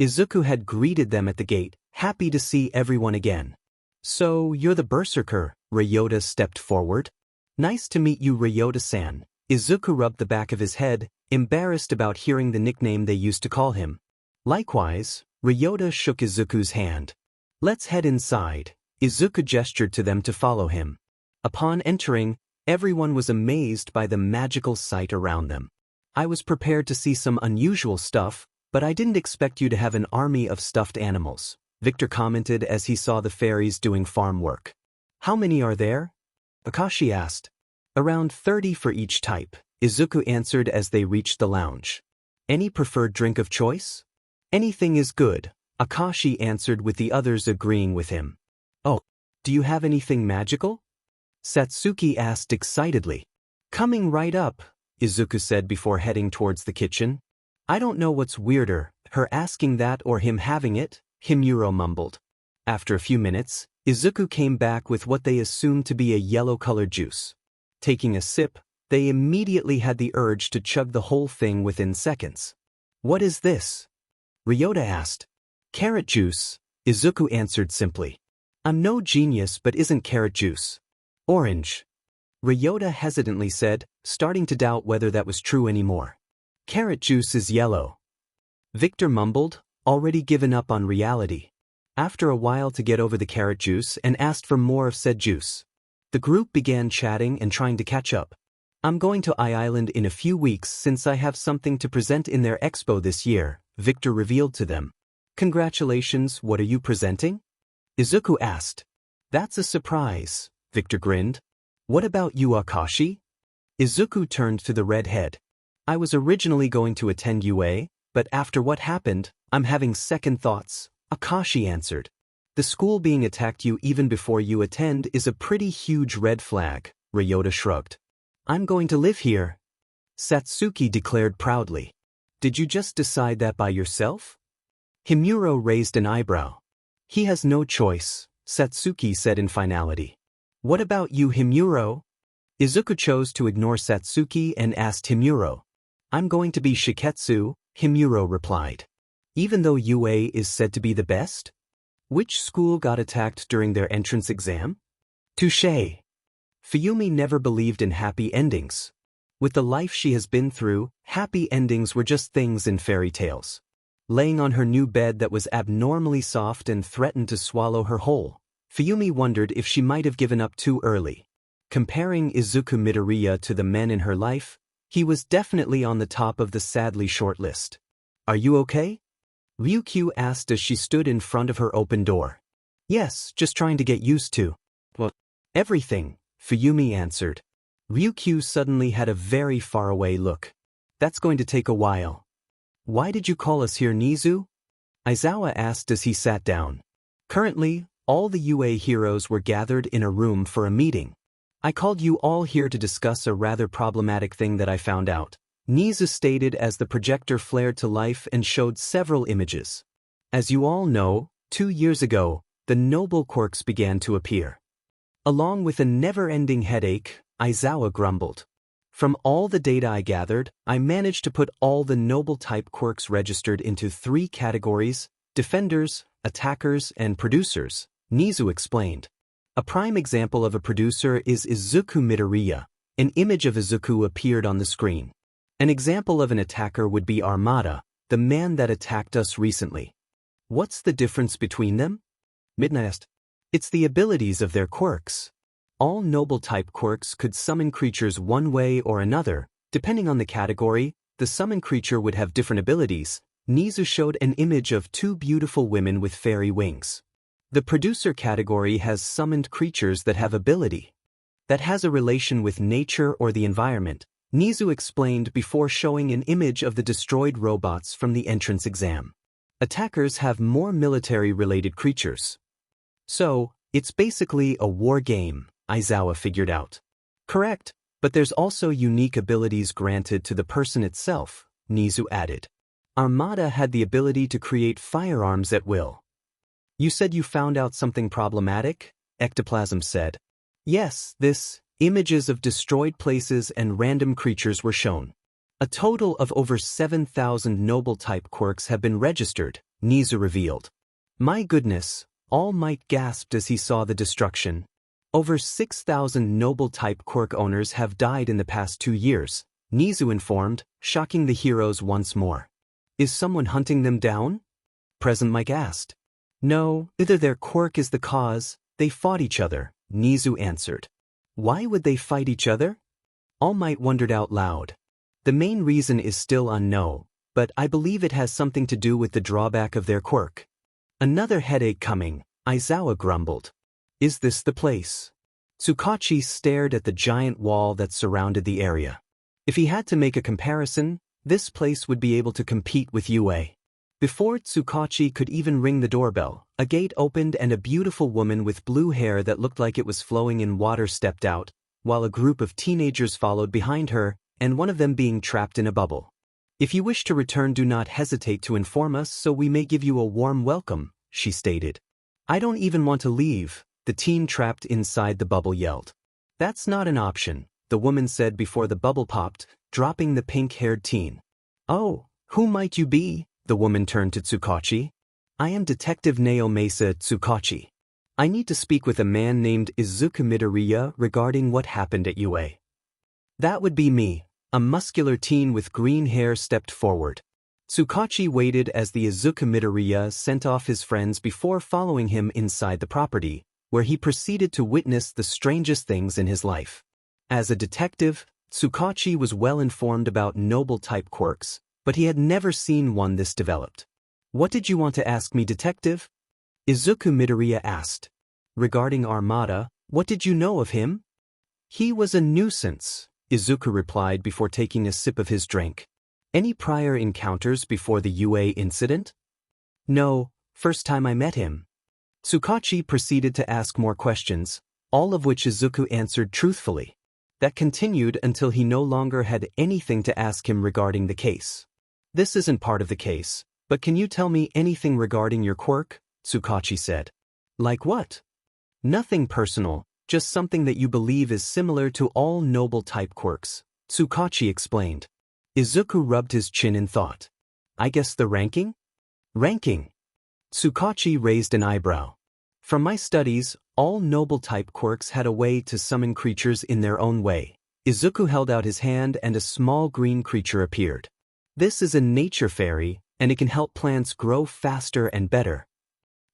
Izuku had greeted them at the gate, happy to see everyone again. So, you're the berserker, Ryota stepped forward. Nice to meet you, Ryota-san. Izuku rubbed the back of his head, embarrassed about hearing the nickname they used to call him. Likewise, Ryota shook Izuku's hand. Let's head inside. Izuku gestured to them to follow him. Upon entering, everyone was amazed by the magical sight around them. I was prepared to see some unusual stuff, but I didn't expect you to have an army of stuffed animals, Victor commented as he saw the fairies doing farm work. How many are there? Akashi asked. Around 30 for each type, Izuku answered as they reached the lounge. Any preferred drink of choice? Anything is good, Akashi answered with the others agreeing with him. Oh, do you have anything magical? Satsuki asked excitedly. Coming right up, Izuku said before heading towards the kitchen. I don't know what's weirder, her asking that or him having it, Himuro mumbled. After a few minutes, Izuku came back with what they assumed to be a yellow-colored juice. Taking a sip, they immediately had the urge to chug the whole thing within seconds. What is this? Ryota asked. Carrot juice, Izuku answered simply. I'm no genius, but isn't carrot juice orange? Ryota hesitantly said, starting to doubt whether that was true anymore. Carrot juice is yellow. Victor mumbled, already given up on reality. After a while to get over the carrot juice and asked for more of said juice. The group began chatting and trying to catch up. I'm going to Island in a few weeks since I have something to present in their expo this year, Victor revealed to them. Congratulations, what are you presenting? Izuku asked. That's a surprise, Victor grinned. What about you, Akashi? Izuku turned to the redhead. I was originally going to attend UA, but after what happened, I'm having second thoughts, Akashi answered. The school being attacked you even before you attend is a pretty huge red flag, Ryota shrugged. I'm going to live here, Satsuki declared proudly. Did you just decide that by yourself? Himuro raised an eyebrow. He has no choice, Satsuki said in finality. What about you, Himuro? Izuku chose to ignore Satsuki and asked Himuro. I'm going to be Shiketsu, Himuro replied. Even though UA is said to be the best? Which school got attacked during their entrance exam? Touché. Fuyumi never believed in happy endings. With the life she has been through, happy endings were just things in fairy tales. Laying on her new bed that was abnormally soft and threatened to swallow her whole, Fuyumi wondered if she might have given up too early. Comparing Izuku Midoriya to the men in her life, he was definitely on the top of the sadly short list. Are you okay? Ryukyu asked as she stood in front of her open door. Yes, just trying to get used to. Well, everything, Fuyumi answered. Ryukyu suddenly had a very faraway look. That's going to take a while. Why did you call us here, Nizu? Aizawa asked as he sat down. Currently, all the UA heroes were gathered in a room for a meeting. I called you all here to discuss a rather problematic thing that I found out, Nizu stated as the projector flared to life and showed several images. As you all know, 2 years ago, the noble quirks began to appear. Along with a never-ending headache, Aizawa grumbled. From all the data I gathered, I managed to put all the noble-type quirks registered into 3 categories: defenders, attackers, and producers, Nizu explained. A prime example of a producer is Izuku Midoriya. An image of Izuku appeared on the screen. An example of an attacker would be Armada, the man that attacked us recently. What's the difference between them? Midnight asked. It's the abilities of their quirks. All noble-type quirks could summon creatures one way or another. Depending on the category, the summoned creature would have different abilities. Nizu showed an image of 2 beautiful women with fairy wings. The producer category has summoned creatures that have ability that has a relation with nature or the environment, Nizu explained before showing an image of the destroyed robots from the entrance exam. Attackers have more military-related creatures. So, it's basically a war game, Aizawa figured out. Correct, but there's also unique abilities granted to the person itself, Nizu added. Armada had the ability to create firearms at will. You said you found out something problematic? Ectoplasm said. Yes, images of destroyed places and random creatures were shown. A total of over 7,000 noble-type quirks have been registered, Nizu revealed. My goodness, All Might gasped as he saw the destruction. Over 6,000 noble-type quirk owners have died in the past 2 years, Nizu informed, shocking the heroes once more. Is someone hunting them down? Present Mike asked. No, either their quirk is the cause, they fought each other, Nizu answered. Why would they fight each other? All Might wondered out loud. The main reason is still unknown, but I believe it has something to do with the drawback of their quirk. Another headache coming, Aizawa grumbled. Is this the place? Tsukachi stared at the giant wall that surrounded the area. If he had to make a comparison, this place would be able to compete with UA. Before Tsukachi could even ring the doorbell, a gate opened and a beautiful woman with blue hair that looked like it was flowing in water stepped out, while a group of teenagers followed behind her, and one of them being trapped in a bubble. If you wish to return, do not hesitate to inform us so we may give you a warm welcome, she stated. I don't even want to leave, the teen trapped inside the bubble yelled. That's not an option, the woman said before the bubble popped, dropping the pink-haired teen. Oh, who might you be? The woman turned to Tsukachi. I am Detective Naomasa Tsukachi. I need to speak with a man named Izuku Midoriya regarding what happened at UA. That would be me. A muscular teen with green hair stepped forward. Tsukachi waited as the Izuku Midoriya sent off his friends before following him inside the property, where he proceeded to witness the strangest things in his life. As a detective, Tsukachi was well informed about noble-type quirks, but he had never seen one this developed. What did you want to ask me, detective? Izuku Midoriya asked. Regarding Armada, what did you know of him? He was a nuisance, Izuku replied before taking a sip of his drink. Any prior encounters before the UA incident? No, first time I met him. Tsukachi proceeded to ask more questions, all of which Izuku answered truthfully. That continued until he no longer had anything to ask him regarding the case. This isn't part of the case, but can you tell me anything regarding your quirk? Tsukachi said. Like what? Nothing personal, just something that you believe is similar to all noble-type quirks, Tsukachi explained. Izuku rubbed his chin in thought. I guess the ranking? Ranking. Tsukachi raised an eyebrow. From my studies, all noble-type quirks had a way to summon creatures in their own way. Izuku held out his hand and a small green creature appeared. This is a nature fairy, and it can help plants grow faster and better.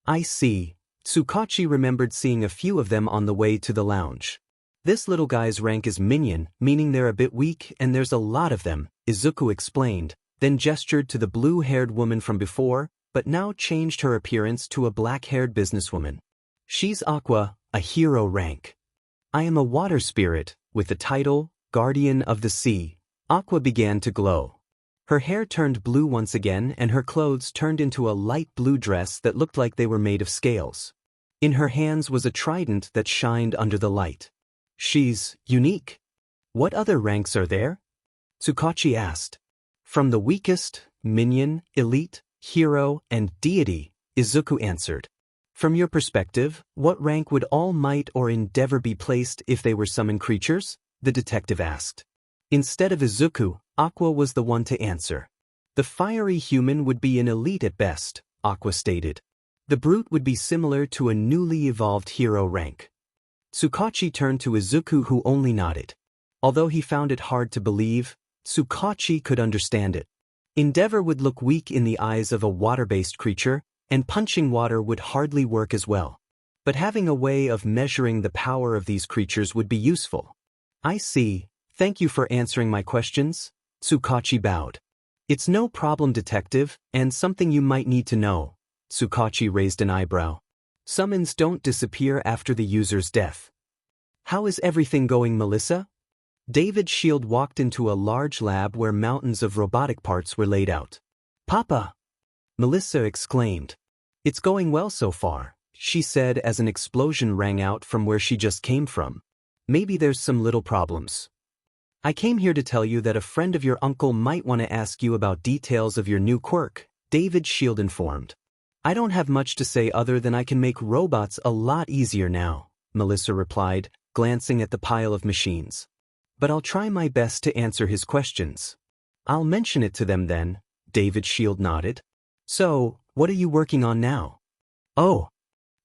I see. Tsukachi remembered seeing a few of them on the way to the lounge. This little guy's rank is minion, meaning they're a bit weak and there's a lot of them, Izuku explained, then gestured to the blue-haired woman from before, but now changed her appearance to a black-haired businesswoman. She's Aqua, a hero rank. I am a water spirit, with the title, Guardian of the Sea. Aqua began to glow. Her hair turned blue once again and her clothes turned into a light blue dress that looked like they were made of scales. In her hands was a trident that shined under the light. She's unique. What other ranks are there? Tsukachi asked. From the weakest, minion, elite, hero, and deity, Izuku answered. From your perspective, what rank would All Might or Endeavor be placed if they were summoned creatures? The detective asked. Instead of Izuku, Aqua was the one to answer. The fiery human would be an elite at best, Aqua stated. The brute would be similar to a newly evolved hero rank. Tsukachi turned to Izuku, who only nodded. Although he found it hard to believe, Tsukachi could understand it. Endeavor would look weak in the eyes of a water-based creature, and punching water would hardly work as well. But having a way of measuring the power of these creatures would be useful. I see. Thank you for answering my questions, Tsukachi bowed. It's no problem, detective, and something you might need to know. Tsukachi raised an eyebrow. Summons don't disappear after the user's death. How is everything going, Melissa? David Shield walked into a large lab where mountains of robotic parts were laid out. Papa! Melissa exclaimed. It's going well so far, she said as an explosion rang out from where she just came from. Maybe there's some little problems. I came here to tell you that a friend of your uncle might want to ask you about details of your new quirk, David Shield informed. I don't have much to say other than I can make robots a lot easier now, Melissa replied, glancing at the pile of machines. But I'll try my best to answer his questions. I'll mention it to them then, David Shield nodded. So, what are you working on now? Oh.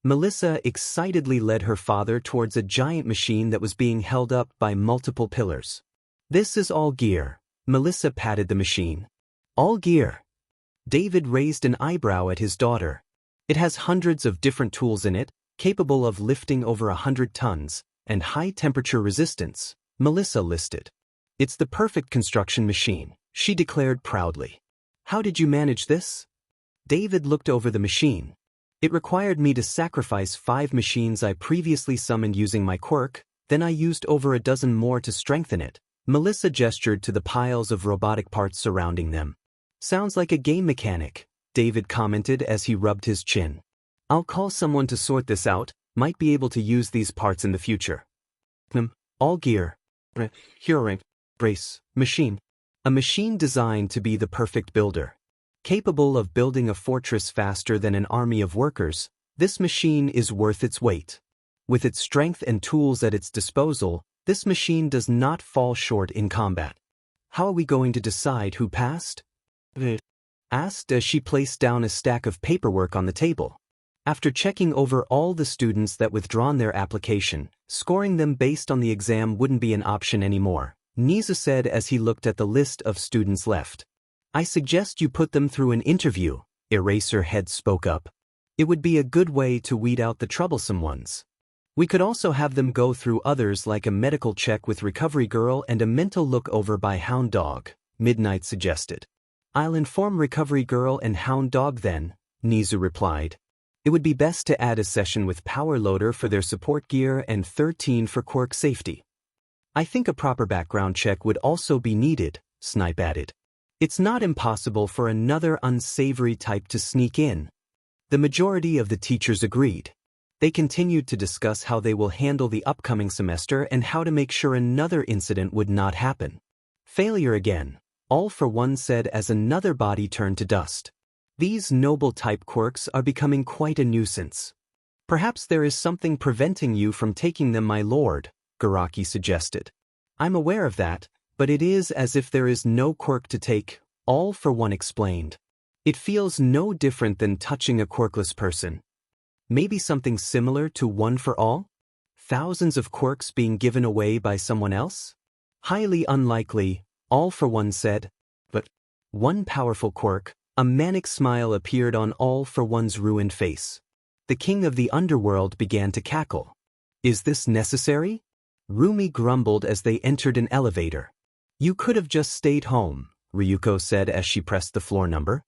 Melissa excitedly led her father towards a giant machine that was being held up by multiple pillars. This is All Gear. Melissa patted the machine. All Gear. David raised an eyebrow at his daughter. It has hundreds of different tools in it, capable of lifting over 100 tons, and high-temperature resistance, Melissa listed. It's the perfect construction machine, she declared proudly. How did you manage this? David looked over the machine. It required me to sacrifice 5 machines I previously summoned using my quirk, then I used over a dozen more to strengthen it. Melissa gestured to the piles of robotic parts surrounding them. Sounds like a game mechanic, David commented as he rubbed his chin. I'll call someone to sort this out, might be able to use these parts in the future. All Gear. Hero rank. Brace. Machine. A machine designed to be the perfect builder. Capable of building a fortress faster than an army of workers, this machine is worth its weight. With its strength and tools at its disposal, this machine does not fall short in combat. How are we going to decide who passed? Asked as she placed down a stack of paperwork on the table. After checking over all the students that withdrawn their application, scoring them based on the exam wouldn't be an option anymore, Nizu said as he looked at the list of students left. I suggest you put them through an interview, Eraserhead spoke up. It would be a good way to weed out the troublesome ones. We could also have them go through others like a medical check with Recovery Girl and a mental look over by Hound Dog, Midnight suggested. I'll inform Recovery Girl and Hound Dog then, Nizu replied. It would be best to add a session with Power Loader for their support gear and 13 for quirk safety. I think a proper background check would also be needed, Snipe added. It's not impossible for another unsavory type to sneak in. The majority of the teachers agreed. They continued to discuss how they will handle the upcoming semester and how to make sure another incident would not happen. Failure again, all for one said as another body turned to dust. These noble-type quirks are becoming quite a nuisance. Perhaps there is something preventing you from taking them, my lord, Garaki suggested. I'm aware of that, but it is as if there is no quirk to take, all for one explained. It feels no different than touching a quirkless person. Maybe something similar to one for all? Thousands of quirks being given away by someone else? Highly unlikely, all for one said. But one powerful quirk, a manic smile appeared on all for one's ruined face. The king of the underworld began to cackle. Is this necessary? Rumi grumbled as they entered an elevator. You could have just stayed home, Ryuko said as she pressed the floor number.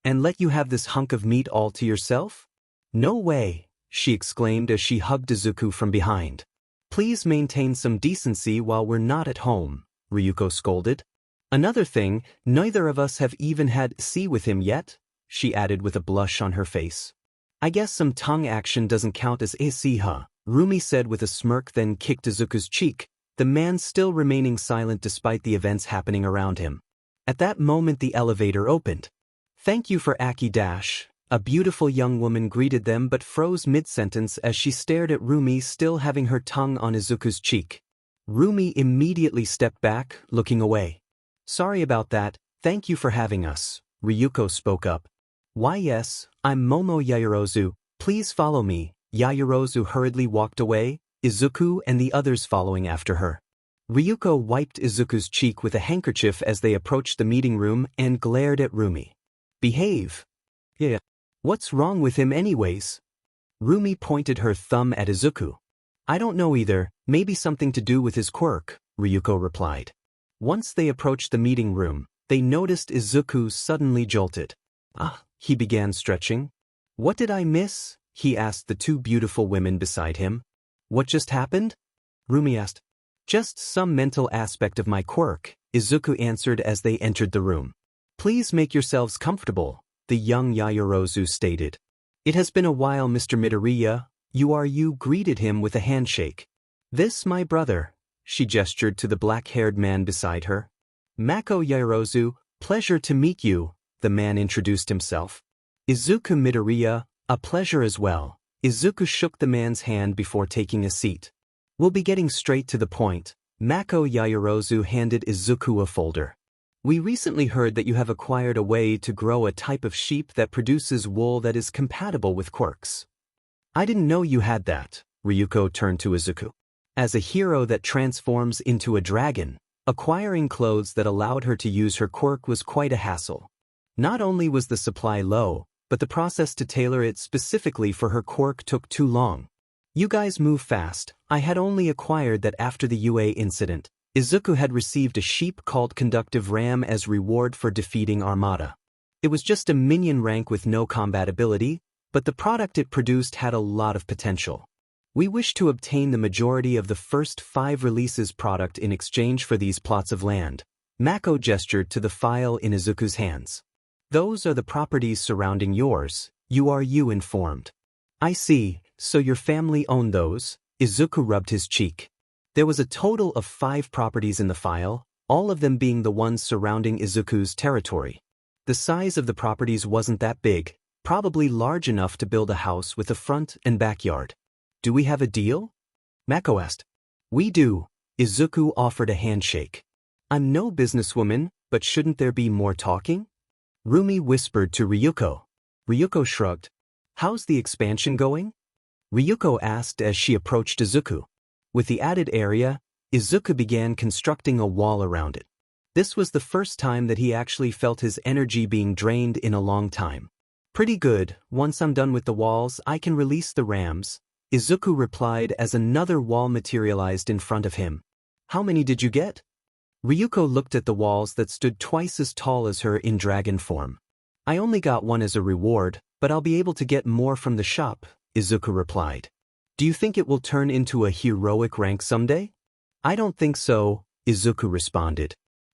And let you have this hunk of meat all to yourself? No way, she exclaimed as she hugged Izuku from behind. Please maintain some decency while we're not at home, Ryuko scolded. Another thing, neither of us have even had sea with him yet, she added with a blush on her face. I guess some tongue action doesn't count as isi, huh? Rumi said with a smirk, then kicked Izuku's cheek, the man still remaining silent despite the events happening around him. At that moment the elevator opened. Thank you for Aki Dash. A beautiful young woman greeted them but froze mid-sentence as she stared at Rumi still having her tongue on Izuku's cheek. Rumi immediately stepped back, looking away. Sorry about that, thank you for having us, Ryuko spoke up. Why yes, I'm Momo Yaoyorozu, please follow me. Yaoyorozu hurriedly walked away, Izuku and the others following after her. Ryuko wiped Izuku's cheek with a handkerchief as they approached the meeting room and glared at Rumi. Behave. Yeah. What's wrong with him anyways? Rumi pointed her thumb at Izuku. I don't know either, maybe something to do with his quirk, Ryuko replied. Once they approached the meeting room, they noticed Izuku suddenly jolted. He began stretching. What did I miss? He asked the two beautiful women beside him. What just happened? Rumi asked. Just some mental aspect of my quirk, Izuku answered as they entered the room. Please make yourselves comfortable, the young Yaoyorozu stated. It has been a while, Mr. Midoriya. You greeted him with a handshake. This my brother, she gestured to the black-haired man beside her. Mako Yaoyorozu, pleasure to meet you, the man introduced himself. Izuku Midoriya, a pleasure as well. Izuku shook the man's hand before taking a seat. We'll be getting straight to the point. Mako Yaoyorozu handed Izuku a folder. We recently heard that you have acquired a way to grow a type of sheep that produces wool that is compatible with quirks. I didn't know you had that, Ryuko turned to Izuku. As a hero that transforms into a dragon, acquiring clothes that allowed her to use her quirk was quite a hassle. Not only was the supply low, but the process to tailor it specifically for her quirk took too long. You guys move fast. I had only acquired that after the UA incident. Izuku had received a sheep called Conductive Ram as reward for defeating Armada. It was just a minion rank with no combat ability, but the product it produced had a lot of potential. We wish to obtain the majority of the first 5 releases product in exchange for these plots of land. Mako gestured to the file in Izuku's hands. Those are the properties surrounding yours, you informed. I see, so your family owned those? Izuku rubbed his cheek. There was a total of 5 properties in the file, all of them being the ones surrounding Izuku's territory. The size of the properties wasn't that big, probably large enough to build a house with a front and backyard. Do we have a deal? Mako asked. We do. Izuku offered a handshake. I'm no businesswoman, but shouldn't there be more talking? Rumi whispered to Ryuko. Ryuko shrugged. How's the expansion going? Ryuko asked as she approached Izuku. With the added area, Izuku began constructing a wall around it. This was the first time that he actually felt his energy being drained in a long time. Pretty good, once I'm done with the walls I can release the rams, Izuku replied as another wall materialized in front of him. How many did you get? Ryuko looked at the walls that stood twice as tall as her in dragon form. I only got one as a reward, but I'll be able to get more from the shop, Izuku replied. Do you think it will turn into a heroic rank someday? I don't think so, Izuku responded.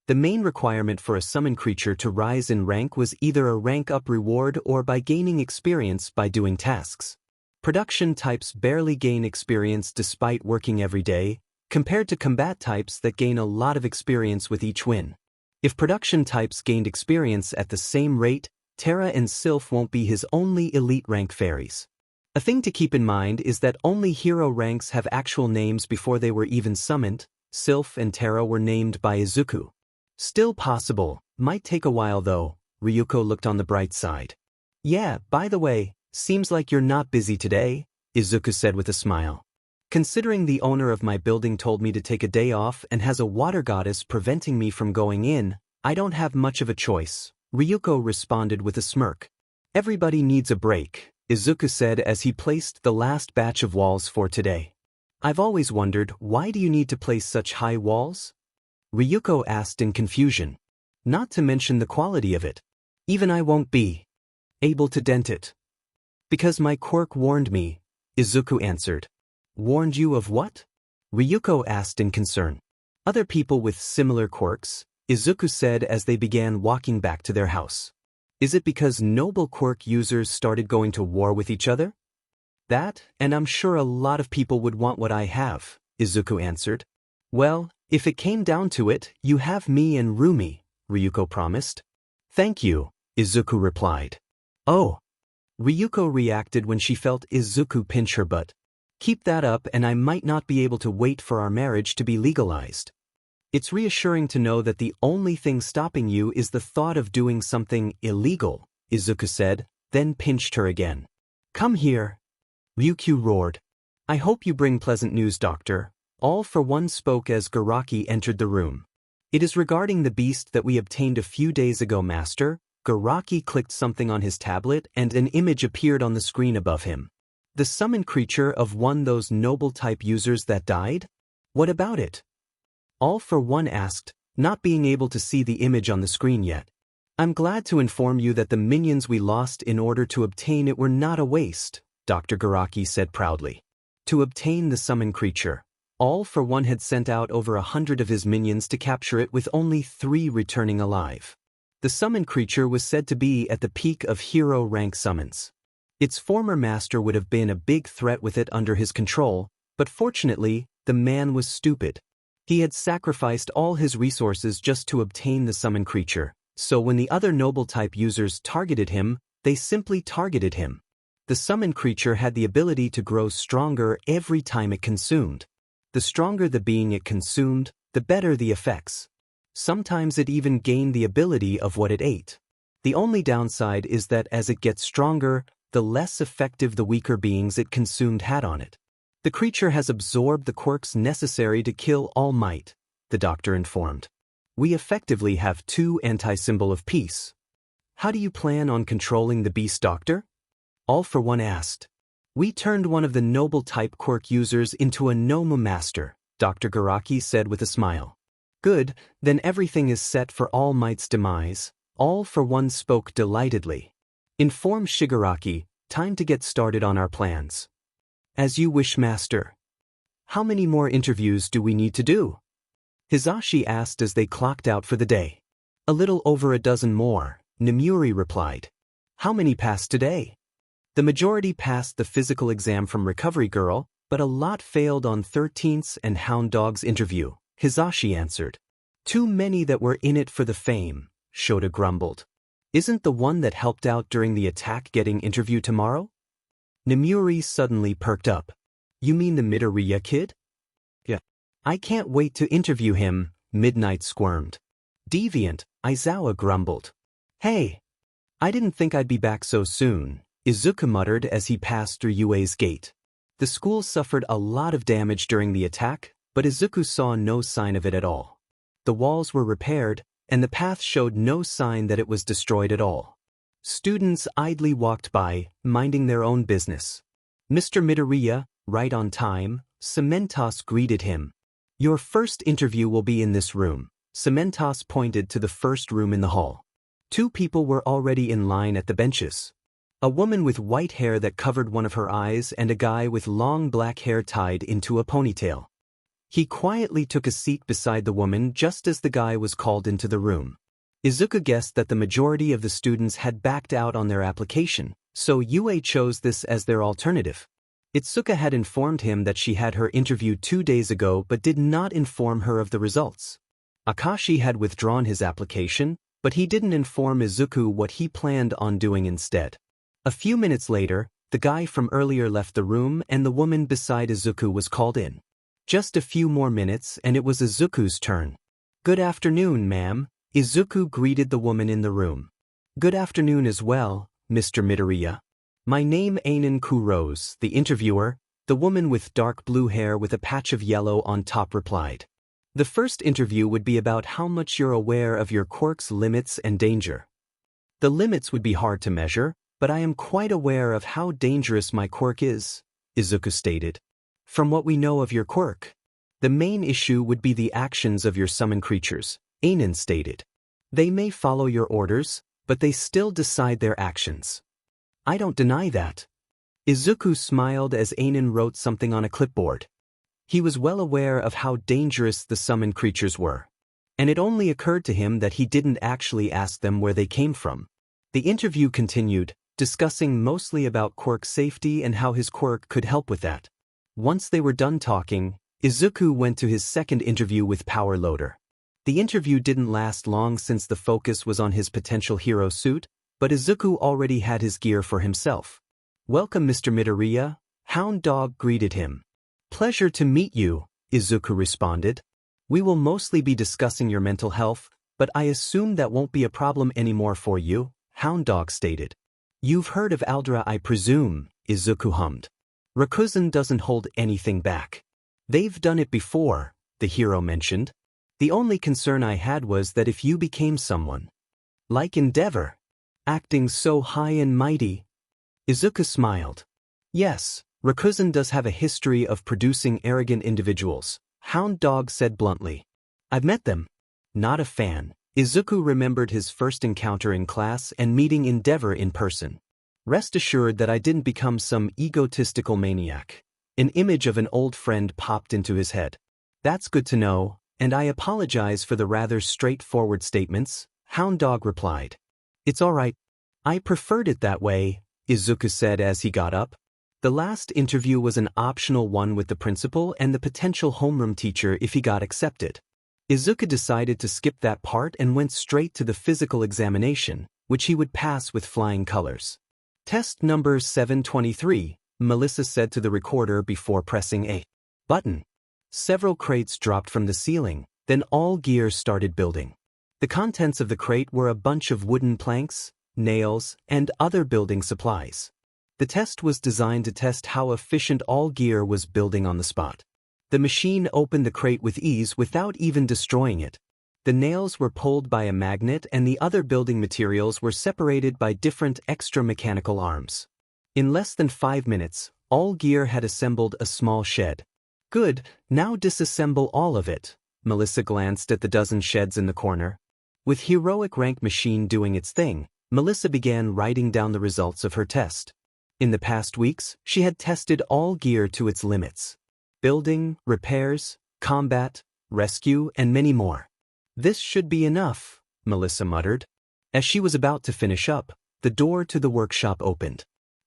The main requirement for a summon creature to rise in rank was either a rank-up reward or by gaining experience by doing tasks. Production types barely gain experience despite working every day, compared to combat types that gain a lot of experience with each win. If production types gained experience at the same rate, Terra and Sylph won't be his only elite rank fairies. A thing to keep in mind is that only hero ranks have actual names before they were even summoned. Sylph and Terra were named by Izuku. Still possible, might take a while though. Ryuko looked on the bright side. Yeah, by the way, seems like you're not busy today, Izuku said with a smile. Considering the owner of my building told me to take a day off and has a water goddess preventing me from going in, I don't have much of a choice, Ryuko responded with a smirk. Everybody needs a break, Izuku said as he placed the last batch of walls for today. I've always wondered, why do you need to place such high walls? Ryuko asked in confusion. Not to mention the quality of it. Even I won't be able to dent it. Because my quirk warned me, Izuku answered. Warned you of what? Ryuko asked in concern. Other people with similar quirks, Izuku said as they began walking back to their house. Is it because noble quirk users started going to war with each other? That, and I'm sure a lot of people would want what I have, Izuku answered. Well, if it came down to it, you have me and Rumi, Ryuko promised. Thank you, Izuku replied. Oh. Ryuko reacted when she felt Izuku pinch her butt. Keep that up and I might not be able to wait for our marriage to be legalized. It's reassuring to know that the only thing stopping you is the thought of doing something illegal, Izuku said, then pinched her again. Come here. Ryukyu roared. I hope you bring pleasant news, Doctor. All for one spoke as Garaki entered the room. It is regarding the beast that we obtained a few days ago, Master. Garaki clicked something on his tablet and an image appeared on the screen above him. The summoned creature of those noble type users that died? What about it? All for one asked, not being able to see the image on the screen yet. I'm glad to inform you that the minions we lost in order to obtain it were not a waste, Dr. Garaki said proudly. To obtain the summoned creature, All for One had sent out over 100 of his minions to capture it with only 3 returning alive. The summoned creature was said to be at the peak of hero rank summons. Its former master would have been a big threat with it under his control, but fortunately, the man was stupid. He had sacrificed all his resources just to obtain the summoned creature, so when the other noble type users targeted him, they simply targeted him. The summoned creature had the ability to grow stronger every time it consumed. The stronger the being it consumed, the better the effects. Sometimes it even gained the ability of what it ate. The only downside is that as it gets stronger, the less effective the weaker beings it consumed had on it. The creature has absorbed the quirks necessary to kill All Might, the doctor informed. We effectively have 2 anti-symbol of peace. How do you plan on controlling the beast, Doctor? All for One asked. We turned one of the noble type quirk users into a Noma master, Dr. Garaki said with a smile. Good, then everything is set for All Might's demise, All for One spoke delightedly. Inform Shigaraki, time to get started on our plans. As you wish, Master. How many more interviews do we need to do? Hisashi asked as they clocked out for the day. A little over a dozen more, Nemuri replied. How many passed today? The majority passed the physical exam from Recovery Girl, but a lot failed on 13th's and Hound Dog's interview, Hisashi answered. Too many that were in it for the fame, Shota grumbled. Isn't the one that helped out during the attack getting interviewed tomorrow? Nemuri suddenly perked up. You mean the Midoriya kid? Yeah. I can't wait to interview him, Midnight squirmed. Deviant, Aizawa grumbled. Hey. I didn't think I'd be back so soon, Izuku muttered as he passed through Yue's gate. The school suffered a lot of damage during the attack, but Izuku saw no sign of it at all. The walls were repaired, and the path showed no sign that it was destroyed at all. Students idly walked by, minding their own business. Mr. Midoriya, right on time, Cementos greeted him. Your first interview will be in this room. Cementos pointed to the first room in the hall. 2 people were already in line at the benches. A woman with white hair that covered one of her eyes and a guy with long black hair tied into a ponytail. He quietly took a seat beside the woman just as the guy was called into the room. Izuku guessed that the majority of the students had backed out on their application, so Yue chose this as their alternative. Itsuka had informed him that she had her interview 2 days ago but did not inform her of the results. Akashi had withdrawn his application, but he didn't inform Izuku what he planned on doing instead. A few minutes later, the guy from earlier left the room and the woman beside Izuku was called in. Just a few more minutes and it was Izuku's turn. "Good afternoon, ma'am," Izuku greeted the woman in the room. "Good afternoon as well, Mr. Midoriya. My name Ainen Kurose," the interviewer, the woman with dark blue hair with a patch of yellow on top replied. "The first interview would be about how much you're aware of your quirk's limits and danger." "The limits would be hard to measure, but I am quite aware of how dangerous my quirk is," Izuku stated. "From what we know of your quirk, the main issue would be the actions of your summon creatures," Ainen stated. "They may follow your orders, but they still decide their actions." "I don't deny that." Izuku smiled as Ainen wrote something on a clipboard. He was well aware of how dangerous the summoned creatures were, and it only occurred to him that he didn't actually ask them where they came from. The interview continued, discussing mostly about quirk safety and how his quirk could help with that. Once they were done talking, Izuku went to his second interview with Power Loader. The interview didn't last long since the focus was on his potential hero suit, but Izuku already had his gear for himself. "Welcome, Mr. Midoriya," Hound Dog greeted him. "Pleasure to meet you," Izuku responded. "We will mostly be discussing your mental health, but I assume that won't be a problem anymore for you," Hound Dog stated. "You've heard of Aldra, I presume," Izuku hummed. "Rakuzen doesn't hold anything back." "They've done it before," the hero mentioned. "The only concern I had was that if you became someone like Endeavor, acting so high and mighty." Izuku smiled. "Yes, Rakuzen does have a history of producing arrogant individuals," Hound Dog said bluntly. "I've met them." Not a fan, Izuku remembered his first encounter in class and meeting Endeavor in person. "Rest assured that I didn't become some egotistical maniac." An image of an old friend popped into his head. "That's good to know, and I apologize for the rather straightforward statements," Hound Dog replied. "It's all right. I preferred it that way," Izuku said as he got up. The last interview was an optional one with the principal and the potential homeroom teacher if he got accepted. Izuku decided to skip that part and went straight to the physical examination, which he would pass with flying colors. "Test number 723, Melissa said to the recorder before pressing a button. Several crates dropped from the ceiling, then all gear started building. The contents of the crate were a bunch of wooden planks, nails, and other building supplies. The test was designed to test how efficient all gear was building on the spot. The machine opened the crate with ease without even destroying it. The nails were pulled by a magnet and the other building materials were separated by different extra mechanical arms. In less than 5 minutes, all gear had assembled a small shed. Good, now disassemble all of it." Melissa glanced at the dozen sheds in the corner. With heroic rank machine doing its thing, Melissa began writing down the results of her test. In the past weeks, she had tested all gear to its limits. Building, repairs, combat, rescue, and many more. "This should be enough," Melissa muttered. As she was about to finish up, the door to the workshop opened.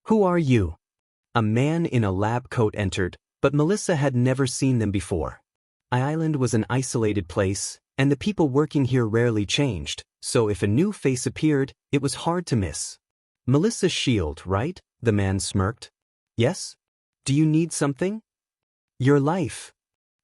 "Who are you?" A man in a lab coat entered, but Melissa had never seen them before. Island was an isolated place, and the people working here rarely changed, so if a new face appeared, it was hard to miss. "Melissa Shield, right?" the man smirked. "Yes? Do you need something?" "Your life."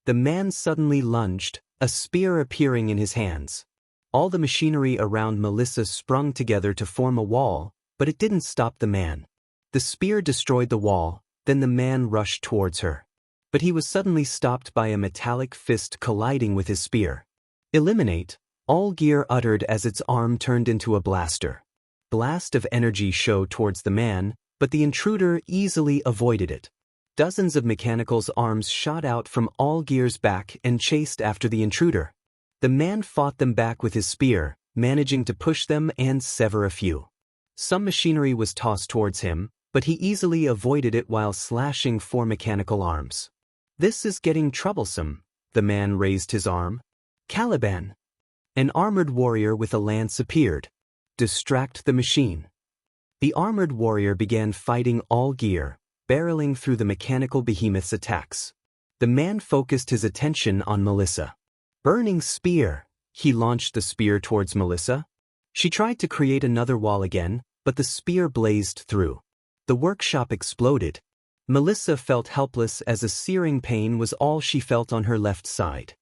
The man suddenly lunged, a spear appearing in his hands. All the machinery around Melissa sprung together to form a wall, but it didn't stop the man. The spear destroyed the wall, then the man rushed towards her. But he was suddenly stopped by a metallic fist colliding with his spear. "Eliminate," all gear uttered as its arm turned into a blaster. Blast of energy showed towards the man, but the intruder easily avoided it. Dozens of mechanicals' arms shot out from all gear's back and chased after the intruder. The man fought them back with his spear, managing to push them and sever a few. Some machinery was tossed towards him, but he easily avoided it while slashing 4 mechanical arms. "This is getting troublesome," The man raised his arm. Caliban. An armored warrior with a lance appeared. Distract the machine. The armored warrior began fighting all gear, barreling through the mechanical behemoth's attacks. The man focused his attention on Melissa. Burning spear. He launched the spear towards Melissa. She tried to create another wall again, but the spear blazed through. The workshop exploded. Melissa felt helpless as a searing pain was all she felt on her left side.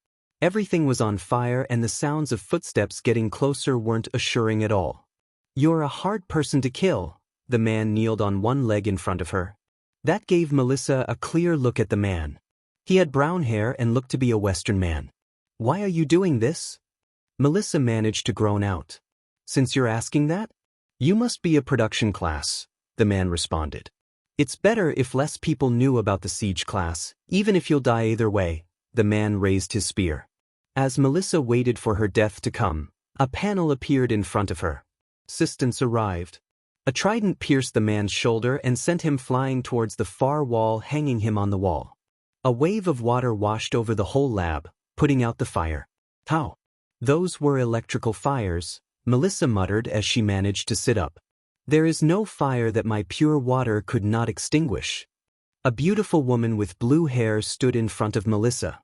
Everything was on fire and the sounds of footsteps getting closer weren't assuring at all. You're a hard person to kill. The man kneeled on one leg in front of her. That gave Melissa a clear look at the man. He had brown hair and looked to be a Western man. Why are you doing this? Melissa managed to groan out. Since you're asking that? You must be a production class, the man responded. It's better if less people knew about the siege class, even if you'll die either way. The man raised his spear. As Melissa waited for her death to come, a panel appeared in front of her. Assistants arrived. A trident pierced the man's shoulder and sent him flying towards the far wall, hanging him on the wall. A wave of water washed over the whole lab, putting out the fire. How? Those were electrical fires, Melissa muttered as she managed to sit up. There is no fire that my pure water could not extinguish. A beautiful woman with blue hair stood in front of Melissa.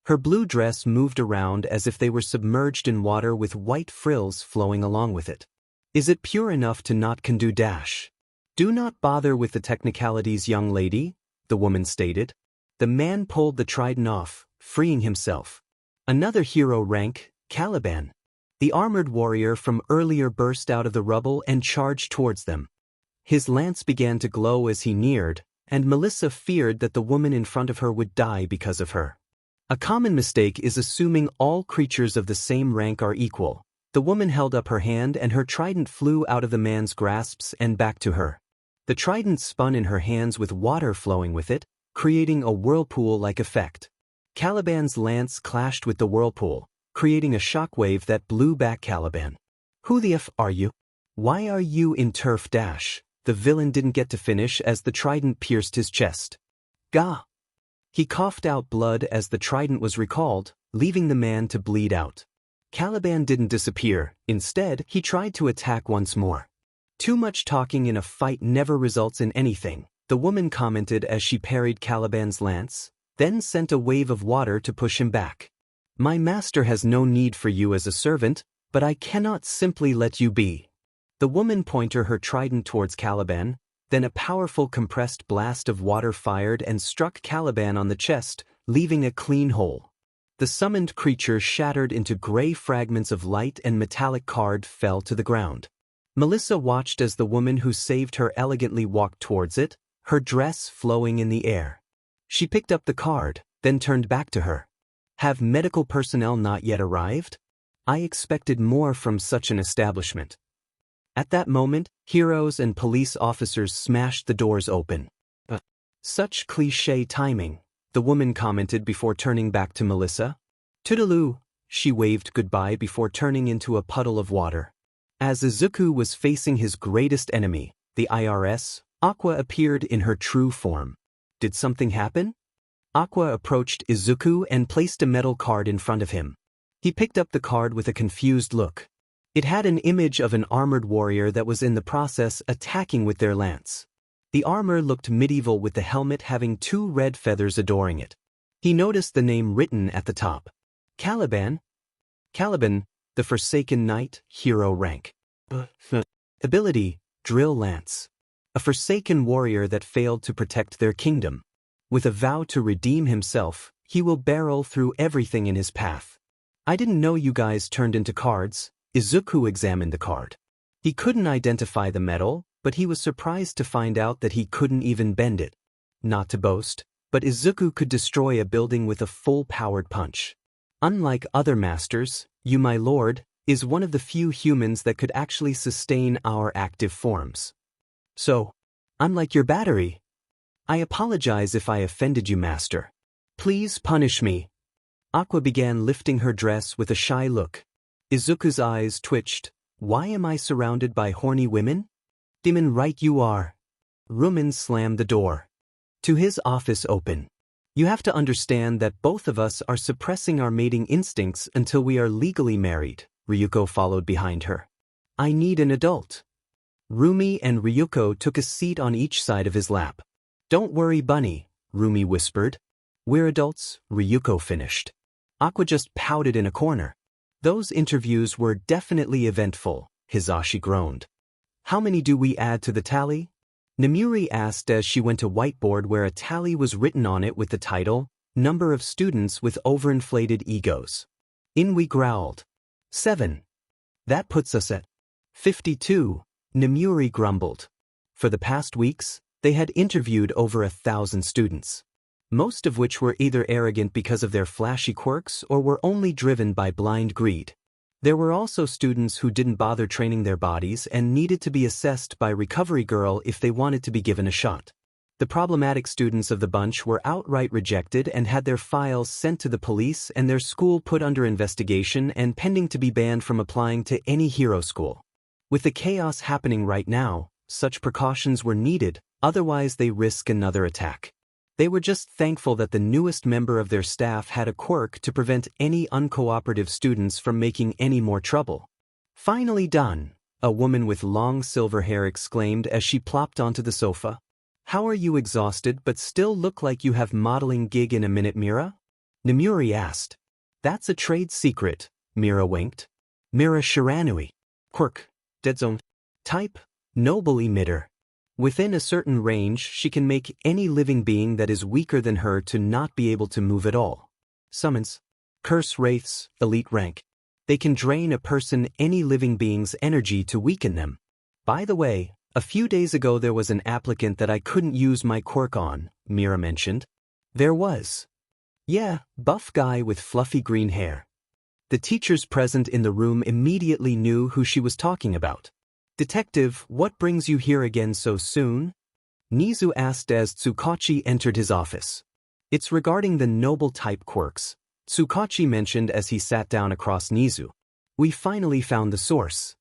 Her blue dress moved around as if they were submerged in water with white frills flowing along with it. Is it pure enough to not conduct dash? Do not bother with the technicalities, young lady, the woman stated. The man pulled the trident off, freeing himself. Another hero rank, Caliban. The armored warrior from earlier burst out of the rubble and charged towards them. His lance began to glow as he neared, and Melissa feared that the woman in front of her would die because of her. A common mistake is assuming all creatures of the same rank are equal. The woman held up her hand and her trident flew out of the man's grasps and back to her. The trident spun in her hands with water flowing with it, creating a whirlpool-like effect. Caliban's lance clashed with the whirlpool, creating a shockwave that blew back Caliban. Who the F are you? Why are you in turf dash? The villain didn't get to finish as the trident pierced his chest. Gah! He coughed out blood as the trident was recalled, leaving the man to bleed out. Caliban didn't disappear. Instead, he tried to attack once more. Too much talking in a fight never results in anything, the woman commented as she parried Caliban's lance, then sent a wave of water to push him back. My master has no need for you as a servant, but I cannot simply let you be. The woman pointed her trident towards Caliban, then a powerful compressed blast of water fired and struck Caliban on the chest, leaving a clean hole. The summoned creature shattered into gray fragments of light and metallic card fell to the ground. Melissa watched as the woman who saved her elegantly walked towards it, her dress flowing in the air. She picked up the card, then turned back to her. Have medical personnel not yet arrived? I expected more from such an establishment. At that moment, heroes and police officers smashed the doors open. Such cliché timing, the woman commented before turning back to Melissa. Toodaloo, she waved goodbye before turning into a puddle of water. As Izuku was facing his greatest enemy, the IRS, Aqua appeared in her true form. Did something happen? Aqua approached Izuku and placed a metal card in front of him. He picked up the card with a confused look. It had an image of an armored warrior that was in the process attacking with their lance. The armor looked medieval with the helmet having two red feathers adoring it. He noticed the name written at the top. Caliban? Caliban, the Forsaken Knight, hero rank. Ability, Drill Lance. A forsaken warrior that failed to protect their kingdom. With a vow to redeem himself, he will barrel through everything in his path. I didn't know you guys turned into cards. Izuku examined the card. He couldn't identify the metal, but he was surprised to find out that he couldn't even bend it. Not to boast, but Izuku could destroy a building with a full-powered punch. Unlike other masters, you, my lord, is one of the few humans that could actually sustain our active forms. So, I'm like your battery. I apologize if I offended you, master. Please punish me. Aqua began lifting her dress with a shy look. Izuku's eyes twitched. Why am I surrounded by horny women? Demon right you are. Rumen slammed the door. To his office open. You have to understand that both of us are suppressing our mating instincts until we are legally married, Ryuko followed behind her. I need an adult. Rumi and Ryuko took a seat on each side of his lap. Don't worry, Bunny, Rumi whispered. We're adults, Ryuko finished. Aqua just pouted in a corner. Those interviews were definitely eventful, Hisashi groaned. How many do we add to the tally? Namuri asked as she went to whiteboard where a tally was written on it with the title, Number of Students with Overinflated Egos. Inui growled. 7. That puts us at 52, Namuri grumbled. For the past weeks, they had interviewed over 1,000 students. Most of which were either arrogant because of their flashy quirks or were only driven by blind greed. There were also students who didn't bother training their bodies and needed to be assessed by Recovery Girl if they wanted to be given a shot. The problematic students of the bunch were outright rejected and had their files sent to the police and their school put under investigation and pending to be banned from applying to any hero school. With the chaos happening right now, such precautions were needed, otherwise they risk another attack. They were just thankful that the newest member of their staff had a quirk to prevent any uncooperative students from making any more trouble. Finally done, a woman with long silver hair exclaimed as she plopped onto the sofa. How are you exhausted but still look like you have modeling gig in a minute, Mira? Namuri asked. That's a trade secret, Mira winked. Mira Shiranui. Quirk. Dead zone. Type. Noble emitter. Within a certain range, she can make any living being that is weaker than her to not be able to move at all. Summons. Curse wraiths, elite rank. They can drain a person any living being's energy to weaken them. By the way, a few days ago there was an applicant that I couldn't use my quirk on, Mira mentioned. There was. Yeah, buff guy with fluffy green hair. The teachers present in the room immediately knew who she was talking about. Detective, what brings you here again so soon? Nizu asked as Tsukachi entered his office. It's regarding the noble type quirks, Tsukachi mentioned as he sat down across Nizu. We finally found the source.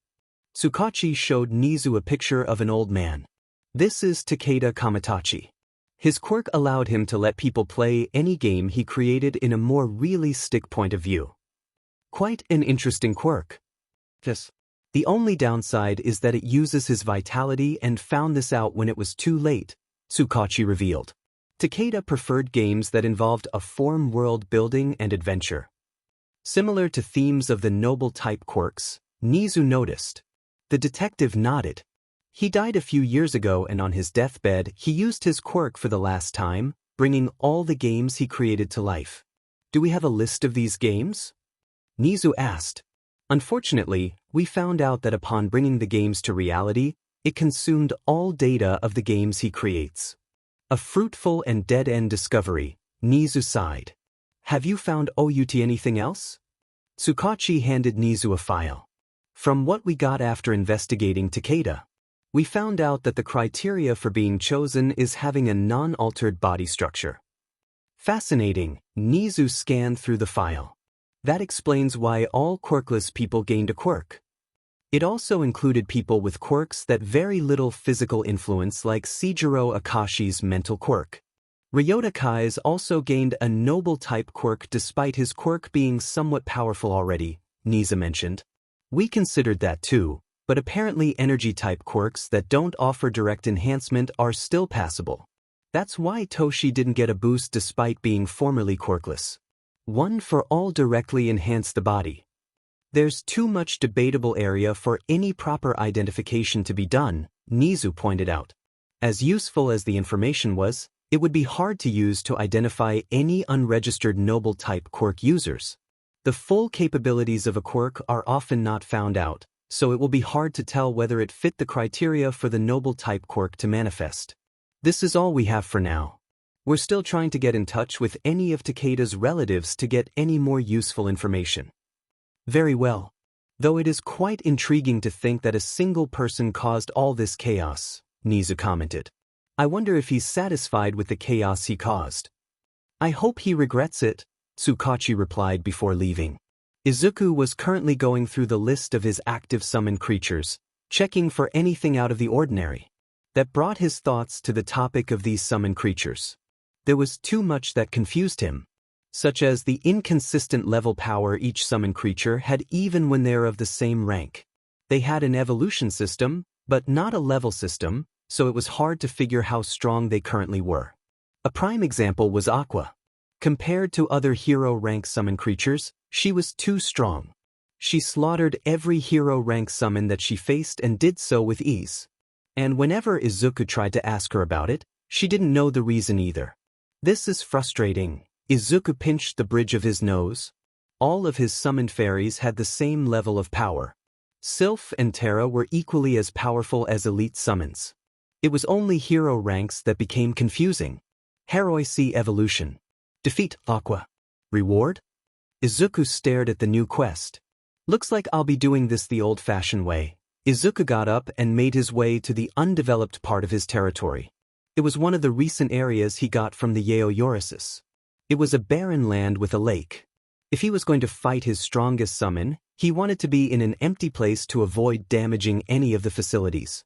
Tsukachi showed Nizu a picture of an old man. This is Takeda Kamitachi. His quirk allowed him to let people play any game he created in a more realistic point of view. Quite an interesting quirk. Yes. The only downside is that it uses his vitality and found this out when it was too late, Tsukachi revealed. Takeda preferred games that involved a form world building and adventure. Similar to themes of the noble type quirks, Nizu noticed. The detective nodded. He died a few years ago and on his deathbed he used his quirk for the last time, bringing all the games he created to life. Do we have a list of these games? Nizu asked. Unfortunately, we found out that upon bringing the games to reality, it consumed all data of the games he creates. A fruitful and dead-end discovery, Nizu sighed. Have you found out anything else? Tsukachi handed Nizu a file. From what we got after investigating Takeda, we found out that the criteria for being chosen is having a non-altered body structure. Fascinating, Nizu scanned through the file. That explains why all quirkless people gained a quirk. It also included people with quirks that very little physical influence like Seijiro Akashi's mental quirk. Ryota Kai's also gained a noble type quirk despite his quirk being somewhat powerful already, Nizu mentioned. We considered that too, but apparently energy type quirks that don't offer direct enhancement are still passable. That's why Toshi didn't get a boost despite being formerly quirkless. One for all directly enhance the body. There's too much debatable area for any proper identification to be done, Nizu pointed out. As useful as the information was, it would be hard to use to identify any unregistered noble type quirk users. The full capabilities of a quirk are often not found out, so it will be hard to tell whether it fit the criteria for the noble type quirk to manifest. This is all we have for now. We're still trying to get in touch with any of Takeda's relatives to get any more useful information. Very well. Though it is quite intriguing to think that a single person caused all this chaos, Nizu commented. I wonder if he's satisfied with the chaos he caused. I hope he regrets it, Tsukachi replied before leaving. Izuku was currently going through the list of his active summoned creatures, checking for anything out of the ordinary. That brought his thoughts to the topic of these summoned creatures. There was too much that confused him, such as the inconsistent level power each summon creature had even when they're of the same rank. They had an evolution system, but not a level system, so it was hard to figure how strong they currently were. A prime example was Aqua. Compared to other hero rank summon creatures, she was too strong. She slaughtered every hero rank summon that she faced and did so with ease. And whenever Izuku tried to ask her about it, she didn't know the reason either. This is frustrating. Izuku pinched the bridge of his nose. All of his summoned fairies had the same level of power. Sylph and Terra were equally as powerful as elite summons. It was only hero ranks that became confusing. Heroic evolution. Defeat Aqua. Reward? Izuku stared at the new quest. Looks like I'll be doing this the old-fashioned way. Izuku got up and made his way to the undeveloped part of his territory. It was one of the recent areas he got from the Yaoyorosis. It was a barren land with a lake. If he was going to fight his strongest summon, he wanted to be in an empty place to avoid damaging any of the facilities.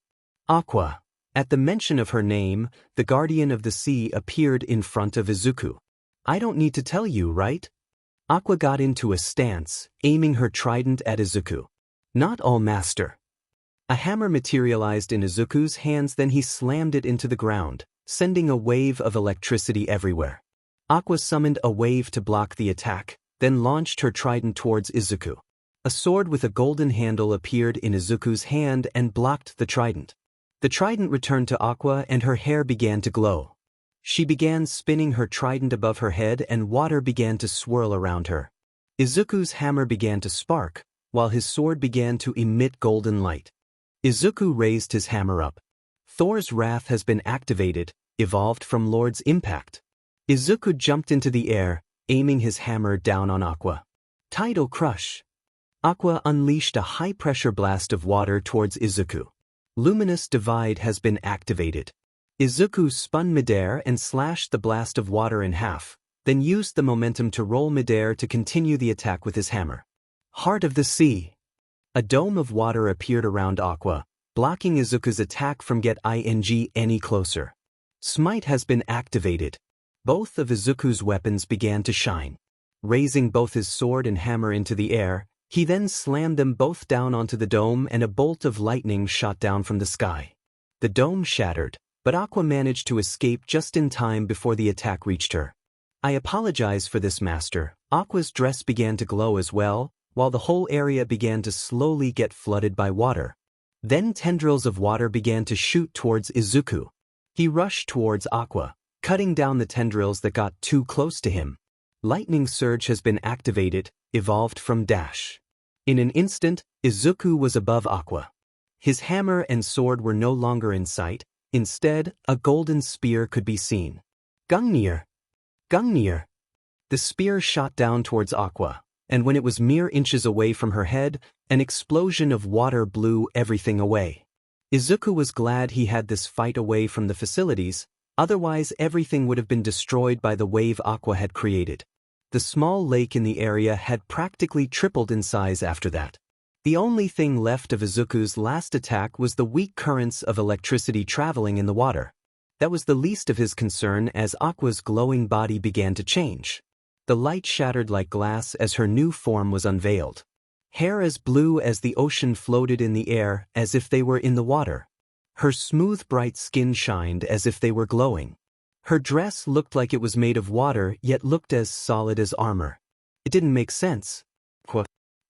Aqua. At the mention of her name, the Guardian of the Sea appeared in front of Izuku. I don't need to tell you, right? Aqua got into a stance, aiming her trident at Izuku. Not all, master. A hammer materialized in Izuku's hands, then he slammed it into the ground, sending a wave of electricity everywhere. Aqua summoned a wave to block the attack, then launched her trident towards Izuku. A sword with a golden handle appeared in Izuku's hand and blocked the trident. The trident returned to Aqua and her hair began to glow. She began spinning her trident above her head and water began to swirl around her. Izuku's hammer began to spark, while his sword began to emit golden light. Izuku raised his hammer up. Thor's wrath has been activated, evolved from Lord's impact. Izuku jumped into the air, aiming his hammer down on Aqua. Tidal crush. Aqua unleashed a high-pressure blast of water towards Izuku. Luminous divide has been activated. Izuku spun midair and slashed the blast of water in half, then used the momentum to roll midair to continue the attack with his hammer. Heart of the Sea. A dome of water appeared around Aqua, blocking Izuku's attack from getting any closer. Smite has been activated. Both of Izuku's weapons began to shine. Raising both his sword and hammer into the air, he then slammed them both down onto the dome and a bolt of lightning shot down from the sky. The dome shattered, but Aqua managed to escape just in time before the attack reached her. I apologize for this, master. Aqua's dress began to glow as well, while the whole area began to slowly get flooded by water. Then tendrils of water began to shoot towards Izuku. He rushed towards Aqua, cutting down the tendrils that got too close to him. Lightning Surge has been activated, evolved from Dash. In an instant, Izuku was above Aqua. His hammer and sword were no longer in sight. Instead, a golden spear could be seen. Gungnir! Gungnir! The spear shot down towards Aqua, and when it was mere inches away from her head, an explosion of water blew everything away. Izuku was glad he had this fight away from the facilities, otherwise everything would have been destroyed by the wave Aqua had created. The small lake in the area had practically tripled in size after that. The only thing left of Izuku's last attack was the weak currents of electricity traveling in the water. That was the least of his concern as Aqua's glowing body began to change. The light shattered like glass as her new form was unveiled. Hair as blue as the ocean floated in the air as if they were in the water. Her smooth bright skin shined as if they were glowing. Her dress looked like it was made of water yet looked as solid as armor. It didn't make sense.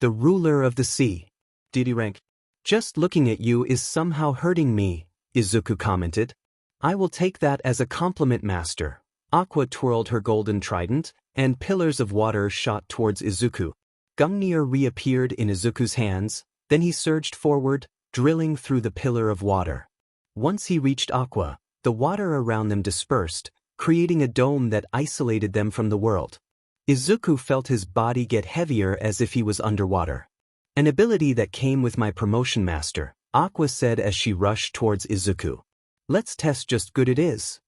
The ruler of the sea. DD rank. Just looking at you is somehow hurting me, Izuku commented. I will take that as a compliment, master. Aqua twirled her golden trident, and pillars of water shot towards Izuku. Gungnir reappeared in Izuku's hands, then he surged forward, drilling through the pillar of water. Once he reached Aqua, the water around them dispersed, creating a dome that isolated them from the world. Izuku felt his body get heavier as if he was underwater. An ability that came with my promotion, master, Aqua said as she rushed towards Izuku. Let's test just good it is.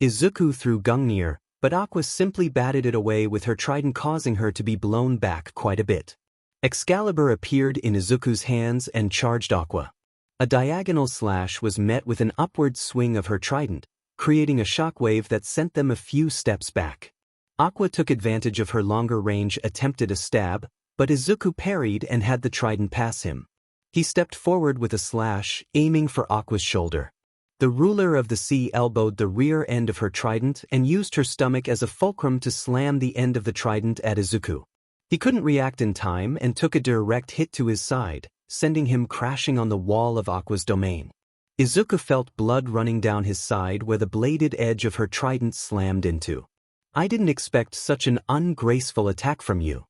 Izuku threw Gungnir, but Aqua simply batted it away with her trident, causing her to be blown back quite a bit. Excalibur appeared in Izuku's hands and charged Aqua. A diagonal slash was met with an upward swing of her trident, creating a shockwave that sent them a few steps back. Aqua took advantage of her longer range, attempted a stab, but Izuku parried and had the trident pass him. He stepped forward with a slash, aiming for Aqua's shoulder. The ruler of the sea elbowed the rear end of her trident and used her stomach as a fulcrum to slam the end of the trident at Izuku. He couldn't react in time and took a direct hit to his side, sending him crashing on the wall of Aqua's domain. Izuku felt blood running down his side where the bladed edge of her trident slammed into. I didn't expect such an ungraceful attack from you.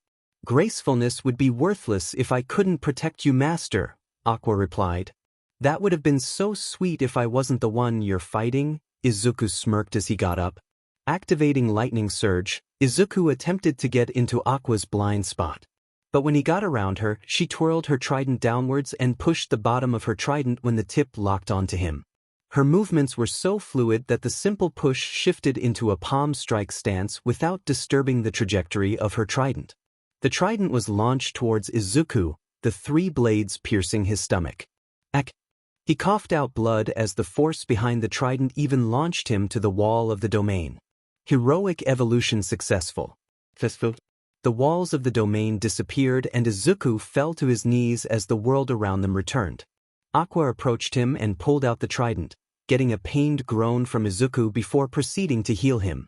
Gracefulness would be worthless if I couldn't protect you, Master, Aqua replied. That would have been so sweet if I wasn't the one you're fighting, Izuku smirked as he got up. Activating Lightning Surge, Izuku attempted to get into Aqua's blind spot. But when he got around her, she twirled her trident downwards and pushed the bottom of her trident when the tip locked onto him. Her movements were so fluid that the simple push shifted into a palm strike stance without disturbing the trajectory of her trident. The trident was launched towards Izuku, the 3 blades piercing his stomach. Ack! He coughed out blood as the force behind the trident even launched him to the wall of the domain. Heroic evolution successful. The walls of the domain disappeared and Izuku fell to his knees as the world around them returned. Aqua approached him and pulled out the trident, getting a pained groan from Izuku before proceeding to heal him.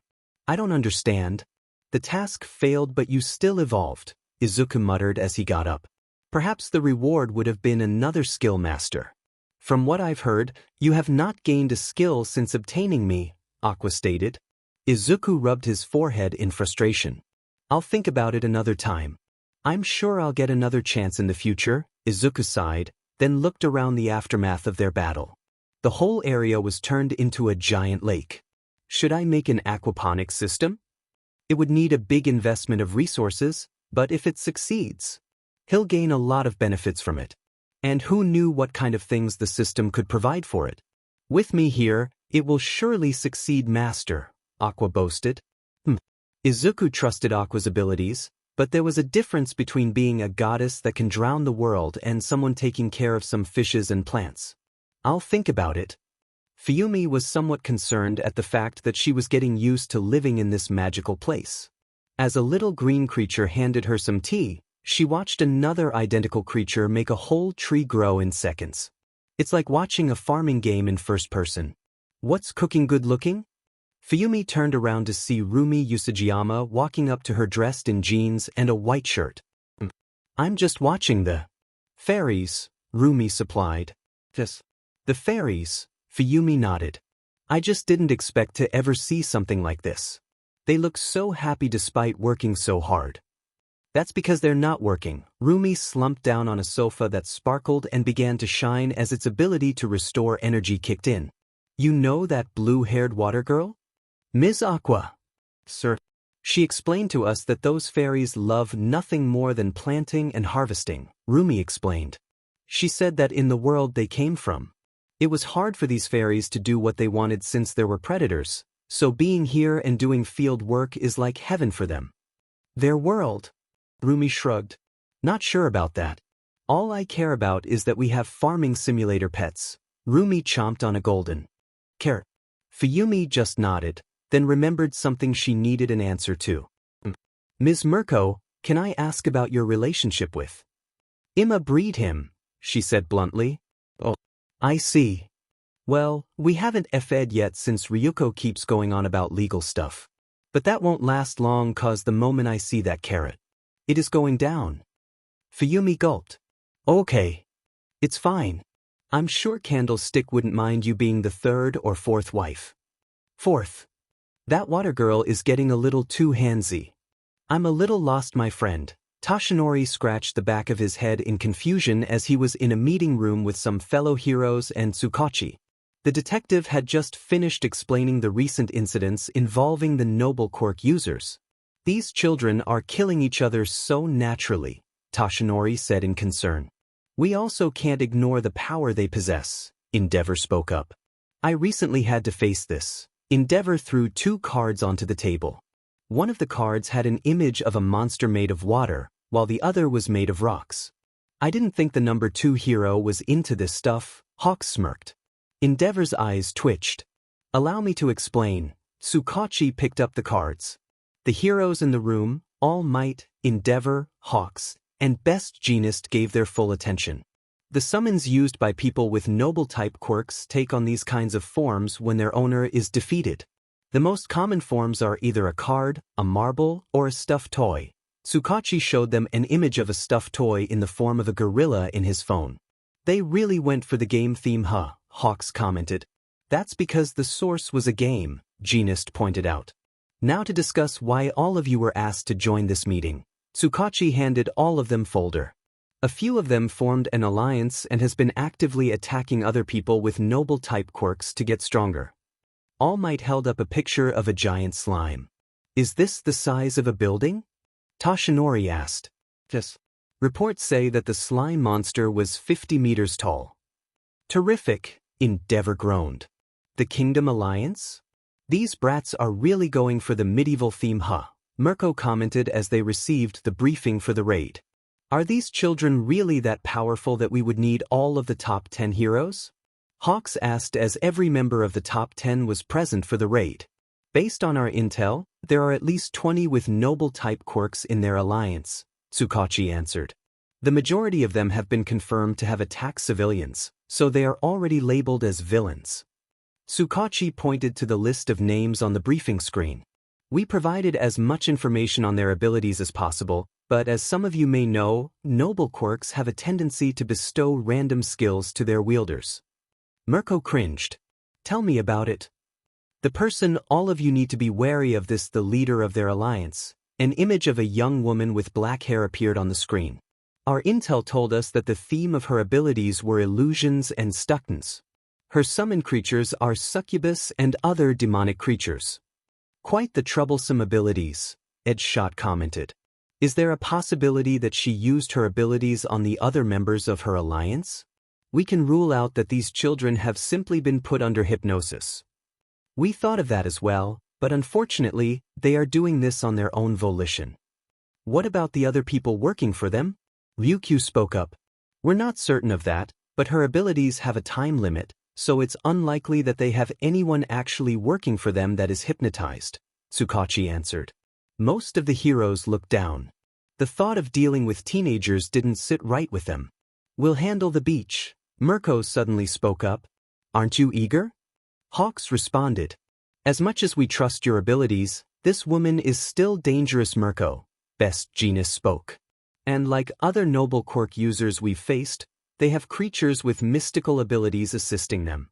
I don't understand. The task failed but you still evolved, Izuku muttered as he got up. Perhaps the reward would have been another skill master. From what I've heard, you have not gained a skill since obtaining me, Aqua stated. Izuku rubbed his forehead in frustration. I'll think about it another time. I'm sure I'll get another chance in the future, Izuku sighed, then looked around the aftermath of their battle. The whole area was turned into a giant lake. Should I make an aquaponics system? It would need a big investment of resources, but if it succeeds, he'll gain a lot of benefits from it. And who knew what kind of things the system could provide for it? With me here, it will surely succeed, Master, Aqua boasted. Izuku trusted Aqua's abilities, but there was a difference between being a goddess that can drown the world and someone taking care of some fishes and plants. I'll think about it. Fuyumi was somewhat concerned at the fact that she was getting used to living in this magical place. As a little green creature handed her some tea, she watched another identical creature make a whole tree grow in seconds. It's like watching a farming game in first person. What's cooking good looking? Fuyumi turned around to see Rumi Usajiyama walking up to her dressed in jeans and a white shirt. I'm just watching the fairies, Rumi supplied. The fairies, Fuyumi nodded. I just didn't expect to ever see something like this. They look so happy despite working so hard. That's because they're not working. Rumi slumped down on a sofa that sparkled and began to shine as its ability to restore energy kicked in. You know that blue-haired water girl? Ms. Aqua. Sir. She explained to us that those fairies love nothing more than planting and harvesting, Rumi explained. She said that in the world they came from, it was hard for these fairies to do what they wanted since there were predators, so being here and doing field work is like heaven for them. Their world? Rumi shrugged. Not sure about that. All I care about is that we have farming simulator pets. Rumi chomped on a golden carrot. Fuyumi just nodded, then remembered something she needed an answer to. Ms. Mirko, can I ask about your relationship with Ima? Breed him, she said bluntly. Oh, I see. Well, we haven't FE'd yet since Ryuko keeps going on about legal stuff. But that won't last long cause the moment I see that carrot, it is going down. Fuyumi gulped. Okay. It's fine. I'm sure Candlestick wouldn't mind you being the 3rd or 4th wife. 4th. That water girl is getting a little too handsy. I'm a little lost, my friend. Toshinori scratched the back of his head in confusion as he was in a meeting room with some fellow heroes and Tsukachi. The detective had just finished explaining the recent incidents involving the noble quirk users. These children are killing each other so naturally, Toshinori said in concern. We also can't ignore the power they possess, Endeavor spoke up. I recently had to face this. Endeavor threw 2 cards onto the table. One of the cards had an image of a monster made of water, while the other was made of rocks. I didn't think the number 2 hero was into this stuff, Hawk smirked. Endeavor's eyes twitched. Allow me to explain. Tsukachi picked up the cards. The heroes in the room, All Might, Endeavor, Hawks, and Best Genist gave their full attention. The summons used by people with noble-type quirks take on these kinds of forms when their owner is defeated. The most common forms are either a card, a marble, or a stuffed toy. Tsukachi showed them an image of a stuffed toy in the form of a gorilla in his phone. They really went for the game theme, huh? Hawks commented. That's because the source was a game, Genist pointed out. Now to discuss why all of you were asked to join this meeting. Tsukachi handed all of them folder. A few of them formed an alliance and has been actively attacking other people with noble-type quirks to get stronger. All Might held up a picture of a giant slime. Is this the size of a building? Toshinori asked. Yes. Reports say that the slime monster was 50 meters tall. Terrific, Endeavor groaned. The Kingdom Alliance? These brats are really going for the medieval theme, huh? Mirko commented as they received the briefing for the raid. Are these children really that powerful that we would need all of the top 10 heroes? Hawks asked as every member of the top 10 was present for the raid. Based on our intel, there are at least 20 with noble-type quirks in their alliance, Tsukachi answered. The majority of them have been confirmed to have attacked civilians, so they are already labeled as villains. Tsukachi pointed to the list of names on the briefing screen. We provided as much information on their abilities as possible, but as some of you may know, noble quirks have a tendency to bestow random skills to their wielders. Mirko cringed. Tell me about it. The person all of you need to be wary of this, the leader of their alliance. An image of a young woman with black hair appeared on the screen. Our intel told us that the theme of her abilities were illusions and stuckness. Her summon creatures are succubus and other demonic creatures. Quite the troublesome abilities, Edgeshot commented. Is there a possibility that she used her abilities on the other members of her alliance? We can rule out that these children have simply been put under hypnosis. We thought of that as well, but unfortunately, they are doing this on their own volition. What about the other people working for them? Ryukyu spoke up. We're not certain of that, but her abilities have a time limit, so it's unlikely that they have anyone actually working for them that is hypnotized, Tsukachi answered. Most of the heroes looked down. The thought of dealing with teenagers didn't sit right with them. We'll handle the beach, Mirko suddenly spoke up. Aren't you eager? Hawks responded. As much as we trust your abilities, this woman is still dangerous, Mirko, Best Genist spoke. And like other noble quirk users we've faced, they have creatures with mystical abilities assisting them.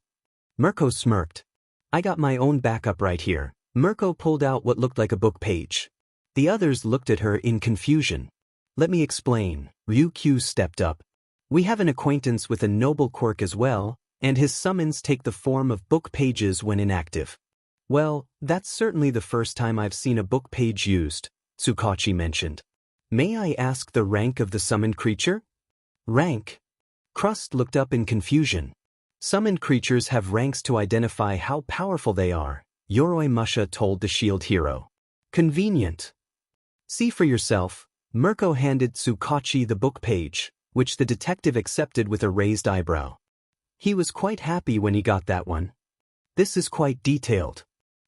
Mirko smirked. I got my own backup right here. Mirko pulled out what looked like a book page. The others looked at her in confusion. Let me explain. Ryukyu stepped up. We have an acquaintance with a noble quirk as well, and his summons take the form of book pages when inactive. Well, that's certainly the first time I've seen a book page used, Tsukachi mentioned. May I ask the rank of the summoned creature? Rank? Crust looked up in confusion. Summoned creatures have ranks to identify how powerful they are, Yoroi Musha told the shield hero. Convenient. See for yourself. Mirko handed Tsukachi the book page, which the detective accepted with a raised eyebrow. He was quite happy when he got that one. This is quite detailed.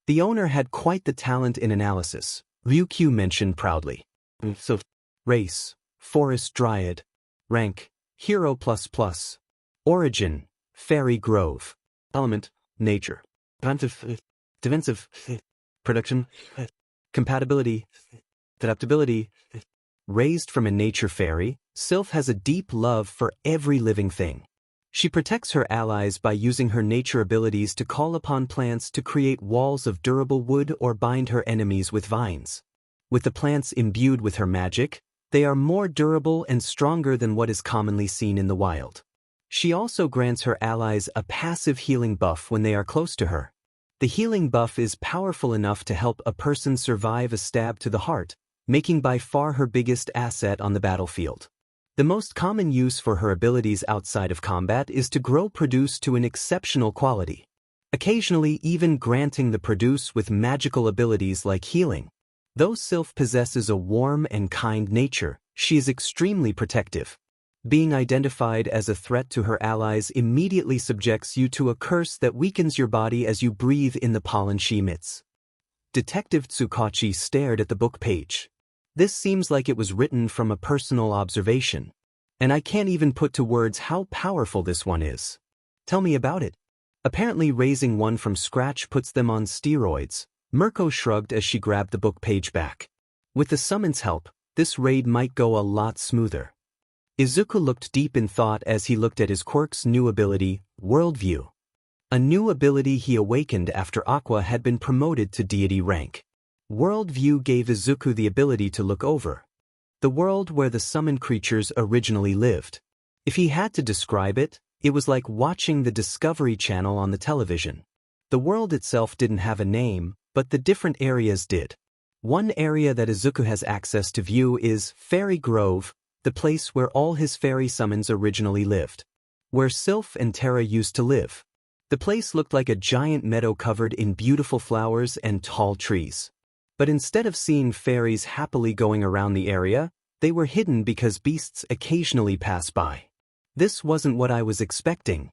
The owner had quite the talent in analysis, Ryukyu mentioned proudly. So, race, forest dryad. Rank, hero++. Origin, fairy grove. Element, nature. Defensive. Production. Compatibility. Adaptability. Raised from a nature fairy, Sylph has a deep love for every living thing. She protects her allies by using her nature abilities to call upon plants to create walls of durable wood or bind her enemies with vines. With the plants imbued with her magic, they are more durable and stronger than what is commonly seen in the wild. She also grants her allies a passive healing buff when they are close to her. The healing buff is powerful enough to help a person survive a stab to the heart, making by far her biggest asset on the battlefield. The most common use for her abilities outside of combat is to grow produce to an exceptional quality, occasionally even granting the produce with magical abilities like healing. Though Sylph possesses a warm and kind nature, she is extremely protective. Being identified as a threat to her allies immediately subjects you to a curse that weakens your body as you breathe in the pollen she emits. Detective Tsukachi stared at the book page. This seems like it was written from a personal observation. And I can't even put to words how powerful this one is. Tell me about it. Apparently raising one from scratch puts them on steroids. Mirko shrugged as she grabbed the book page back. With the summon's help, this raid might go a lot smoother. Izuku looked deep in thought as he looked at his quirk's new ability, Worldview. A new ability he awakened after Aqua had been promoted to deity rank. Worldview gave Izuku the ability to look over the world where the summoned creatures originally lived. If he had to describe it, it was like watching the Discovery Channel on the television. The world itself didn't have a name, but the different areas did. One area that Izuku has access to view is Fairy Grove, the place where all his fairy summons originally lived. Where Sylph and Terra used to live. The place looked like a giant meadow covered in beautiful flowers and tall trees. But instead of seeing fairies happily going around the area, they were hidden because beasts occasionally pass by. This wasn't what I was expecting.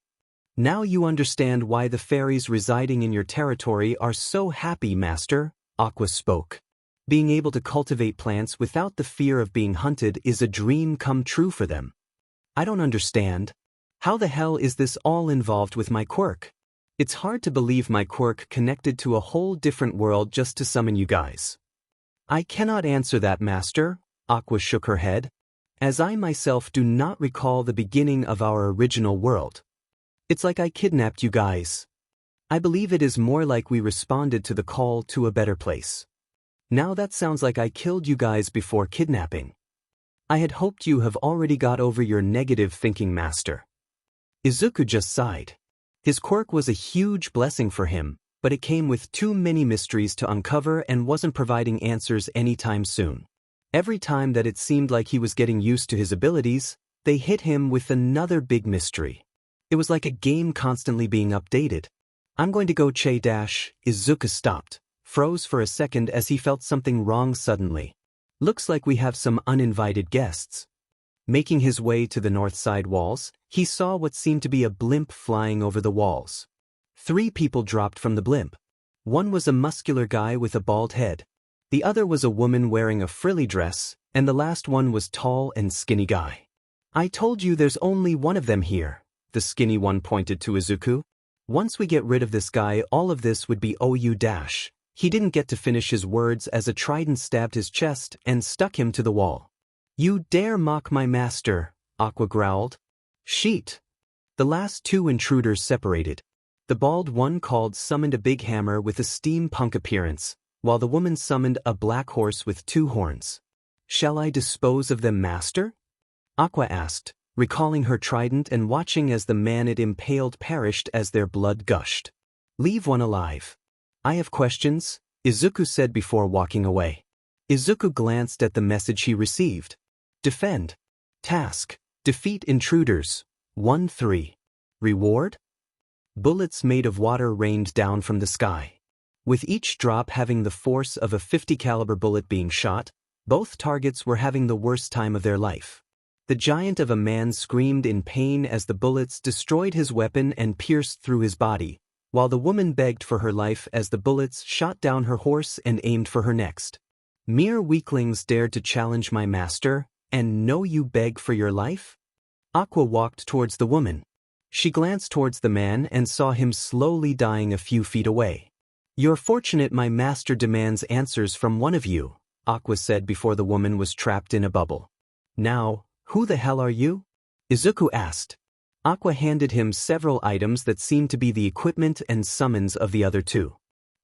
Now you understand why the fairies residing in your territory are so happy, Master, Aqua spoke. Being able to cultivate plants without the fear of being hunted is a dream come true for them. I don't understand. How the hell is this all involved with my quirk? It's hard to believe my quirk connected to a whole different world just to summon you guys. I cannot answer that, Master, Aqua shook her head, as I myself do not recall the beginning of our original world. It's like I kidnapped you guys. I believe it is more like we responded to the call to a better place. Now that sounds like I killed you guys before kidnapping. I had hoped you have already got over your negative thinking, Master. Izuku just sighed. His quirk was a huge blessing for him, but it came with too many mysteries to uncover and wasn't providing answers anytime soon. Every time that it seemed like he was getting used to his abilities, they hit him with another big mystery. It was like a game constantly being updated. I'm going to go Izuku stopped, froze for a second as he felt something wrong suddenly. Looks like we have some uninvited guests. Making his way to the north side walls, he saw what seemed to be a blimp flying over the walls. 3 people dropped from the blimp. One was a muscular guy with a bald head. The other was a woman wearing a frilly dress, and the last one was tall and skinny guy. I told you there's only one of them here, the skinny one pointed to Izuku. Once we get rid of this guy, all of this would be OU-. He didn't get to finish his words as a trident stabbed his chest and stuck him to the wall. You dare mock my master, Aqua growled. Sheet. The last 2 intruders separated. The bald one called summoned a big hammer with a steampunk appearance, while the woman summoned a black horse with 2 horns. Shall I dispose of them, Master? Aqua asked, recalling her trident and watching as the man it impaled perished as their blood gushed. Leave one alive. I have questions, Izuku said before walking away. Izuku glanced at the message he received. Defend. Task. Defeat intruders. 1-3. Reward? Bullets made of water rained down from the sky. With each drop having the force of a 50 caliber bullet being shot, both targets were having the worst time of their life. The giant of a man screamed in pain as the bullets destroyed his weapon and pierced through his body, while the woman begged for her life as the bullets shot down her horse and aimed for her next. Mere weaklings dared to challenge my master, and know you beg for your life? Aqua walked towards the woman. She glanced towards the man and saw him slowly dying a few feet away. You're fortunate my master demands answers from one of you, Aqua said before the woman was trapped in a bubble. Now, who the hell are you? Izuku asked. Aqua handed him several items that seemed to be the equipment and summons of the other 2.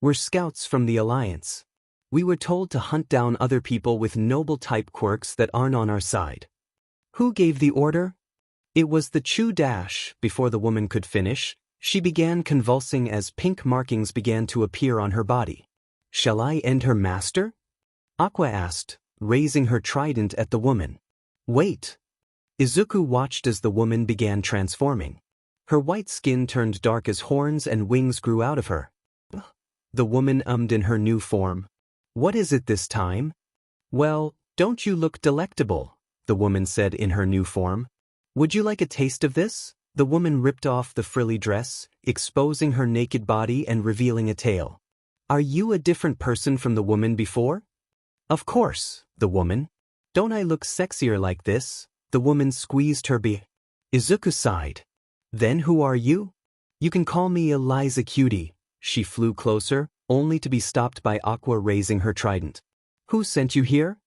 We're scouts from the Alliance. We were told to hunt down other people with noble-type quirks that aren't on our side. Who gave the order? It was the Chu-. Before the woman could finish, she began convulsing as pink markings began to appear on her body. Shall I end her, Master? Aqua asked, raising her trident at the woman. Wait. Izuku watched as the woman began transforming. Her white skin turned dark as horns and wings grew out of her. The woman ummed in her new form. What is it this time? Well, don't you look delectable, the woman said in her new form. Would you like a taste of this? The woman ripped off the frilly dress, exposing her naked body and revealing a tail. Are you a different person from the woman before? Of course, the woman. Don't I look sexier like this? The woman squeezed her Izuku sighed. Then who are you? You can call me Eliza Cutie. She flew closer, only to be stopped by Aqua raising her trident. Who sent you here?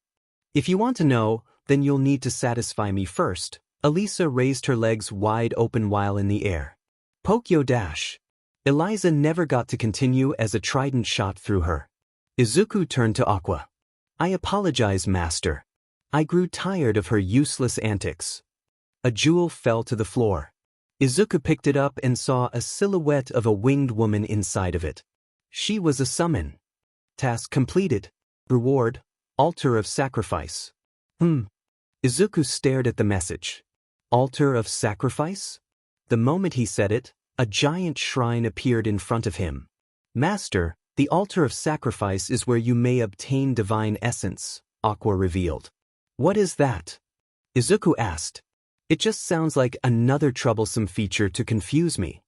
If you want to know, then you'll need to satisfy me first. Elisa raised her legs wide open while in the air. Pokyo dash. Eliza never got to continue as a trident shot through her. Izuku turned to Aqua. I apologize, master. I grew tired of her useless antics. A jewel fell to the floor. Izuku picked it up and saw a silhouette of a winged woman inside of it. She was a summon. Task completed. Reward, Altar of Sacrifice. Izuku stared at the message. Altar of Sacrifice? The moment he said it, a giant shrine appeared in front of him. Master, the Altar of Sacrifice is where you may obtain divine essence, Aqua revealed. What is that? Izuku asked. It just sounds like another troublesome feature to confuse me.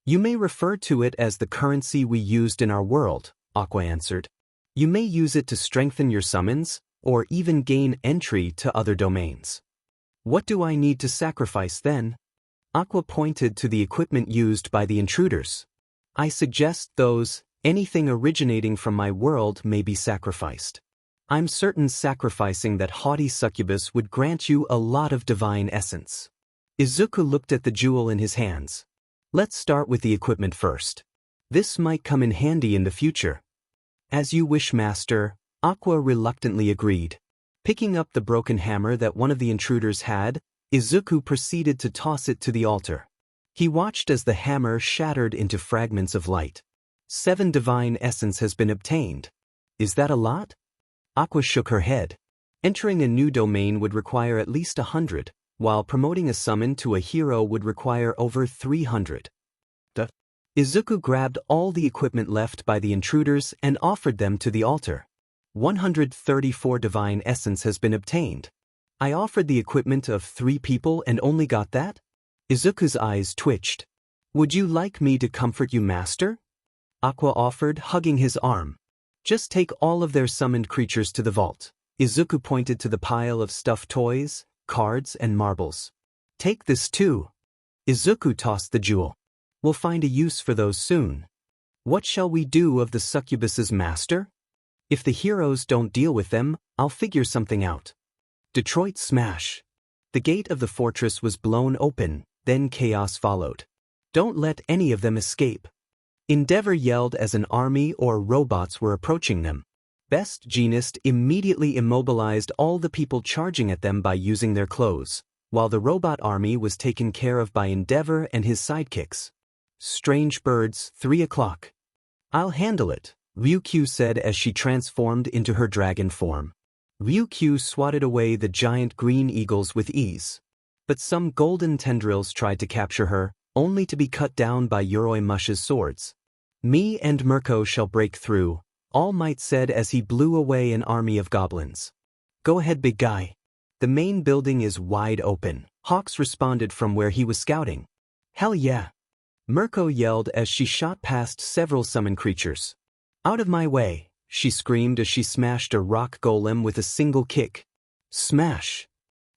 You may refer to it as the currency we used in our world, Aqua answered. You may use it to strengthen your summons, or even gain entry to other domains. What do I need to sacrifice then? Aqua pointed to the equipment used by the intruders. I suggest anything originating from my world may be sacrificed. I'm certain sacrificing that haughty succubus would grant you a lot of divine essence. Izuku looked at the jewel in his hands. Let's start with the equipment first. This might come in handy in the future. As you wish, master, Aqua reluctantly agreed. Picking up the broken hammer that one of the intruders had, Izuku proceeded to toss it to the altar. He watched as the hammer shattered into fragments of light. 7 divine essence has been obtained. Is that a lot? Aqua shook her head. Entering a new domain would require at least 100, while promoting a summon to a hero would require over 300. Izuku grabbed all the equipment left by the intruders and offered them to the altar. 134 divine essence has been obtained. I offered the equipment of 3 people and only got that? Izuku's eyes twitched. Would you like me to comfort you, master? Aqua offered, hugging his arm. Just take all of their summoned creatures to the vault. Izuku pointed to the pile of stuffed toys, cards, and marbles. Take this too. Izuku tossed the jewel. We'll find a use for those soon. What shall we do of the succubus's master? If the heroes don't deal with them, I'll figure something out. Detroit smash. The gate of the fortress was blown open, then chaos followed. Don't let any of them escape. Endeavor yelled as an army or robots were approaching them. Best Jeanist immediately immobilized all the people charging at them by using their clothes, while the robot army was taken care of by Endeavor and his sidekicks. Strange birds, 3 o'clock. I'll handle it, Ryukyu said as she transformed into her dragon form. Ryukyu swatted away the giant green eagles with ease. But some golden tendrils tried to capture her, only to be cut down by Yoroi Mush's swords. Me and Mirko shall break through, All Might said as he blew away an army of goblins. Go ahead, big guy. The main building is wide open, Hawks responded from where he was scouting. Hell yeah. Mirko yelled as she shot past several summon creatures. Out of my way, she screamed as she smashed a rock golem with a single kick. Smash!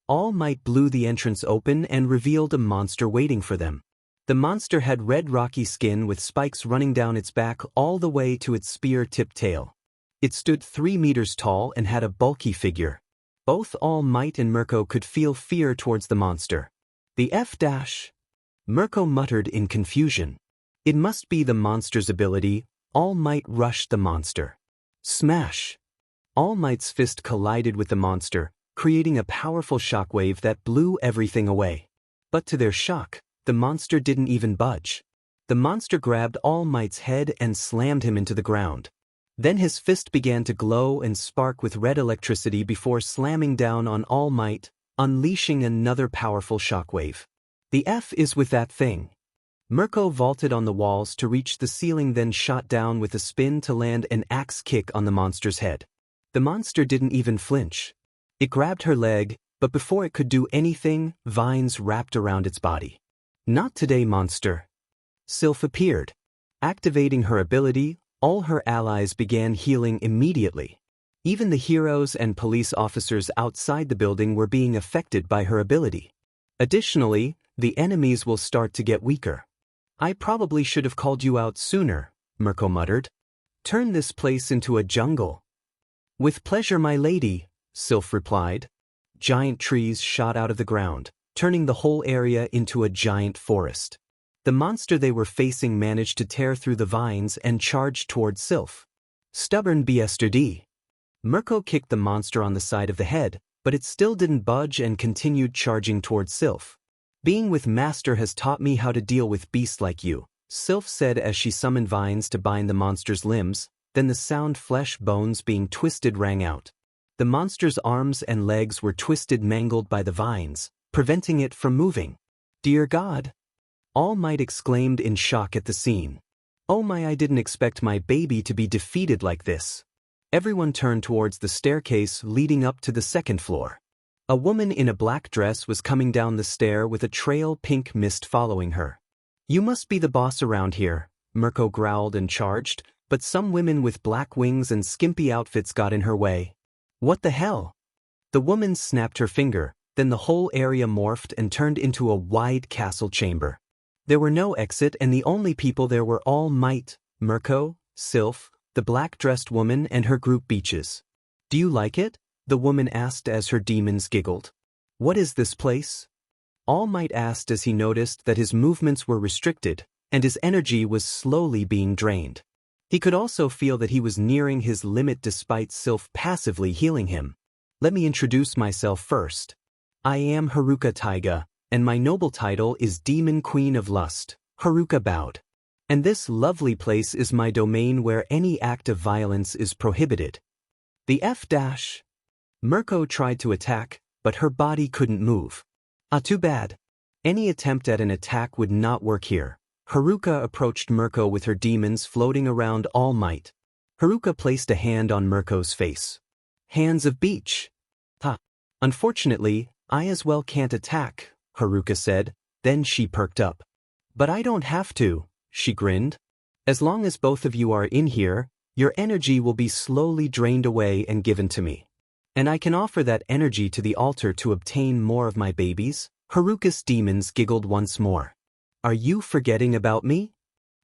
All Might blew the entrance open and revealed a monster waiting for them. The monster had red rocky skin with spikes running down its back all the way to its spear-tipped tail. It stood 3 meters tall and had a bulky figure. Both All Might and Mirko could feel fear towards the monster. The F-. Mirko muttered in confusion. It must be the monster's ability. All Might rushed the monster. Smash! All Might's fist collided with the monster, creating a powerful shockwave that blew everything away. But to their shock, the monster didn't even budge. The monster grabbed All Might's head and slammed him into the ground. Then his fist began to glow and spark with red electricity before slamming down on All Might, unleashing another powerful shockwave. The F is with that thing. Mirko vaulted on the walls to reach the ceiling, then shot down with a spin to land an axe kick on the monster's head. The monster didn't even flinch. It grabbed her leg, But before it could do anything, vines wrapped around its body. Not today, monster. Sylph appeared. Activating her ability, all her allies began healing immediately. Even the heroes and police officers outside the building were being affected by her ability. Additionally, the enemies will start to get weaker. I probably should have called you out sooner, Mirko muttered. Turn this place into a jungle. With pleasure, my lady, Sylph replied. Giant trees shot out of the ground, turning the whole area into a giant forest. The monster they were facing managed to tear through the vines and charged toward Sylph. Stubborn bastard. Mirko kicked the monster on the side of the head, but it still didn't budge and continued charging toward Sylph. Being with Master has taught me how to deal with beasts like you, Sylph said as she summoned vines to bind the monster's limbs. Then the sound flesh bones being twisted rang out. The monster's arms and legs were twisted, mangled by the vines, preventing it from moving. Dear God! All Might exclaimed in shock at the scene. Oh my, I didn't expect my baby to be defeated like this. Everyone turned towards the staircase leading up to the second floor. A woman in a black dress was coming down the stair with a trail pink mist following her. You must be the boss around here, Mirko growled and charged, but some women with black wings and skimpy outfits got in her way. What the hell? The woman snapped her finger, then the whole area morphed and turned into a wide castle chamber. There were no exit and the only people there were All Might, Mirko, Sylph, the black-dressed woman and her group Beaches. Do you like it? The woman asked as her demons giggled. What is this place? All Might asked as he noticed that his movements were restricted, and his energy was slowly being drained. He could also feel that he was nearing his limit despite Sylph passively healing him. Let me introduce myself first. I am Haruka Taiga, and my noble title is Demon Queen of Lust. Haruka bowed. And this lovely place is my domain where any act of violence is prohibited. The F-. Mirko tried to attack, but her body couldn't move. Too bad. Any attempt at an attack would not work here. Haruka approached Mirko with her demons floating around All Might. Haruka placed a hand on Mirko's face. Hands of Beach. Unfortunately, I as well can't attack, Haruka said, then she perked up. But I don't have to, she grinned. As long as both of you are in here, your energy will be slowly drained away and given to me. And I can offer that energy to the altar to obtain more of my babies. Haruka's demons giggled once more. Are you forgetting about me?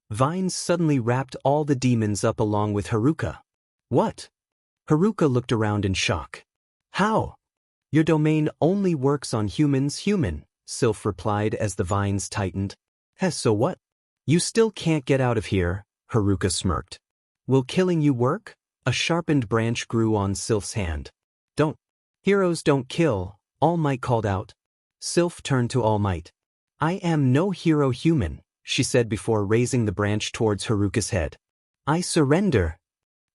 Vines suddenly wrapped all the demons up along with Haruka. What? Haruka looked around in shock. How? Your domain only works on humans, Sylph replied as the vines tightened. So what? You still can't get out of here, Haruka smirked. Will killing you work? A sharpened branch grew on Sylph's hand. Don't. Heroes don't kill, All Might called out. Sylph turned to All Might. I am no hero human, she said before raising the branch towards Haruka's head. I surrender.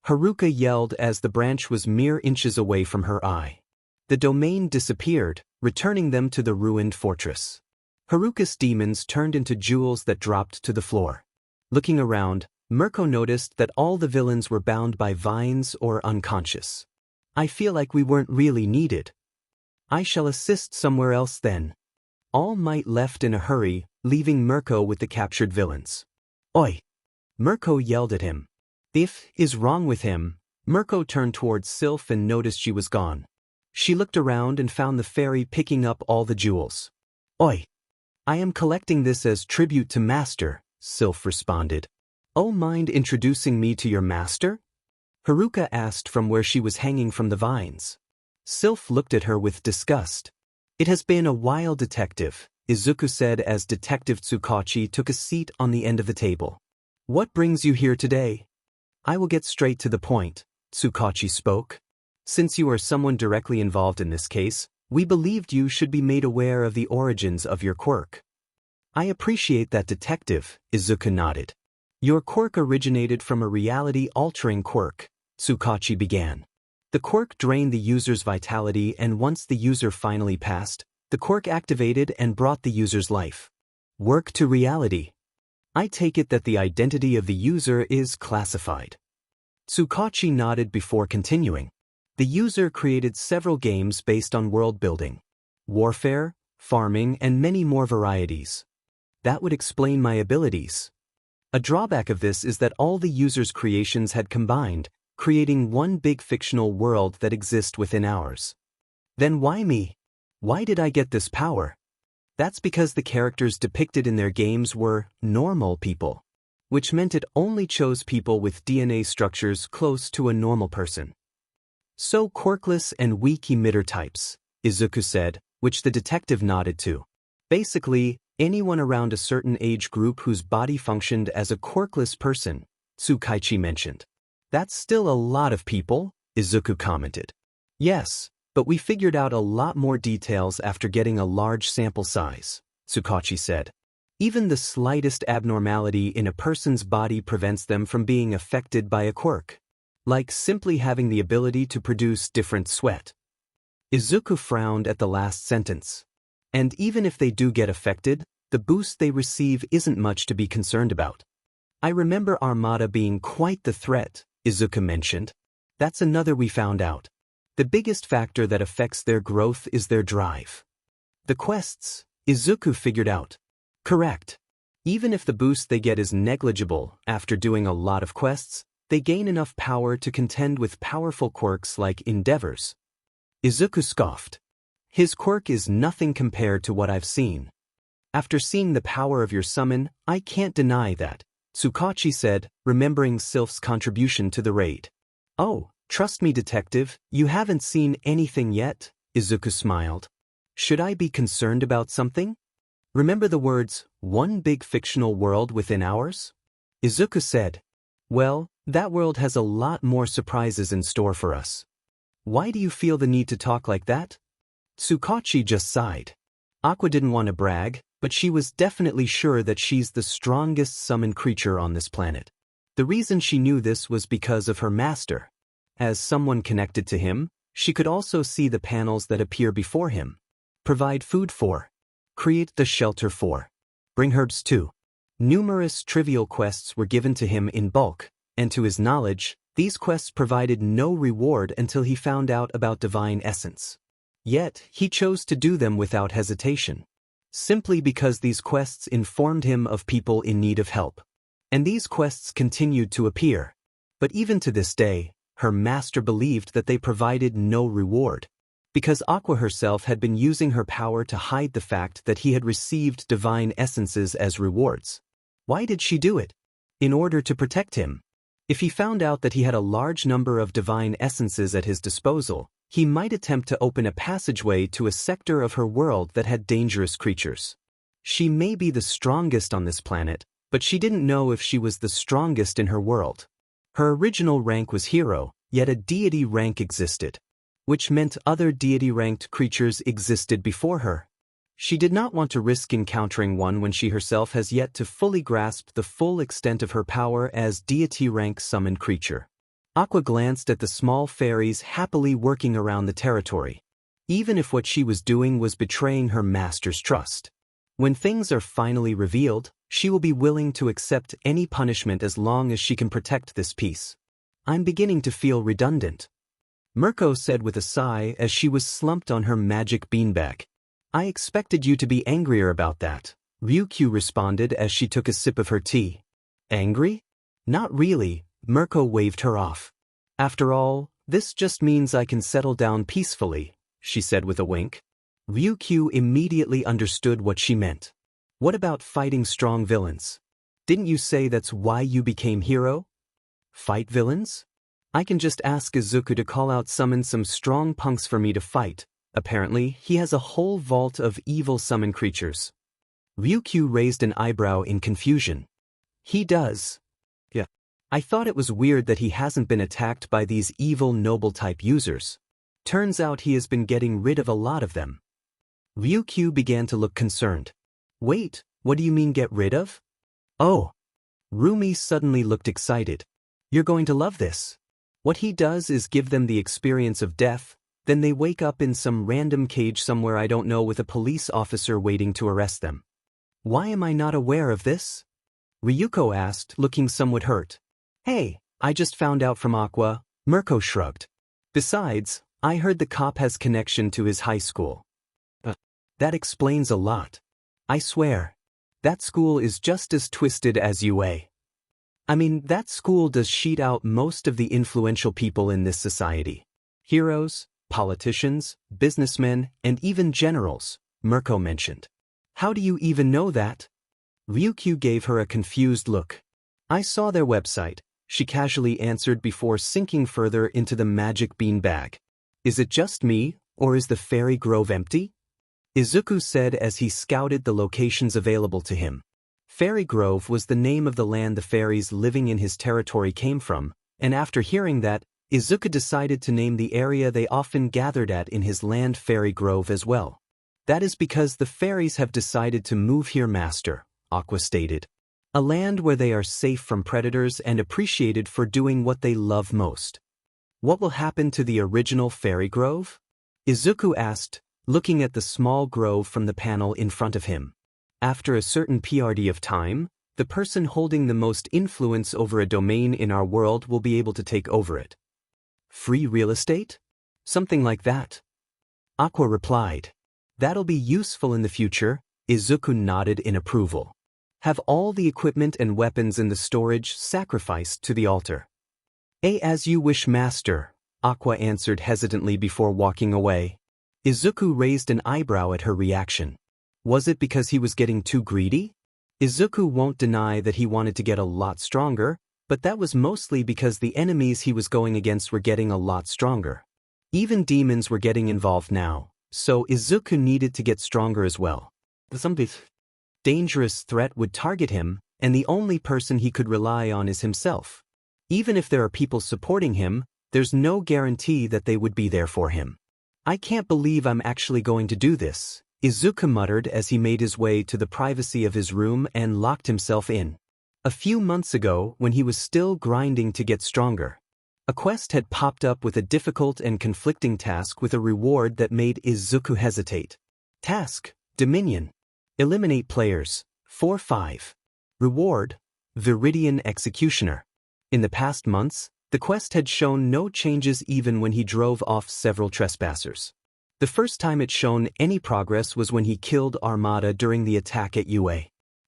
Haruka yelled as the branch was mere inches away from her eye. The domain disappeared, returning them to the ruined fortress. Haruka's demons turned into jewels that dropped to the floor. Looking around, Mirko noticed that all the villains were bound by vines or unconscious. I feel like we weren't really needed. I shall assist somewhere else then. All Might left in a hurry, leaving Mirko with the captured villains. Oi! Mirko yelled at him. If is wrong with him? Mirko turned towards Sylph and noticed she was gone. She looked around and found the fairy picking up all the jewels. Oi! I am collecting this as tribute to Master, Sylph responded. Oh, mind introducing me to your master? Haruka asked from where she was hanging from the vines. Sylph looked at her with disgust. It has been a while, detective, Izuku said as Detective Tsukachi took a seat on the end of the table. What brings you here today? I will get straight to the point, Tsukachi spoke. Since you are someone directly involved in this case, we believed you should be made aware of the origins of your quirk. I appreciate that, detective, Izuku nodded. Your quirk originated from a reality-altering quirk, Tsukachi began. The quirk drained the user's vitality, and once the user finally passed, the quirk activated and brought the user's life. Work to reality. I take it that the identity of the user is classified. Tsukachi nodded before continuing. The user created several games based on world building. warfare, farming, and many more varieties. That would explain my abilities. A drawback of this is that all the user's creations had combined, creating one big fictional world that exists within ours. Then why me? Why did I get this power? That's because the characters depicted in their games were normal people, which meant it only chose people with DNA structures close to a normal person. So quirkless and weak emitter types, Izuku said, which the detective nodded to. Basically, anyone around a certain age group whose body functioned as a quirkless person, Tsukaichi mentioned. That's still a lot of people, Izuku commented. Yes, but we figured out a lot more details after getting a large sample size, Tsukaichi said. Even the slightest abnormality in a person's body prevents them from being affected by a quirk, like simply having the ability to produce different sweat. Izuku frowned at the last sentence. And even if they do get affected, the boost they receive isn't much to be concerned about. I remember Armada being quite the threat, Izuku mentioned. That's another we found out. The biggest factor that affects their growth is their drive. The quests, Izuku figured out. Correct. Even if the boost they get is negligible after doing a lot of quests, they gain enough power to contend with powerful quirks like endeavors. Izuku scoffed. His quirk is nothing compared to what I've seen. After seeing the power of your summon, I can't deny that, Tsukaichi said, remembering Sylph's contribution to the raid. Oh, trust me, detective, you haven't seen anything yet, Izuku smiled. Should I be concerned about something? Remember the words, one big fictional world within ours? Izuku said. Well, that world has a lot more surprises in store for us. Why do you feel the need to talk like that? Tsukaichi just sighed. Aqua didn't want to brag, but she was definitely sure that she's the strongest summoned creature on this planet. The reason she knew this was because of her master. As someone connected to him, she could also see the panels that appear before him. Provide food for. Create the shelter for. Bring herbs to. Numerous trivial quests were given to him in bulk, and to his knowledge, these quests provided no reward until he found out about divine essence. Yet, he chose to do them without hesitation. Simply because these quests informed him of people in need of help. And these quests continued to appear. But even to this day, her master believed that they provided no reward. Because Aqua herself had been using her power to hide the fact that he had received divine essences as rewards. Why did she do it? In order to protect him. If he found out that he had a large number of divine essences at his disposal, he might attempt to open a passageway to a sector of her world that had dangerous creatures. She may be the strongest on this planet, but she didn't know if she was the strongest in her world. Her original rank was hero, yet a deity rank existed, which meant other deity-ranked creatures existed before her. She did not want to risk encountering one when she herself has yet to fully grasp the full extent of her power as deity-rank summoned creature. Aqua glanced at the small fairies happily working around the territory, even if what she was doing was betraying her master's trust. When things are finally revealed, she will be willing to accept any punishment as long as she can protect this peace. I'm beginning to feel redundant, Mirko said with a sigh as she was slumped on her magic beanbag. I expected you to be angrier about that, Ryukyu responded as she took a sip of her tea. Angry? Not really, Mirko waved her off. After all, this just means I can settle down peacefully, she said with a wink. Ryukyu immediately understood what she meant. What about fighting strong villains? Didn't you say that's why you became hero? Fight villains? I can just ask Izuku to call out summon some strong punks for me to fight. Apparently, he has a whole vault of evil summon creatures. Ryukyu raised an eyebrow in confusion. He does. Yeah. I thought it was weird that he hasn't been attacked by these evil noble-type users. Turns out he has been getting rid of a lot of them. Ryukyu began to look concerned. Wait, what do you mean get rid of? Oh. Rumi suddenly looked excited. You're going to love this. What he does is give them the experience of death, then they wake up in some random cage somewhere I don't know with a police officer waiting to arrest them. Why am I not aware of this? Ryuko asked, looking somewhat hurt. Hey, I just found out from Aqua, Mirko shrugged. Besides, I heard the cop has connection to his high school. That explains a lot. I swear. That school is just as twisted as UA. I mean, that school does sheet out most of the influential people in this society. Heroes, politicians, businessmen, and even generals, Mirko mentioned. How do you even know that? Ryukyu gave her a confused look. I saw their website, she casually answered before sinking further into the magic bean bag. Is it just me, or is the fairy grove empty? Izuku said as he scouted the locations available to him. Fairy Grove was the name of the land the fairies living in his territory came from, and after hearing that, Izuku decided to name the area they often gathered at in his land Fairy Grove as well. That is because the fairies have decided to move here, Master, Aqua stated. A land where they are safe from predators and appreciated for doing what they love most. What will happen to the original Fairy Grove? Izuku asked, looking at the small grove from the panel in front of him. After a certain period of time, the person holding the most influence over a domain in our world will be able to take over it. Free real estate? Something like that. Aqua replied. That'll be useful in the future, Izuku nodded in approval. Have all the equipment and weapons in the storage sacrificed to the altar. As you wish, Master, Aqua answered hesitantly before walking away. Izuku raised an eyebrow at her reaction. Was it because he was getting too greedy? Izuku won't deny that he wanted to get a lot stronger, but that was mostly because the enemies he was going against were getting a lot stronger. Even demons were getting involved now, so Izuku needed to get stronger as well. Some dangerous threat would target him, and the only person he could rely on is himself. Even if there are people supporting him, there's no guarantee that they would be there for him. I can't believe I'm actually going to do this, Izuku muttered as he made his way to the privacy of his room and locked himself in. A few months ago, when he was still grinding to get stronger, a quest had popped up with a difficult and conflicting task with a reward that made Izuku hesitate. Task: Dominion. Eliminate players. 4-5. Reward: Viridian Executioner. In the past months, the quest had shown no changes even when he drove off several trespassers. The first time it shown any progress was when he killed Armada during the attack at UA.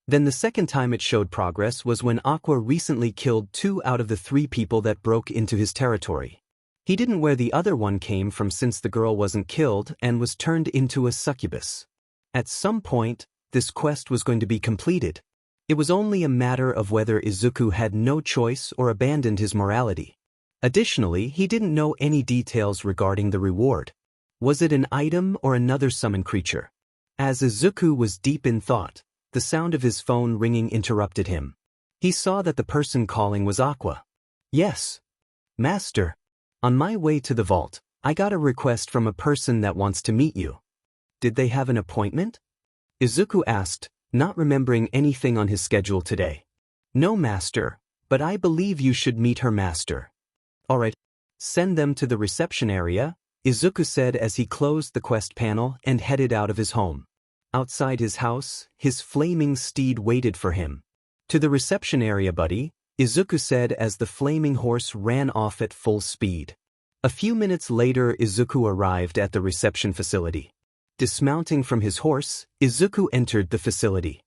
Then the second time it showed progress was when Aqua recently killed 2 out of the 3 people that broke into his territory. He didn't where the other one came from since the girl wasn't killed and was turned into a succubus. At some point, this quest was going to be completed. It was only a matter of whether Izuku had no choice or abandoned his morality. Additionally, he didn't know any details regarding the reward. Was it an item or another summon creature? As Izuku was deep in thought, the sound of his phone ringing interrupted him. He saw that the person calling was Aqua. Yes. Master. On my way to the vault, I got a request from a person that wants to meet you. Did they have an appointment? Izuku asked, not remembering anything on his schedule today. No, Master, but I believe you should meet her, Master. Alright. Send them to the reception area, Izuku said as he closed the quest panel and headed out of his home. Outside his house, his flaming steed waited for him. To the reception area, buddy, Izuku said as the flaming horse ran off at full speed. A few minutes later, Izuku arrived at the reception facility. Dismounting from his horse, Izuku entered the facility.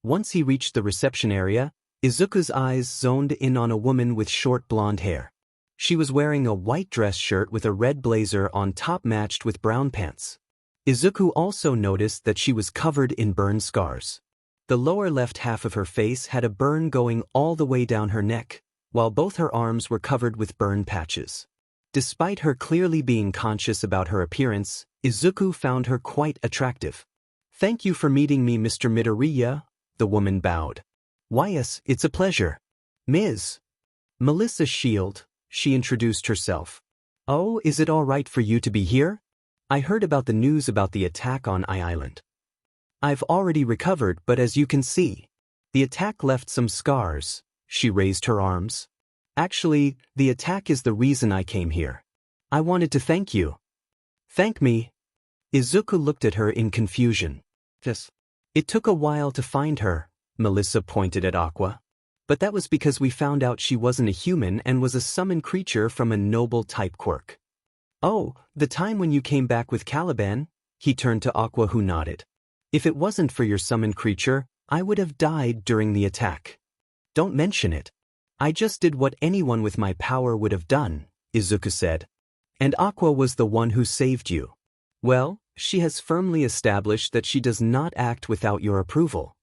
Once he reached the reception area, Izuku's eyes zoned in on a woman with short blonde hair. She was wearing a white dress shirt with a red blazer on top matched with brown pants. Izuku also noticed that she was covered in burn scars. The lower left half of her face had a burn going all the way down her neck, while both her arms were covered with burn patches. Despite her clearly being conscious about her appearance, Izuku found her quite attractive. Thank you for meeting me, Mr. Midoriya, the woman bowed. Why yes, it's a pleasure. Ms. Melissa Shield, she introduced herself. Oh, is it all right for you to be here? I heard about the news about the attack on Island. I've already recovered, but as you can see, the attack left some scars. She raised her arms. Actually, the attack is the reason I came here. I wanted to thank you. Thank me? Izuku looked at her in confusion. Yes. It took a while to find her, Melissa pointed at Aqua. But that was because we found out she wasn't a human and was a summoned creature from a noble type quirk. Oh, the time when you came back with Caliban? He turned to Aqua, who nodded. If it wasn't for your summoned creature, I would have died during the attack. Don't mention it. I just did what anyone with my power would have done, Izuku said. And Aqua was the one who saved you. Well, she has firmly established that she does not act without your approval.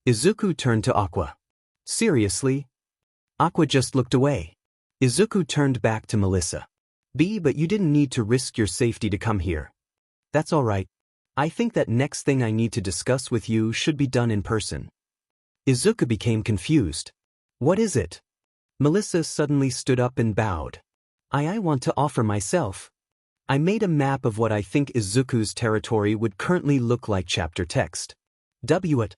Izuku turned to Aqua. Seriously? Aqua just looked away. Izuku turned back to Melissa. But you didn't need to risk your safety to come here. That's all right. I think that next thing I need to discuss with you should be done in person. Izuku became confused. What is it? Melissa suddenly stood up and bowed. I want to offer myself. I made a map of what I think Izuku's territory would currently look like. Chapter text. It.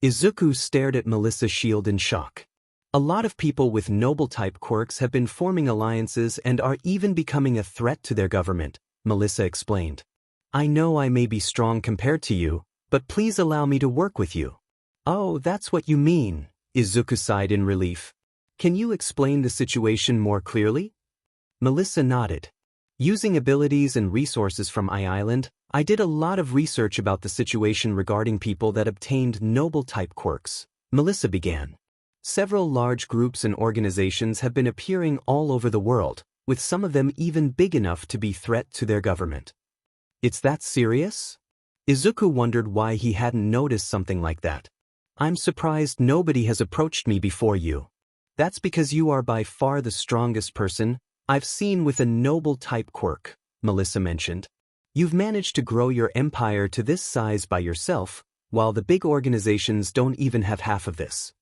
Izuku stared at Melissa's shield in shock. A lot of people with noble-type quirks have been forming alliances and are even becoming a threat to their government, Melissa explained. I know I may be strong compared to you, but please allow me to work with you. Oh, that's what you mean, Izuku sighed in relief. Can you explain the situation more clearly? Melissa nodded. Using abilities and resources from Island, I did a lot of research about the situation regarding people that obtained noble-type quirks, Melissa began. Several large groups and organizations have been appearing all over the world, with some of them even big enough to be threat to their government. It's that serious? Izuku wondered why he hadn't noticed something like that. I'm surprised nobody has approached me before you. That's because you are by far the strongest person I've seen with a noble-type quirk, Melissa mentioned. You've managed to grow your empire to this size by yourself, while the big organizations don't even have half of this.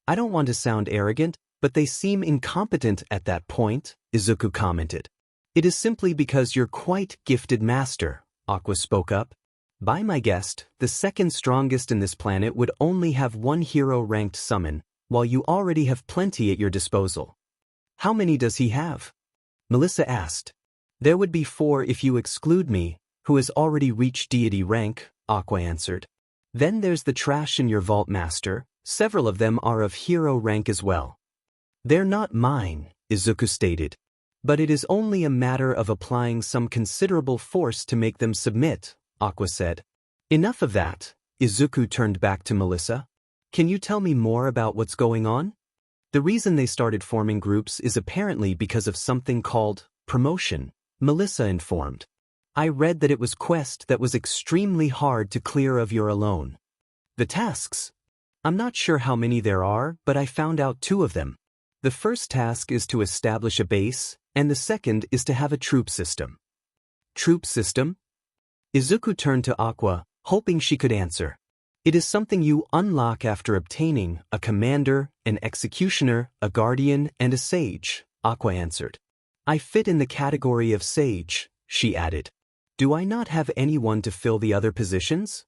I don't want to sound arrogant, but they seem incompetent at that point, Izuku commented. It is simply because you're quite gifted master, Aqua spoke up. By my guess, the second strongest in this planet would only have one hero-ranked summon, while you already have plenty at your disposal. How many does he have? Melissa asked. There would be 4 if you exclude me, who has already reached deity rank, Aqua answered. Then there's the trash in your vault master. Several of them are of hero rank as well. They're not mine, Izuku stated. But it is only a matter of applying some considerable force to make them submit, Aqua said. Enough of that, Izuku turned back to Melissa. Can you tell me more about what's going on? The reason they started forming groups is apparently because of something called promotion, Melissa informed. I read that it was quest that was extremely hard to clear of your alone. The tasks? I'm not sure how many there are, but I found out 2 of them. The first task is to establish a base, and the second is to have a troop system. Troop system? Izuku turned to Aqua, hoping she could answer. It is something you unlock after obtaining a commander, an executioner, a guardian, and a sage, Aqua answered. I fit in the category of sage, she added. Do I not have anyone to fill the other positions?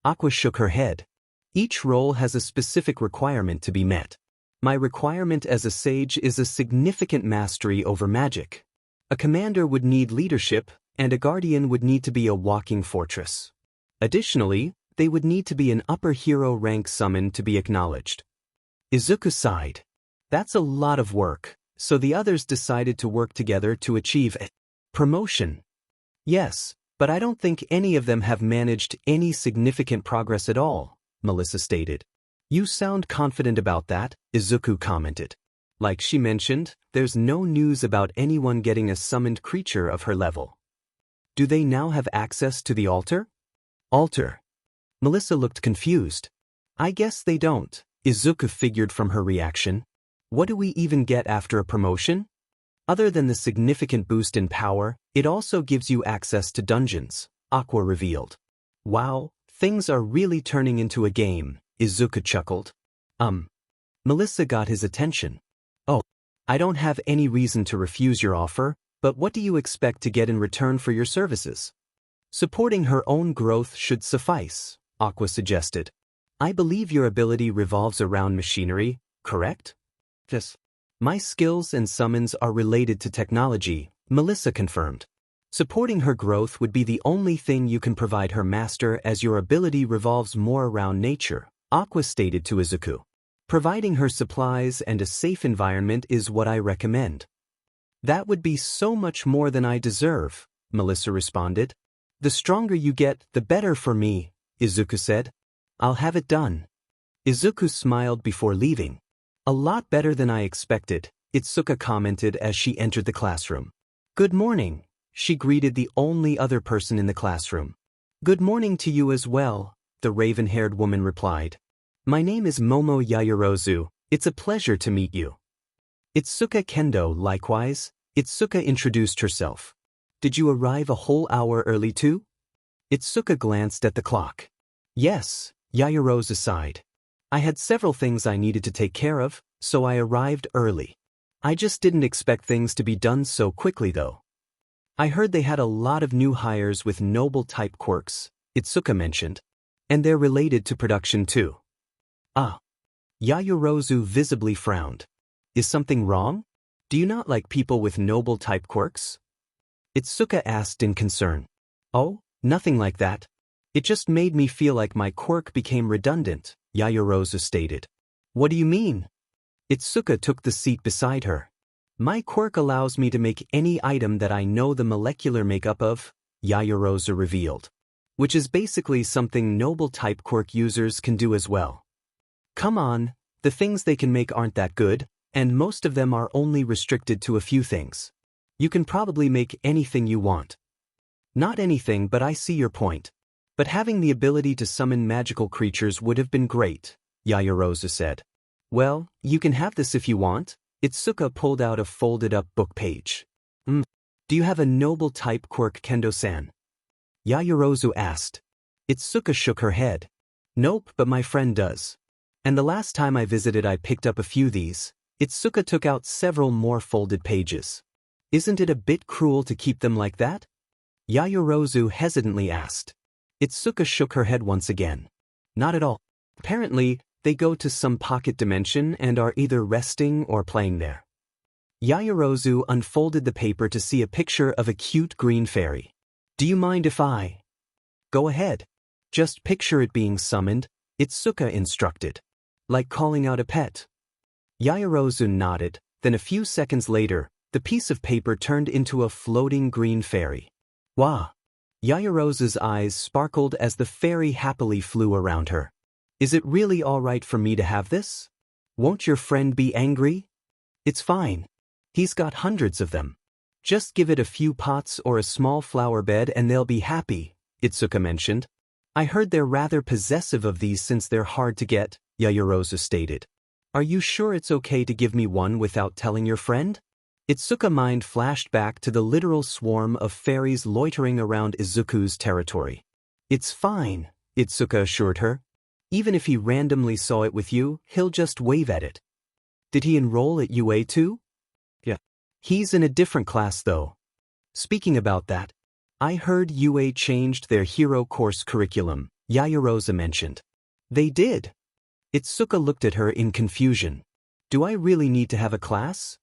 Aqua shook her head. Each role has a specific requirement to be met. My requirement as a sage is a significant mastery over magic. A commander would need leadership, and a guardian would need to be a walking fortress. Additionally, they would need to be an upper hero rank summon to be acknowledged. Izuku sighed. That's a lot of work, so the others decided to work together to achieve a promotion. Yes, but I don't think any of them have managed any significant progress at all, Melissa stated. You sound confident about that, Izuku commented. Like she mentioned, there's no news about anyone getting a summoned creature of her level. Do they now have access to the altar? Altar. Melissa looked confused. I guess they don't, Izuku figured from her reaction. What do we even get after a promotion? Other than the significant boost in power, it also gives you access to dungeons, Aqua revealed. Wow, things are really turning into a game, Izuku chuckled. Melissa got his attention. Oh, I don't have any reason to refuse your offer, but what do you expect to get in return for your services? Supporting her own growth should suffice, Aqua suggested. I believe your ability revolves around machinery, correct? Yes. My skills and summons are related to technology, Melissa confirmed. Supporting her growth would be the only thing you can provide her master, as your ability revolves more around nature, Aqua stated to Izuku. Providing her supplies and a safe environment is what I recommend. That would be so much more than I deserve, Melissa responded. The stronger you get, the better for me, Izuku said. I'll have it done. Izuku smiled before leaving. A lot better than I expected, Itsuka commented as she entered the classroom. Good morning, she greeted the only other person in the classroom. Good morning to you as well, the raven-haired woman replied. My name is Momo Yaoyorozu, it's a pleasure to meet you. Itsuka Kendo likewise, Itsuka introduced herself. Did you arrive a whole hour early too? Itsuka glanced at the clock. Yes, Yaoyorozu sighed. I had several things I needed to take care of, so I arrived early. I just didn't expect things to be done so quickly though. I heard they had a lot of new hires with noble-type quirks, Itsuka mentioned. And they're related to production too. Ah. Yaoyorozu visibly frowned. Is something wrong? Do you not like people with noble-type quirks? Itsuka asked in concern. Oh, nothing like that. It just made me feel like my quirk became redundant, Yaoyorozu stated. What do you mean? Itsuka took the seat beside her. My quirk allows me to make any item that I know the molecular makeup of, Yaoyorozu revealed. Which is basically something noble-type quirk users can do as well. Come on, the things they can make aren't that good, and most of them are only restricted to a few things. You can probably make anything you want. Not anything, but I see your point. But having the ability to summon magical creatures would have been great, Yaoyorozu said. Well, you can have this if you want. Itsuka pulled out a folded-up book page. Do you have a noble-type quirk, Kendo-san? Yaoyorozu asked. Itsuka shook her head. Nope, but my friend does. And the last time I visited I picked up a few these. Itsuka took out several more folded pages. Isn't it a bit cruel to keep them like that? Yaoyorozu hesitantly asked. Itsuka shook her head once again. Not at all. Apparently, they go to some pocket dimension and are either resting or playing there. Yaoyorozu unfolded the paper to see a picture of a cute green fairy. Do you mind if I? Go ahead. Just picture it being summoned, Itsuka instructed. Like calling out a pet. Yaoyorozu nodded, then a few seconds later, the piece of paper turned into a floating green fairy. Wow! Yaoyorozu's eyes sparkled as the fairy happily flew around her. Is it really all right for me to have this? Won't your friend be angry? It's fine. He's got hundreds of them. Just give it a few pots or a small flower bed and they'll be happy, Itsuka mentioned. I heard they're rather possessive of these since they're hard to get, Yaoyorozu stated. Are you sure it's okay to give me one without telling your friend? Itsuka's mind flashed back to the literal swarm of fairies loitering around Izuku's territory. It's fine, Itsuka assured her. Even if he randomly saw it with you, he'll just wave at it. Did he enroll at UA too? Yeah. He's in a different class though. Speaking about that, I heard UA changed their hero course curriculum, Yaoyorozu mentioned. They did. Itsuka looked at her in confusion. Do I really need to have a class?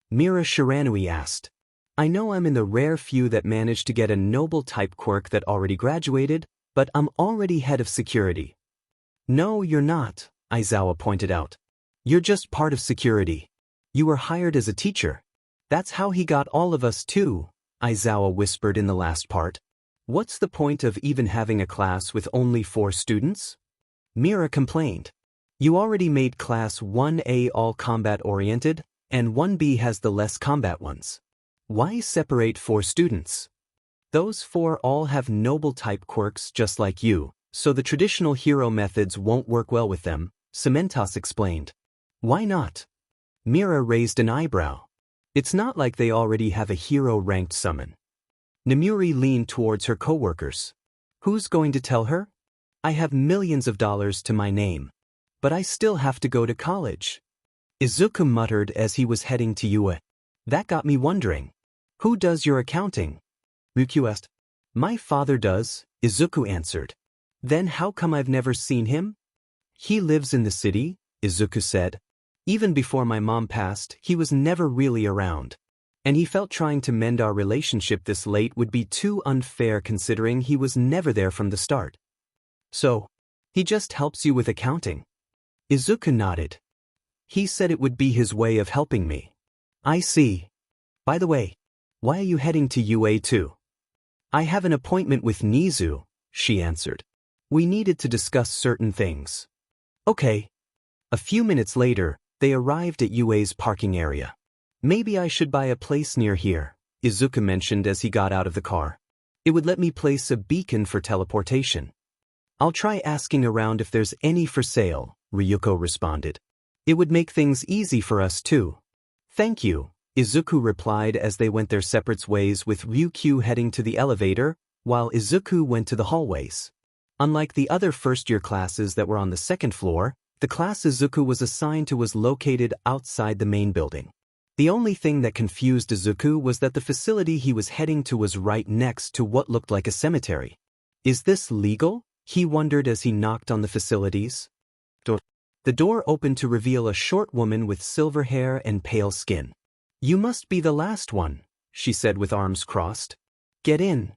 Mira Shiranui asked. I know I'm in the rare few that managed to get a noble-type quirk that already graduated, but I'm already head of security. No, you're not, Aizawa pointed out. You're just part of security. You were hired as a teacher. That's how he got all of us too, Aizawa whispered in the last part. What's the point of even having a class with only 4 students? Mira complained. You already made class 1A all combat-oriented, and 1B has the less combat ones. Why separate 4 students? Those 4 all have noble-type quirks just like you, so the traditional hero methods won't work well with them, Cementos explained. Why not? Mira raised an eyebrow. It's not like they already have a hero-ranked summon. Nemuri leaned towards her coworkers. Who's going to tell her? I have millions of dollars to my name. But I still have to go to college. Izuku muttered as he was heading to UA. That got me wondering. Who does your accounting? Ryukyu asked. My father does, Izuku answered. Then how come I've never seen him? He lives in the city, Izuku said. Even before my mom passed, he was never really around. And he felt trying to mend our relationship this late would be too unfair considering he was never there from the start. So, he just helps you with accounting? Izuku nodded. He said it would be his way of helping me. I see. By the way, why are you heading to UA too? I have an appointment with Nizu, she answered. We needed to discuss certain things. Okay. A few minutes later, they arrived at UA's parking area. Maybe I should buy a place near here, Izuku mentioned as he got out of the car. It would let me place a beacon for teleportation. I'll try asking around if there's any for sale, Ryuko responded. It would make things easy for us too. Thank you, Izuku replied as they went their separate ways with Ryukyu heading to the elevator, while Izuku went to the hallways. Unlike the other first-year classes that were on the second floor, the class Izuku was assigned to was located outside the main building. The only thing that confused Izuku was that the facility he was heading to was right next to what looked like a cemetery. Is this legal? He wondered as he knocked on the facilities. The door opened to reveal a short woman with silver hair and pale skin. You must be the last one, she said with arms crossed. Get in.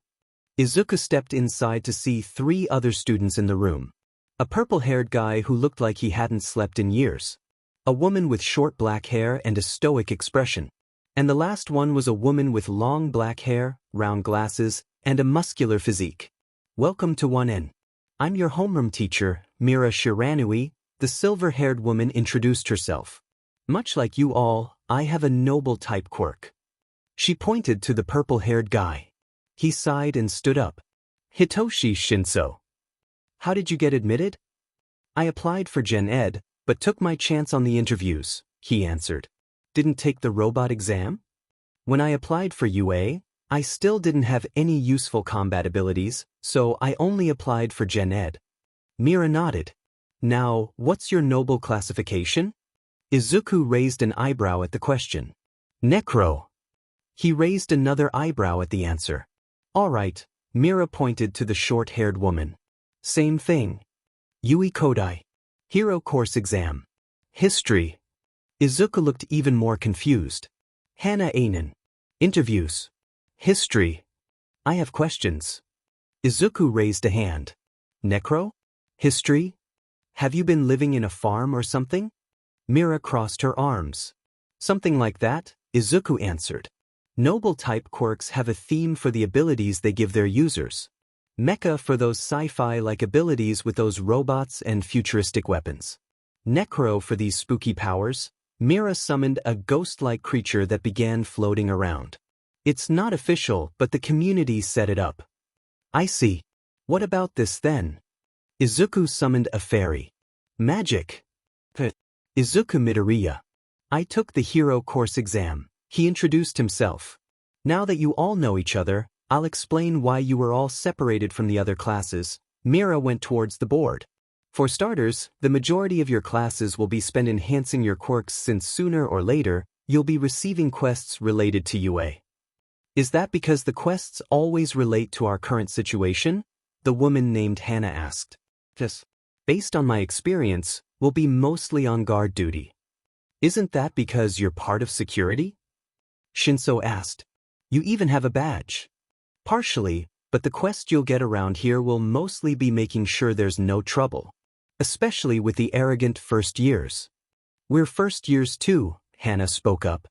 Izuku stepped inside to see 3 other students in the room. A purple-haired guy who looked like he hadn't slept in years. A woman with short black hair and a stoic expression. And the last one was a woman with long black hair, round glasses, and a muscular physique. Welcome to 1N. I'm your homeroom teacher, Mira Shiranui, the silver-haired woman introduced herself. Much like you all, I have a noble-type quirk. She pointed to the purple-haired guy. He sighed and stood up. Hitoshi Shinso. How did you get admitted? I applied for Gen Ed, but took my chance on the interviews, he answered. Didn't take the robot exam? When I applied for UA, I still didn't have any useful combat abilities, so I only applied for Gen Ed. Mira nodded. Now, what's your noble classification? Izuku raised an eyebrow at the question. Necro. He raised another eyebrow at the answer. All right, Mira pointed to the short-haired woman. Same thing. Yui Kodai. Hero course exam. History. Izuku looked even more confused. Hana Ainen. Interviews. History. I have questions. Izuku raised a hand. Necro? History? Have you been living in a farm or something? Mira crossed her arms. Something like that, Izuku answered. Noble-type quirks have a theme for the abilities they give their users. Mecha for those sci-fi-like abilities with those robots and futuristic weapons. Necro for these spooky powers. Mira summoned a ghost-like creature that began floating around. It's not official, but the community set it up. I see. What about this then? Izuku summoned a fairy. Magic. Izuku Midoriya. I took the hero course exam. He introduced himself. Now that you all know each other, I'll explain why you were all separated from the other classes. Mira went towards the board. For starters, the majority of your classes will be spent enhancing your quirks since sooner or later, you'll be receiving quests related to UA. Is that because the quests always relate to our current situation? The woman named Hannah asked. Yes. Based on my experience, we'll be mostly on guard duty. Isn't that because you're part of security? Shinso asked. You even have a badge. Partially, but the quest you'll get around here will mostly be making sure there's no trouble. Especially with the arrogant first years. We're first years too, Hannah spoke up.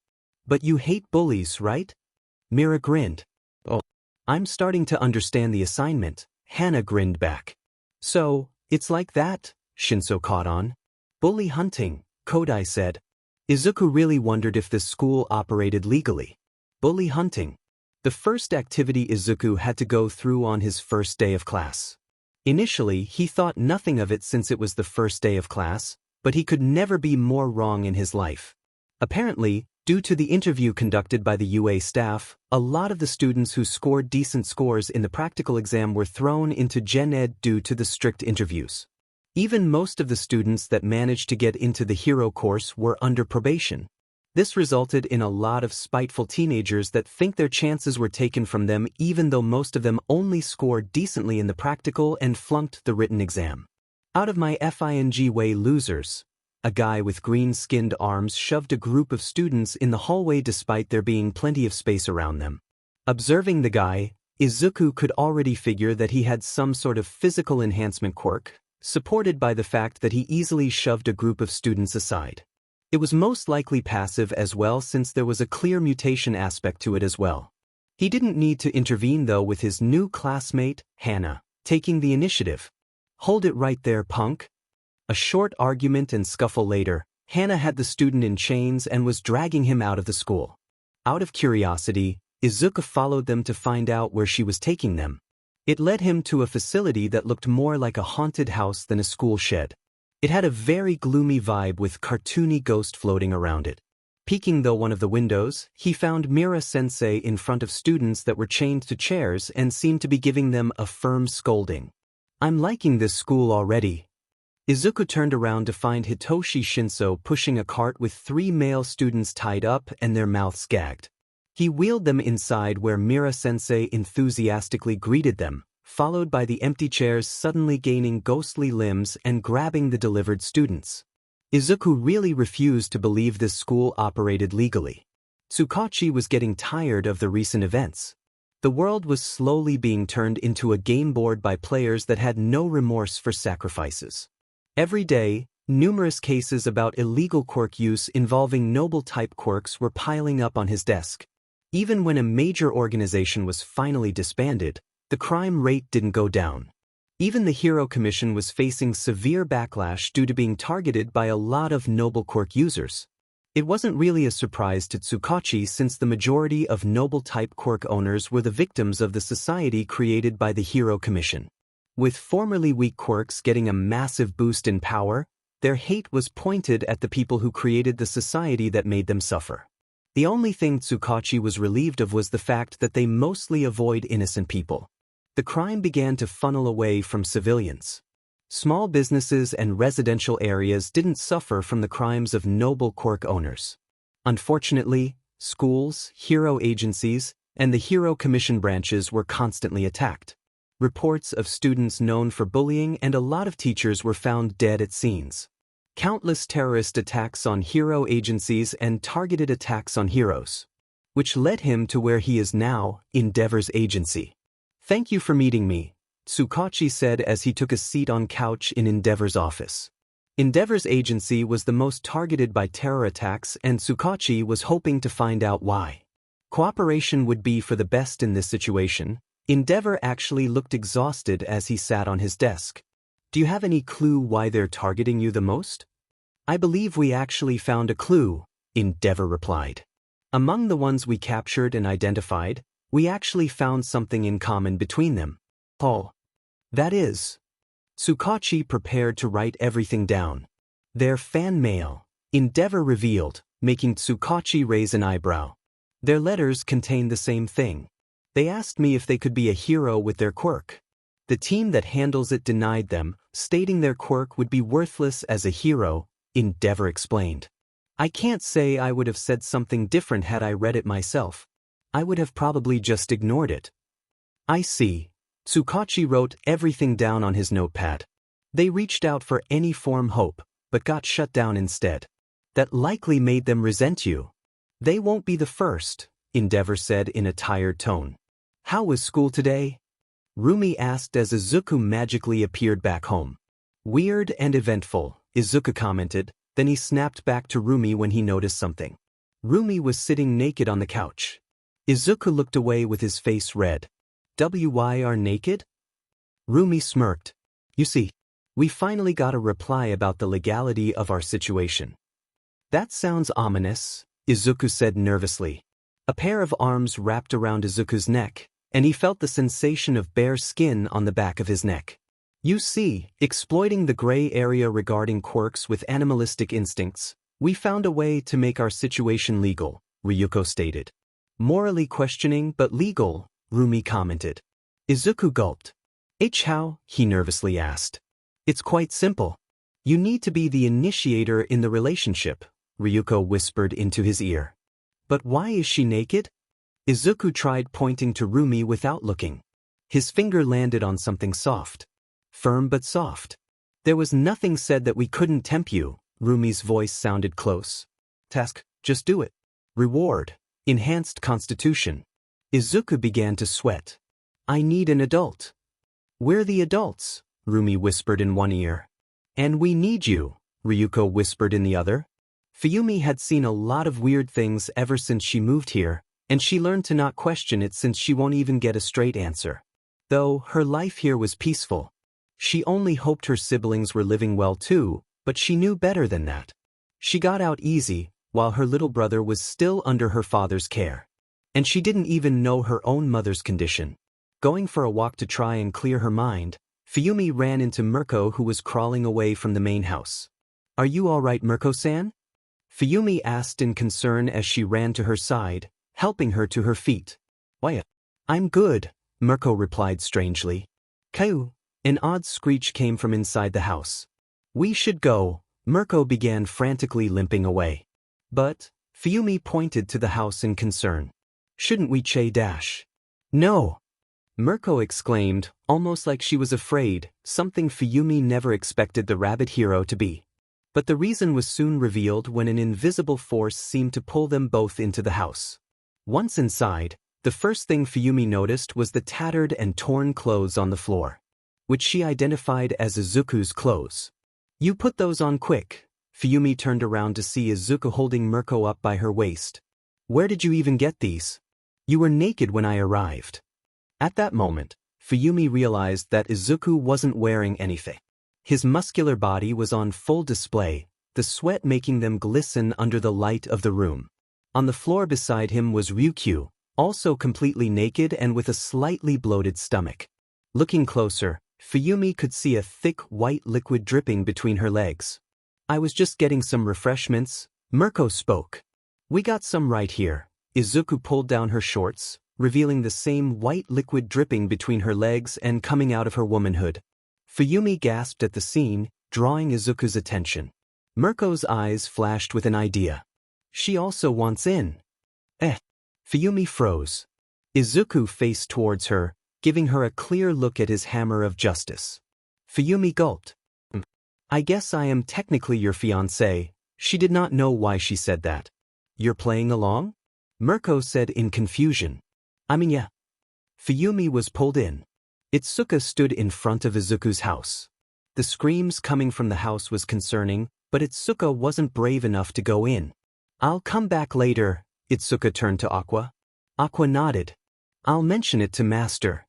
But you hate bullies, right? Mira grinned. Oh, I'm starting to understand the assignment, Hannah grinned back. So, it's like that, Shinso caught on. Bully hunting, Kodai said. Izuku really wondered if this school operated legally. Bully hunting. The first activity Izuku had to go through on his first day of class. Initially, he thought nothing of it since it was the first day of class, but he could never be more wrong in his life. Apparently, due to the interview conducted by the UA staff, a lot of the students who scored decent scores in the practical exam were thrown into Gen Ed due to the strict interviews. Even most of the students that managed to get into the hero course were under probation. This resulted in a lot of spiteful teenagers that think their chances were taken from them even though most of them only scored decently in the practical and flunked the written exam. Out of my FING way losers. A guy with green-skinned arms shoved a group of students in the hallway despite there being plenty of space around them. Observing the guy, Izuku could already figure that he had some sort of physical enhancement quirk, supported by the fact that he easily shoved a group of students aside. It was most likely passive as well since there was a clear mutation aspect to it as well. He didn't need to intervene though with his new classmate, Hannah, taking the initiative. Hold it right there, punk. A short argument and scuffle later, Hannah had the student in chains and was dragging him out of the school. Out of curiosity, Izuku followed them to find out where she was taking them. It led him to a facility that looked more like a haunted house than a school shed. It had a very gloomy vibe with cartoony ghosts floating around it. Peeking though one of the windows, he found Mira-sensei in front of students that were chained to chairs and seemed to be giving them a firm scolding. "I'm liking this school already." Izuku turned around to find Hitoshi Shinso pushing a cart with 3 male students tied up and their mouths gagged. He wheeled them inside where Mira-sensei enthusiastically greeted them, followed by the empty chairs suddenly gaining ghostly limbs and grabbing the delivered students. Izuku really refused to believe this school operated legally. Tsukachi was getting tired of the recent events. The world was slowly being turned into a game board by players that had no remorse for sacrifices. Every day, numerous cases about illegal quirk use involving noble-type quirks were piling up on his desk. Even when a major organization was finally disbanded, the crime rate didn't go down. Even the Hero Commission was facing severe backlash due to being targeted by a lot of noble quirk users. It wasn't really a surprise to Tsukachi since the majority of noble-type quirk owners were the victims of the society created by the Hero Commission. With formerly weak quirks getting a massive boost in power, their hate was pointed at the people who created the society that made them suffer. The only thing Tsukachi was relieved of was the fact that they mostly avoid innocent people. The crime began to funnel away from civilians. Small businesses and residential areas didn't suffer from the crimes of noble quirk owners. Unfortunately, schools, hero agencies, and the Hero Commission branches were constantly attacked. Reports of students known for bullying and a lot of teachers were found dead at scenes. Countless terrorist attacks on hero agencies and targeted attacks on heroes. Which led him to where he is now, Endeavor's agency. "Thank you for meeting me," Tsukachi said as he took a seat on couch in Endeavor's office. Endeavor's agency was the most targeted by terror attacks and Tsukachi was hoping to find out why. Cooperation would be for the best in this situation. Endeavor actually looked exhausted as he sat on his desk. "Do you have any clue why they're targeting you the most?" "I believe we actually found a clue," Endeavor replied. "Among the ones we captured and identified, we actually found something in common between them." "Oh. That is?" Tsukachi prepared to write everything down. "Their fan mail," Endeavor revealed, making Tsukachi raise an eyebrow. "Their letters contained the same thing. They asked me if they could be a hero with their quirk. The team that handles it denied them, stating their quirk would be worthless as a hero," Endeavor explained. "I can't say I would have said something different had I read it myself. I would have probably just ignored it." "I see." Tsukachi wrote everything down on his notepad. "They reached out for any form hope, but got shut down instead. That likely made them resent you." "They won't be the first," Endeavor said in a tired tone. "How was school today?" Rumi asked as Izuku magically appeared back home. "Weird and eventful," Izuku commented, then he snapped back to Rumi when he noticed something. Rumi was sitting naked on the couch. Izuku looked away with his face red. "Why are naked?" Rumi smirked. "You see, we finally got a reply about the legality of our situation." "That sounds ominous," Izuku said nervously. A pair of arms wrapped around Izuku's neck, and he felt the sensation of bare skin on the back of his neck. "You see, exploiting the gray area regarding quirks with animalistic instincts, we found a way to make our situation legal," Ryuko stated. "Morally questioning but legal," Rumi commented. Izuku gulped. "How?" he nervously asked. "It's quite simple. You need to be the initiator in the relationship," Ryuko whispered into his ear. "But why is she naked?" Izuku tried pointing to Rumi without looking. His finger landed on something soft. Firm but soft. "There was nothing said that we couldn't tempt you," Rumi's voice sounded close. "Task, just do it. Reward, enhanced constitution." Izuku began to sweat. "I need an adult." "We're the adults," Rumi whispered in one ear. "And we need you," Ryuko whispered in the other. Fuyumi had seen a lot of weird things ever since she moved here, and she learned to not question it since she won't even get a straight answer. Though her life here was peaceful. She only hoped her siblings were living well too, but she knew better than that. She got out easy, while her little brother was still under her father's care. And she didn't even know her own mother's condition. Going for a walk to try and clear her mind, Fuyumi ran into Mirko, who was crawling away from the main house. "Are you all right, Mirko-san?" Fuyumi asked in concern as she ran to her side, helping her to her feet. "Why, I'm good," Mirko replied strangely. "Caillou." An odd screech came from inside the house. "We should go," Mirko began frantically limping away. But Fuyumi pointed to the house in concern. "Shouldn't we dash?" "No!" Mirko exclaimed, almost like she was afraid, something Fuyumi never expected the rabbit hero to be. But the reason was soon revealed when an invisible force seemed to pull them both into the house. Once inside, the first thing Fuyumi noticed was the tattered and torn clothes on the floor, which she identified as Izuku's clothes. "You put those on quick." Fuyumi turned around to see Izuku holding Mirko up by her waist. "Where did you even get these? You were naked when I arrived." At that moment, Fuyumi realized that Izuku wasn't wearing anything. His muscular body was on full display, the sweat making them glisten under the light of the room. On the floor beside him was Ryukyu, also completely naked and with a slightly bloated stomach. Looking closer, Fuyumi could see a thick white liquid dripping between her legs. "I was just getting some refreshments," Mirko spoke. "We got some right here." Izuku pulled down her shorts, revealing the same white liquid dripping between her legs and coming out of her womanhood. Fuyumi gasped at the scene, drawing Izuku's attention. Mirko's eyes flashed with an idea. "She also wants in." Fuyumi froze. Izuku faced towards her, giving her a clear look at his hammer of justice. Fuyumi gulped. "I guess I am technically your fiancé." She did not know why she said that. "You're playing along?" Mirko said in confusion. "I mean, yeah." Fuyumi was pulled in. Itsuka stood in front of Izuku's house. The screams coming from the house was concerning, but Itsuka wasn't brave enough to go in. "I'll come back later." Itsuka turned to Aqua. Aqua nodded. "I'll mention it to Master."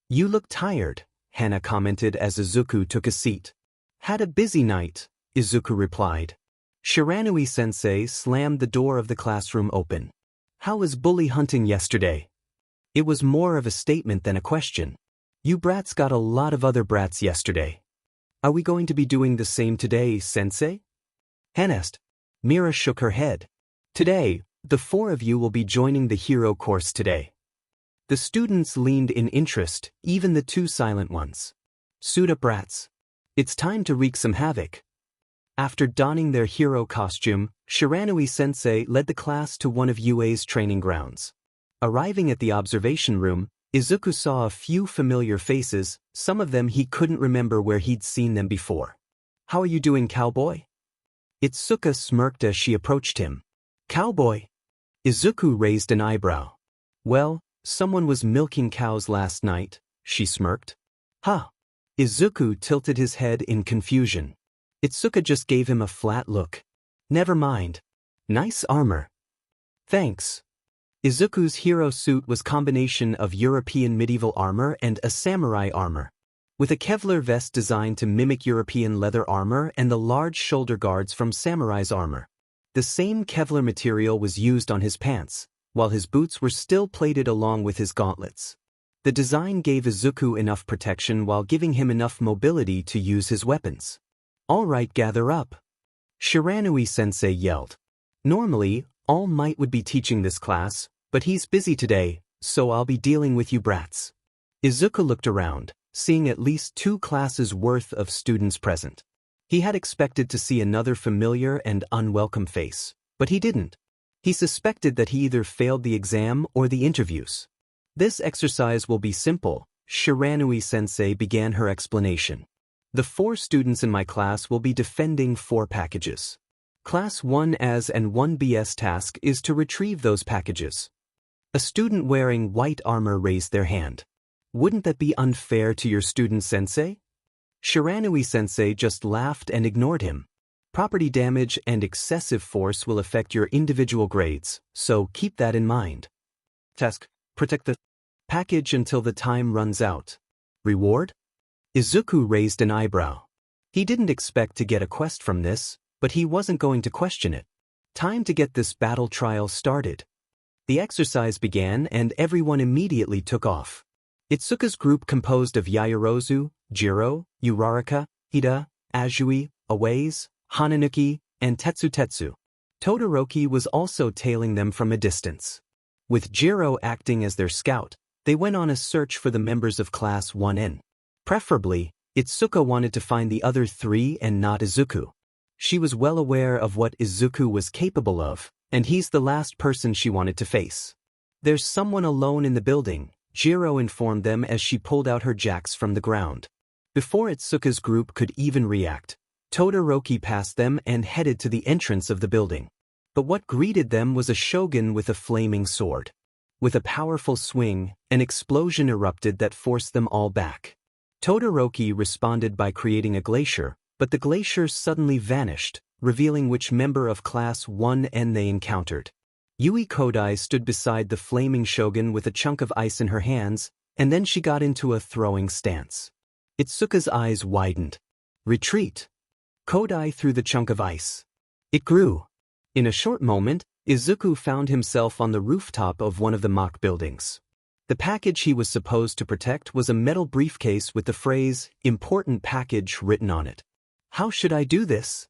"You look tired," Hana commented as Izuku took a seat. "Had a busy night," Izuku replied. Shiranui-sensei slammed the door of the classroom open. "How was bully hunting yesterday?" It was more of a statement than a question. "You brats got a lot of other brats yesterday. Are we going to be doing the same today, sensei?" Hana asked. Mira shook her head. "Today, the four of you will be joining the hero course today." The students leaned in interest, even the two silent ones. "Suit up, brats. It's time to wreak some havoc." After donning their hero costume, Shiranui-sensei led the class to one of UA's training grounds. Arriving at the observation room, Izuku saw a few familiar faces, some of them he couldn't remember where he'd seen them before. "How are you doing, cowboy?" Itsuka smirked as she approached him. "Cowboy?" Izuku raised an eyebrow. "Well, someone was milking cows last night," she smirked. "Huh." Izuku tilted his head in confusion. Itsuka just gave him a flat look. "Never mind. Nice armor." "Thanks." Izuku's hero suit was a combination of European medieval armor and a samurai armor, with a Kevlar vest designed to mimic European leather armor and the large shoulder guards from samurai's armor. The same Kevlar material was used on his pants, while his boots were still plated along with his gauntlets. The design gave Izuku enough protection while giving him enough mobility to use his weapons. "All right, gather up," Shiranui-sensei yelled. Normally, All Might would be teaching this class, but he's busy today, so I'll be dealing with you brats. Izuku looked around, seeing at least 2 classes worth of students present. He had expected to see another familiar and unwelcome face, but he didn't. He suspected that he either failed the exam or the interviews. "This exercise will be simple," Shiranui-sensei began her explanation. "The 4 students in my class will be defending 4 packages. Class 1As and 1Bs task is to retrieve those packages." A student wearing white armor raised their hand. "Wouldn't that be unfair to your student, sensei?" Shiranui-sensei just laughed and ignored him. "Property damage and excessive force will affect your individual grades, so keep that in mind. Task: protect the package until the time runs out. Reward? Izuku raised an eyebrow. He didn't expect to get a quest from this, but he wasn't going to question it. Time to get this battle trial started. The exercise began and everyone immediately took off. Itsuka's group composed of Yaoyorozu, Jiro, Uraraka, Hida, Azui, Awaze, Hananuki, and Tetsu. Todoroki was also tailing them from a distance. With Jiro acting as their scout, they went on a search for the members of Class 1N. Preferably, Itsuka wanted to find the other three and not Izuku. She was well aware of what Izuku was capable of, and he's the last person she wanted to face. There's someone alone in the building, Jiro informed them as she pulled out her jacks from the ground. Before Itsuka's group could even react, Todoroki passed them and headed to the entrance of the building. But what greeted them was a shogun with a flaming sword. With a powerful swing, an explosion erupted that forced them all back. Todoroki responded by creating a glacier, but the glacier suddenly vanished, revealing which member of Class 1N they encountered. Yui Kodai stood beside the flaming shogun with a chunk of ice in her hands, and then she got into a throwing stance. Itsuka's eyes widened. Retreat! Kodai threw the chunk of ice. It grew. In a short moment, Izuku found himself on the rooftop of one of the mock buildings. The package he was supposed to protect was a metal briefcase with the phrase, "Important package," written on it. How should I do this?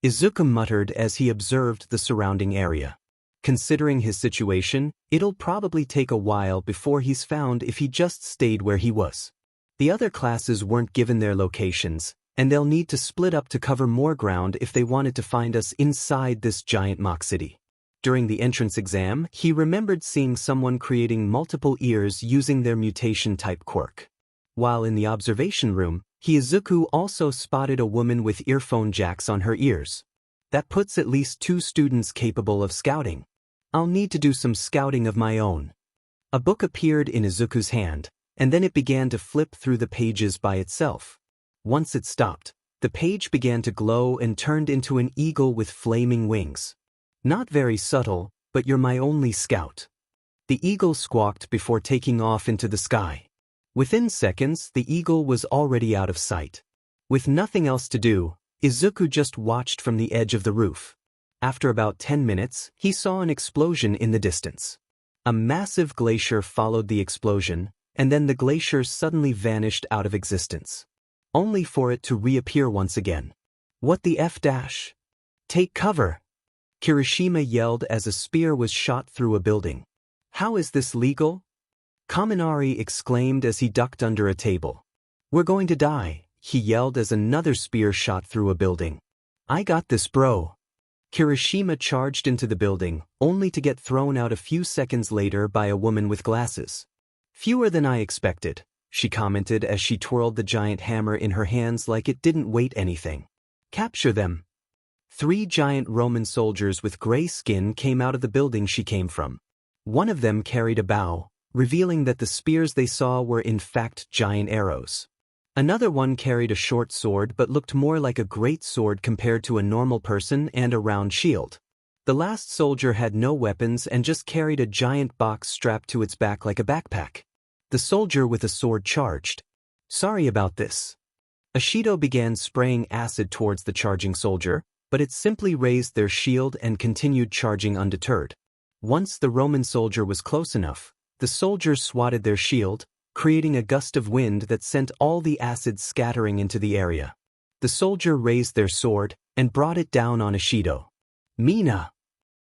Izuku muttered as he observed the surrounding area. Considering his situation, it'll probably take a while before he's found if he just stayed where he was. The other classes weren't given their locations, and they'll need to split up to cover more ground if they wanted to find us inside this giant mock city. During the entrance exam, he remembered seeing someone creating multiple ears using their mutation-type quirk. While in the observation room, Izuku also spotted a woman with earphone jacks on her ears. That puts at least 2 students capable of scouting. I'll need to do some scouting of my own. A book appeared in Izuku's hand, and then it began to flip through the pages by itself. Once it stopped, the page began to glow and turned into an eagle with flaming wings. Not very subtle, but you're my only scout. The eagle squawked before taking off into the sky. Within seconds, the eagle was already out of sight. With nothing else to do, Izuku just watched from the edge of the roof. After about 10 minutes, he saw an explosion in the distance. A massive glacier followed the explosion, and then the glacier suddenly vanished out of existence. Only for it to reappear once again. What the F dash? Take cover! Kirishima yelled as a spear was shot through a building. How is this legal? Kaminari exclaimed as he ducked under a table. We're going to die, he yelled as another spear shot through a building. I got this, bro. Kirishima charged into the building, only to get thrown out a few seconds later by a woman with glasses. Fewer than I expected, she commented as she twirled the giant hammer in her hands like it didn't weigh anything. Capture them. 3 giant Roman soldiers with gray skin came out of the building she came from. One of them carried a bow, revealing that the spears they saw were in fact giant arrows. Another one carried a short sword but looked more like a great sword compared to a normal person and a round shield. The last soldier had no weapons and just carried a giant box strapped to its back like a backpack. The soldier with a sword charged. Sorry about this. Ashido began spraying acid towards the charging soldier, but it simply raised their shield and continued charging undeterred. Once the Roman soldier was close enough, the soldiers swatted their shield, creating a gust of wind that sent all the acid scattering into the area. The soldier raised their sword and brought it down on Ashido. Mina!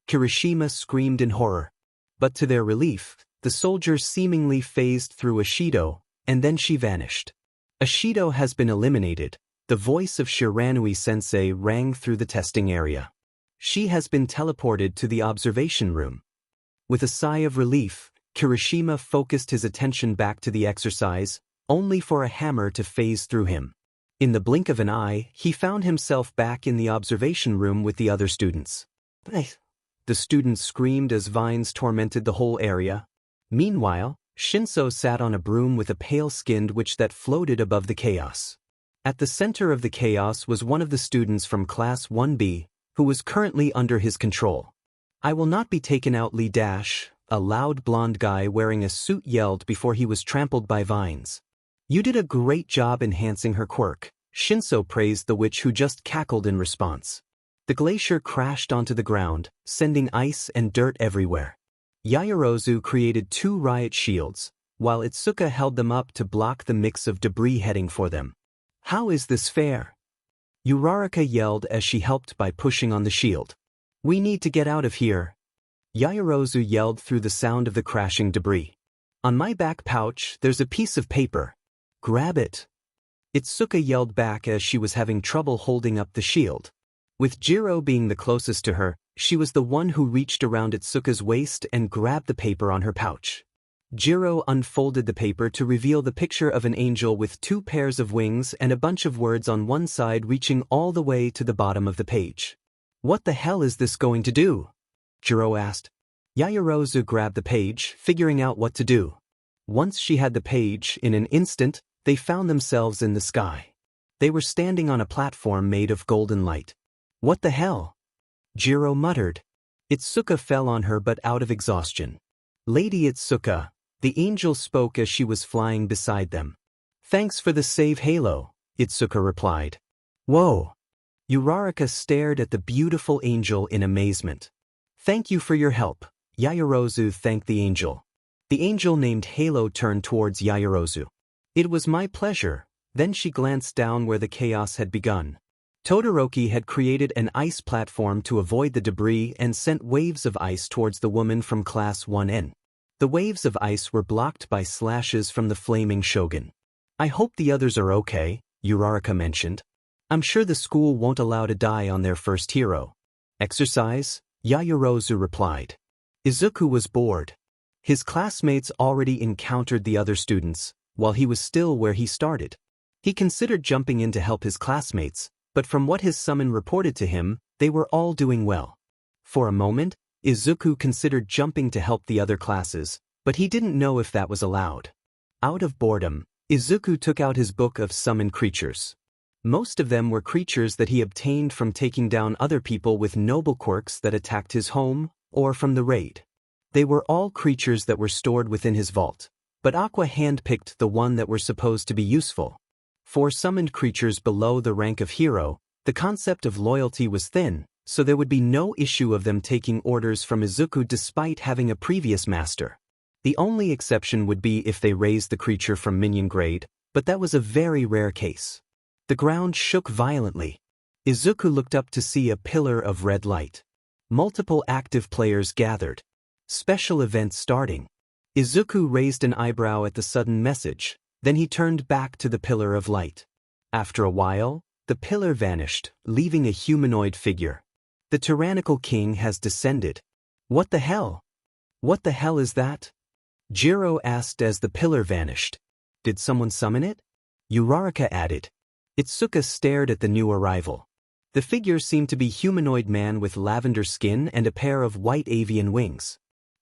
Kirishima screamed in horror. But to their relief, the soldier seemingly phased through Ashido, and then she vanished. Ashido has been eliminated. The voice of Shiranui-sensei rang through the testing area. She has been teleported to the observation room. With a sigh of relief, Kirishima focused his attention back to the exercise, only for a hammer to phase through him. In the blink of an eye, he found himself back in the observation room with the other students. The students screamed as vines tormented the whole area. Meanwhile, Shinso sat on a broom with a pale-skinned witch that floated above the chaos. At the center of the chaos was one of the students from Class 1B, who was currently under his control. I will not be taken out, Lee Dash, a loud blonde guy wearing a suit yelled before he was trampled by vines. You did a great job enhancing her quirk, Shinso praised the witch who just cackled in response. The glacier crashed onto the ground, sending ice and dirt everywhere. Yaoyorozu created 2 riot shields, while Itsuka held them up to block the mix of debris heading for them. How is this fair? Uraraka yelled as she helped by pushing on the shield. We need to get out of here. Yaoyorozu yelled through the sound of the crashing debris. On my back pouch, there's a piece of paper. Grab it. Itsuka yelled back as she was having trouble holding up the shield. With Jiro being the closest to her, she was the one who reached around Itsuka's waist and grabbed the paper on her pouch. Jiro unfolded the paper to reveal the picture of an angel with 2 pairs of wings and a bunch of words on one side reaching all the way to the bottom of the page. What the hell is this going to do? Jiro asked. Yaoyorozu grabbed the page, figuring out what to do. Once she had the page, in an instant, they found themselves in the sky. They were standing on a platform made of golden light. What the hell? Jiro muttered. Itsuka fell on her but out of exhaustion. Lady Itsuka, the angel spoke as she was flying beside them. Thanks for the save halo, Itsuka replied. Whoa! Uraraka stared at the beautiful angel in amazement. Thank you for your help, Yaoyorozu thanked the angel. The angel named Halo turned towards Yaoyorozu. It was my pleasure. Then she glanced down where the chaos had begun. Todoroki had created an ice platform to avoid the debris and sent waves of ice towards the woman from Class 1N. The waves of ice were blocked by slashes from the flaming shogun. I hope the others are okay, Uraraka mentioned. I'm sure the school won't allow to die on their first hero. Exercise? Yaoyorozu replied. Izuku was bored. His classmates already encountered the other students, while he was still where he started. He considered jumping in to help his classmates, but from what his summon reported to him, they were all doing well. For a moment, Izuku considered jumping to help the other classes, but he didn't know if that was allowed. Out of boredom, Izuku took out his book of summoned creatures. Most of them were creatures that he obtained from taking down other people with noble quirks that attacked his home, or from the raid. They were all creatures that were stored within his vault, but Aqua handpicked the one that were supposed to be useful. For summoned creatures below the rank of hero, the concept of loyalty was thin, so there would be no issue of them taking orders from Izuku despite having a previous master. The only exception would be if they raised the creature from minion grade, but that was a very rare case. The ground shook violently. Izuku looked up to see a pillar of red light. Multiple active players gathered. Special event starting. Izuku raised an eyebrow at the sudden message, then he turned back to the pillar of light. After a while, the pillar vanished, leaving a humanoid figure. The tyrannical king has descended. What the hell? What the hell is that? Jiro asked as the pillar vanished. Did someone summon it? Uraraka added. Itsuka stared at the new arrival. The figure seemed to be a humanoid man with lavender skin and a pair of white avian wings.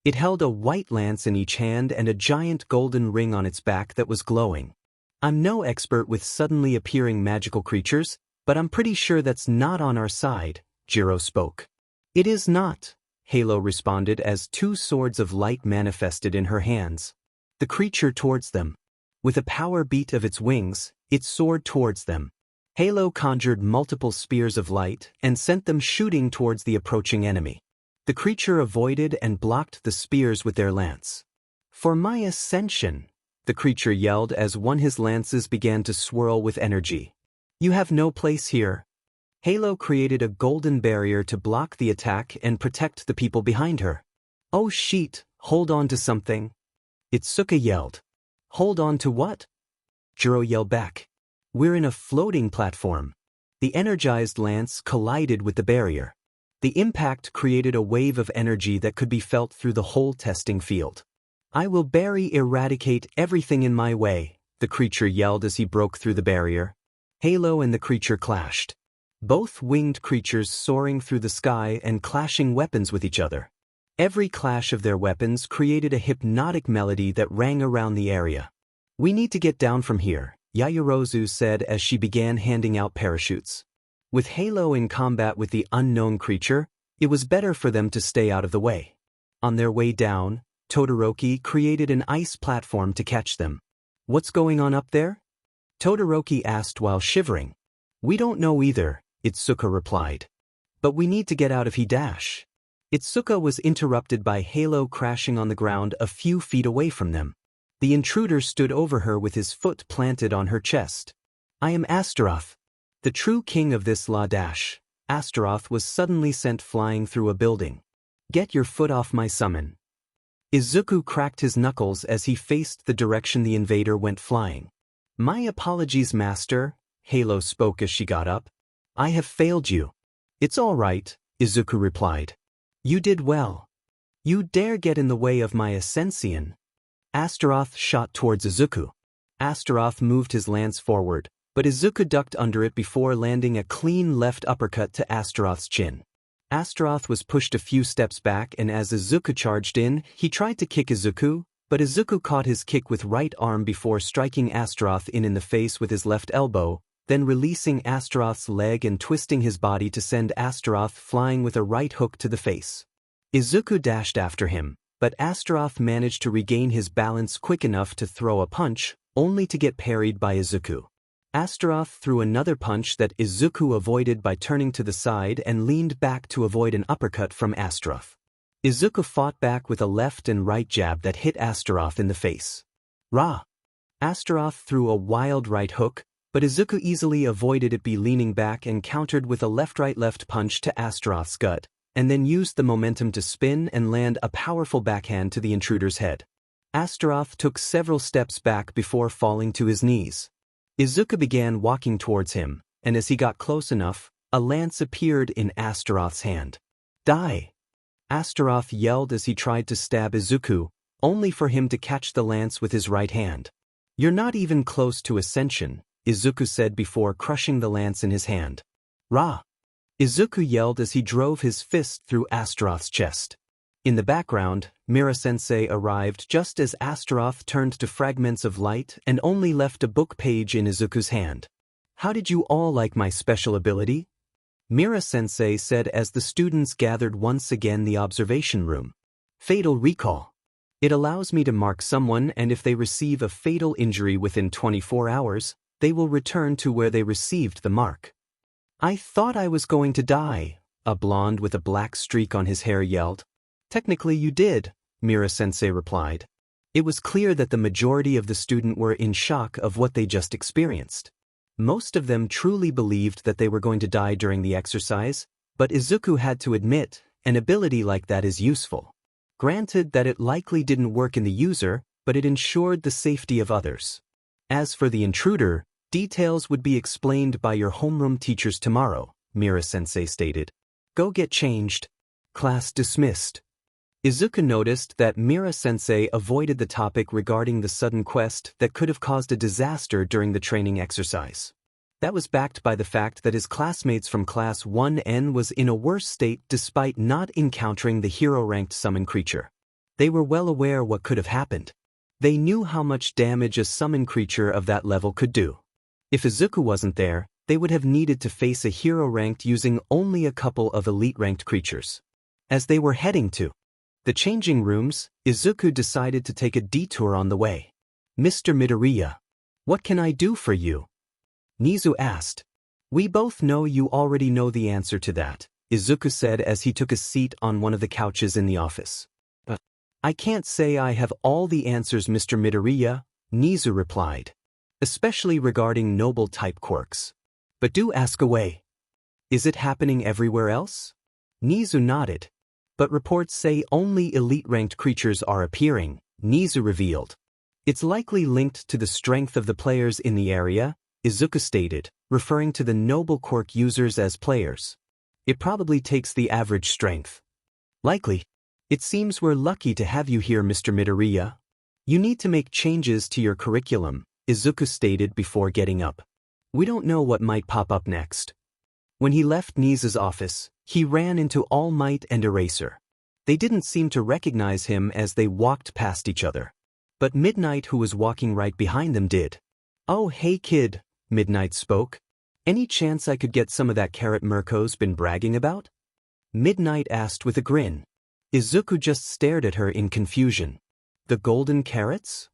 It held a white lance in each hand and a giant golden ring on its back that was glowing. I'm no expert with suddenly appearing magical creatures, but I'm pretty sure that's not on our side, Jiro spoke. It is not, Halo responded as 2 swords of light manifested in her hands. The creature towards them. With a power beat of its wings, it soared towards them. Halo conjured multiple spears of light and sent them shooting towards the approaching enemy. The creature avoided and blocked the spears with their lance. For my ascension, the creature yelled as one of his lances began to swirl with energy. You have no place here. Halo created a golden barrier to block the attack and protect the people behind her. Oh shit, hold on to something. Itsuka yelled. Hold on to what? Jiro yelled back. We're in a floating platform. The energized lance collided with the barrier. The impact created a wave of energy that could be felt through the whole testing field. I will eradicate everything in my way, the creature yelled as he broke through the barrier. Halo and the creature clashed. Both winged creatures soaring through the sky and clashing weapons with each other. Every clash of their weapons created a hypnotic melody that rang around the area. We need to get down from here, Yaoyorozu said as she began handing out parachutes. With Halo in combat with the unknown creature, it was better for them to stay out of the way. On their way down, Todoroki created an ice platform to catch them. What's going on up there? Todoroki asked while shivering. We don't know either, Izuku replied. But we need to get out if he dash. Izuku was interrupted by Halo crashing on the ground a few feet away from them. The intruder stood over her with his foot planted on her chest. I am Astaroth, the true king of this La Dash. Astaroth was suddenly sent flying through a building. Get your foot off my summon. Izuku cracked his knuckles as he faced the direction the invader went flying. My apologies, master, Halo spoke as she got up. I have failed you. It's all right, Izuku replied. You did well. You dare get in the way of my ascension. Astaroth shot towards Izuku. Astaroth moved his lance forward, but Izuku ducked under it before landing a clean left uppercut to Astaroth's chin. Astaroth was pushed a few steps back, and as Izuku charged in, he tried to kick Izuku, but Izuku caught his kick with right arm before striking Astaroth in the face with his left elbow, then releasing Astaroth's leg and twisting his body to send Astaroth flying with a right hook to the face. Izuku dashed after him, but Astaroth managed to regain his balance quick enough to throw a punch, only to get parried by Izuku. Astaroth threw another punch that Izuku avoided by turning to the side and leaned back to avoid an uppercut from Astaroth. Izuku fought back with a left and right jab that hit Astaroth in the face. Rah! Astaroth threw a wild right hook, but Izuku easily avoided it by leaning back and countered with a left-right-left punch to Astaroth's gut, and then used the momentum to spin and land a powerful backhand to the intruder's head. Astaroth took several steps back before falling to his knees. Izuku began walking towards him, and as he got close enough, a lance appeared in Astaroth's hand. Die! Astaroth yelled as he tried to stab Izuku, only for him to catch the lance with his right hand. You're not even close to ascension, Izuku said before crushing the lance in his hand. Rah! Izuku yelled as he drove his fist through Astaroth's chest. In the background, Mira-sensei arrived just as Astaroth turned to fragments of light and only left a book page in Izuku's hand. How did you all like my special ability? Mira-sensei said as the students gathered once again in the observation room. Fatal recall. It allows me to mark someone, and if they receive a fatal injury within 24 hours, they will return to where they received the mark. I thought I was going to die, a blonde with a black streak on his hair yelled. Technically you did, Mira-sensei replied. It was clear that the majority of the students were in shock of what they just experienced. Most of them truly believed that they were going to die during the exercise, but Izuku had to admit, an ability like that is useful. Granted that it likely didn't work in the user, but it ensured the safety of others. As for the intruder, details would be explained by your homeroom teachers tomorrow, Mira-sensei stated. Go get changed. Class dismissed. Izuku noticed that Mira-sensei avoided the topic regarding the sudden quest that could have caused a disaster during the training exercise. That was backed by the fact that his classmates from Class 1N was in a worse state despite not encountering the hero-ranked summon creature. They were well aware what could have happened. They knew how much damage a summon creature of that level could do. If Izuku wasn't there, they would have needed to face a hero-ranked using only a couple of elite-ranked creatures. As they were heading to the changing rooms, Izuku decided to take a detour on the way. Mr. Midoriya, what can I do for you? Nizu asked. We both know you already know the answer to that, Izuku said as he took a seat on one of the couches in the office. I can't say I have all the answers, Mr. Midoriya, Nizu replied. Especially regarding noble-type quirks. But do ask away. Is it happening everywhere else? Nizu nodded. But reports say only elite-ranked creatures are appearing, Nizu revealed. It's likely linked to the strength of the players in the area, Izuku stated, referring to the noble quirk users as players. It probably takes the average strength. Likely. It seems we're lucky to have you here, Mr. Midoriya. You need to make changes to your curriculum, Izuku stated before getting up. We don't know what might pop up next. When he left Nizu's office, he ran into All Might and Eraser. They didn't seem to recognize him as they walked past each other. But Midnight, who was walking right behind them, did. Oh hey kid, Midnight spoke. Any chance I could get some of that carrot Mirko's been bragging about? Midnight asked with a grin. Izuku just stared at her in confusion. The golden carrots?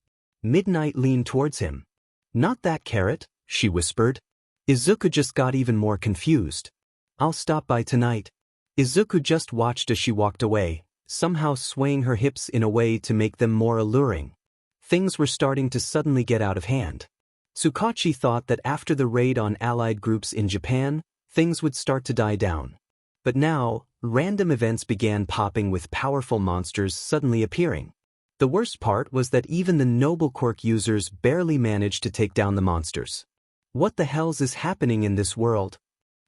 Midnight leaned towards him. Not that carrot, she whispered. Izuku just got even more confused. I'll stop by tonight. Izuku just watched as she walked away, somehow swaying her hips in a way to make them more alluring. Things were starting to suddenly get out of hand. Tsukachi thought that after the raid on allied groups in Japan, things would start to die down. But now, random events began popping with powerful monsters suddenly appearing. The worst part was that even the noble quirk users barely managed to take down the monsters. What the hells is happening in this world?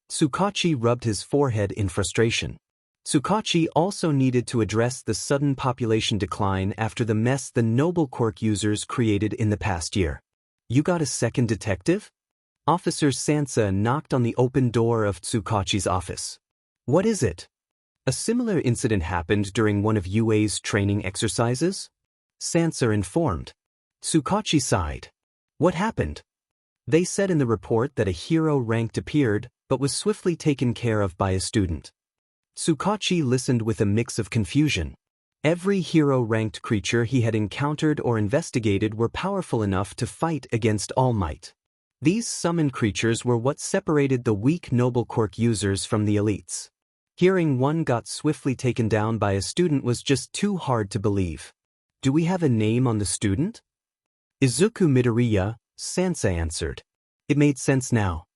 Tsukachi rubbed his forehead in frustration. Tsukachi also needed to address the sudden population decline after the mess the noble quirk users created in the past year. You got a second detective? Officer Sansa knocked on the open door of Tsukachi's office. What is it? A similar incident happened during one of UA's training exercises? Sansa informed. Tsukachi sighed. What happened? They said in the report that a hero ranked appeared, but was swiftly taken care of by a student. Tsukachi listened with a mix of confusion. Every hero-ranked creature he had encountered or investigated were powerful enough to fight against All Might. These summoned creatures were what separated the weak noble quirk users from the elites. Hearing one got swiftly taken down by a student was just too hard to believe. Do we have a name on the student? Izuku Midoriya, Sansa answered. It made sense now.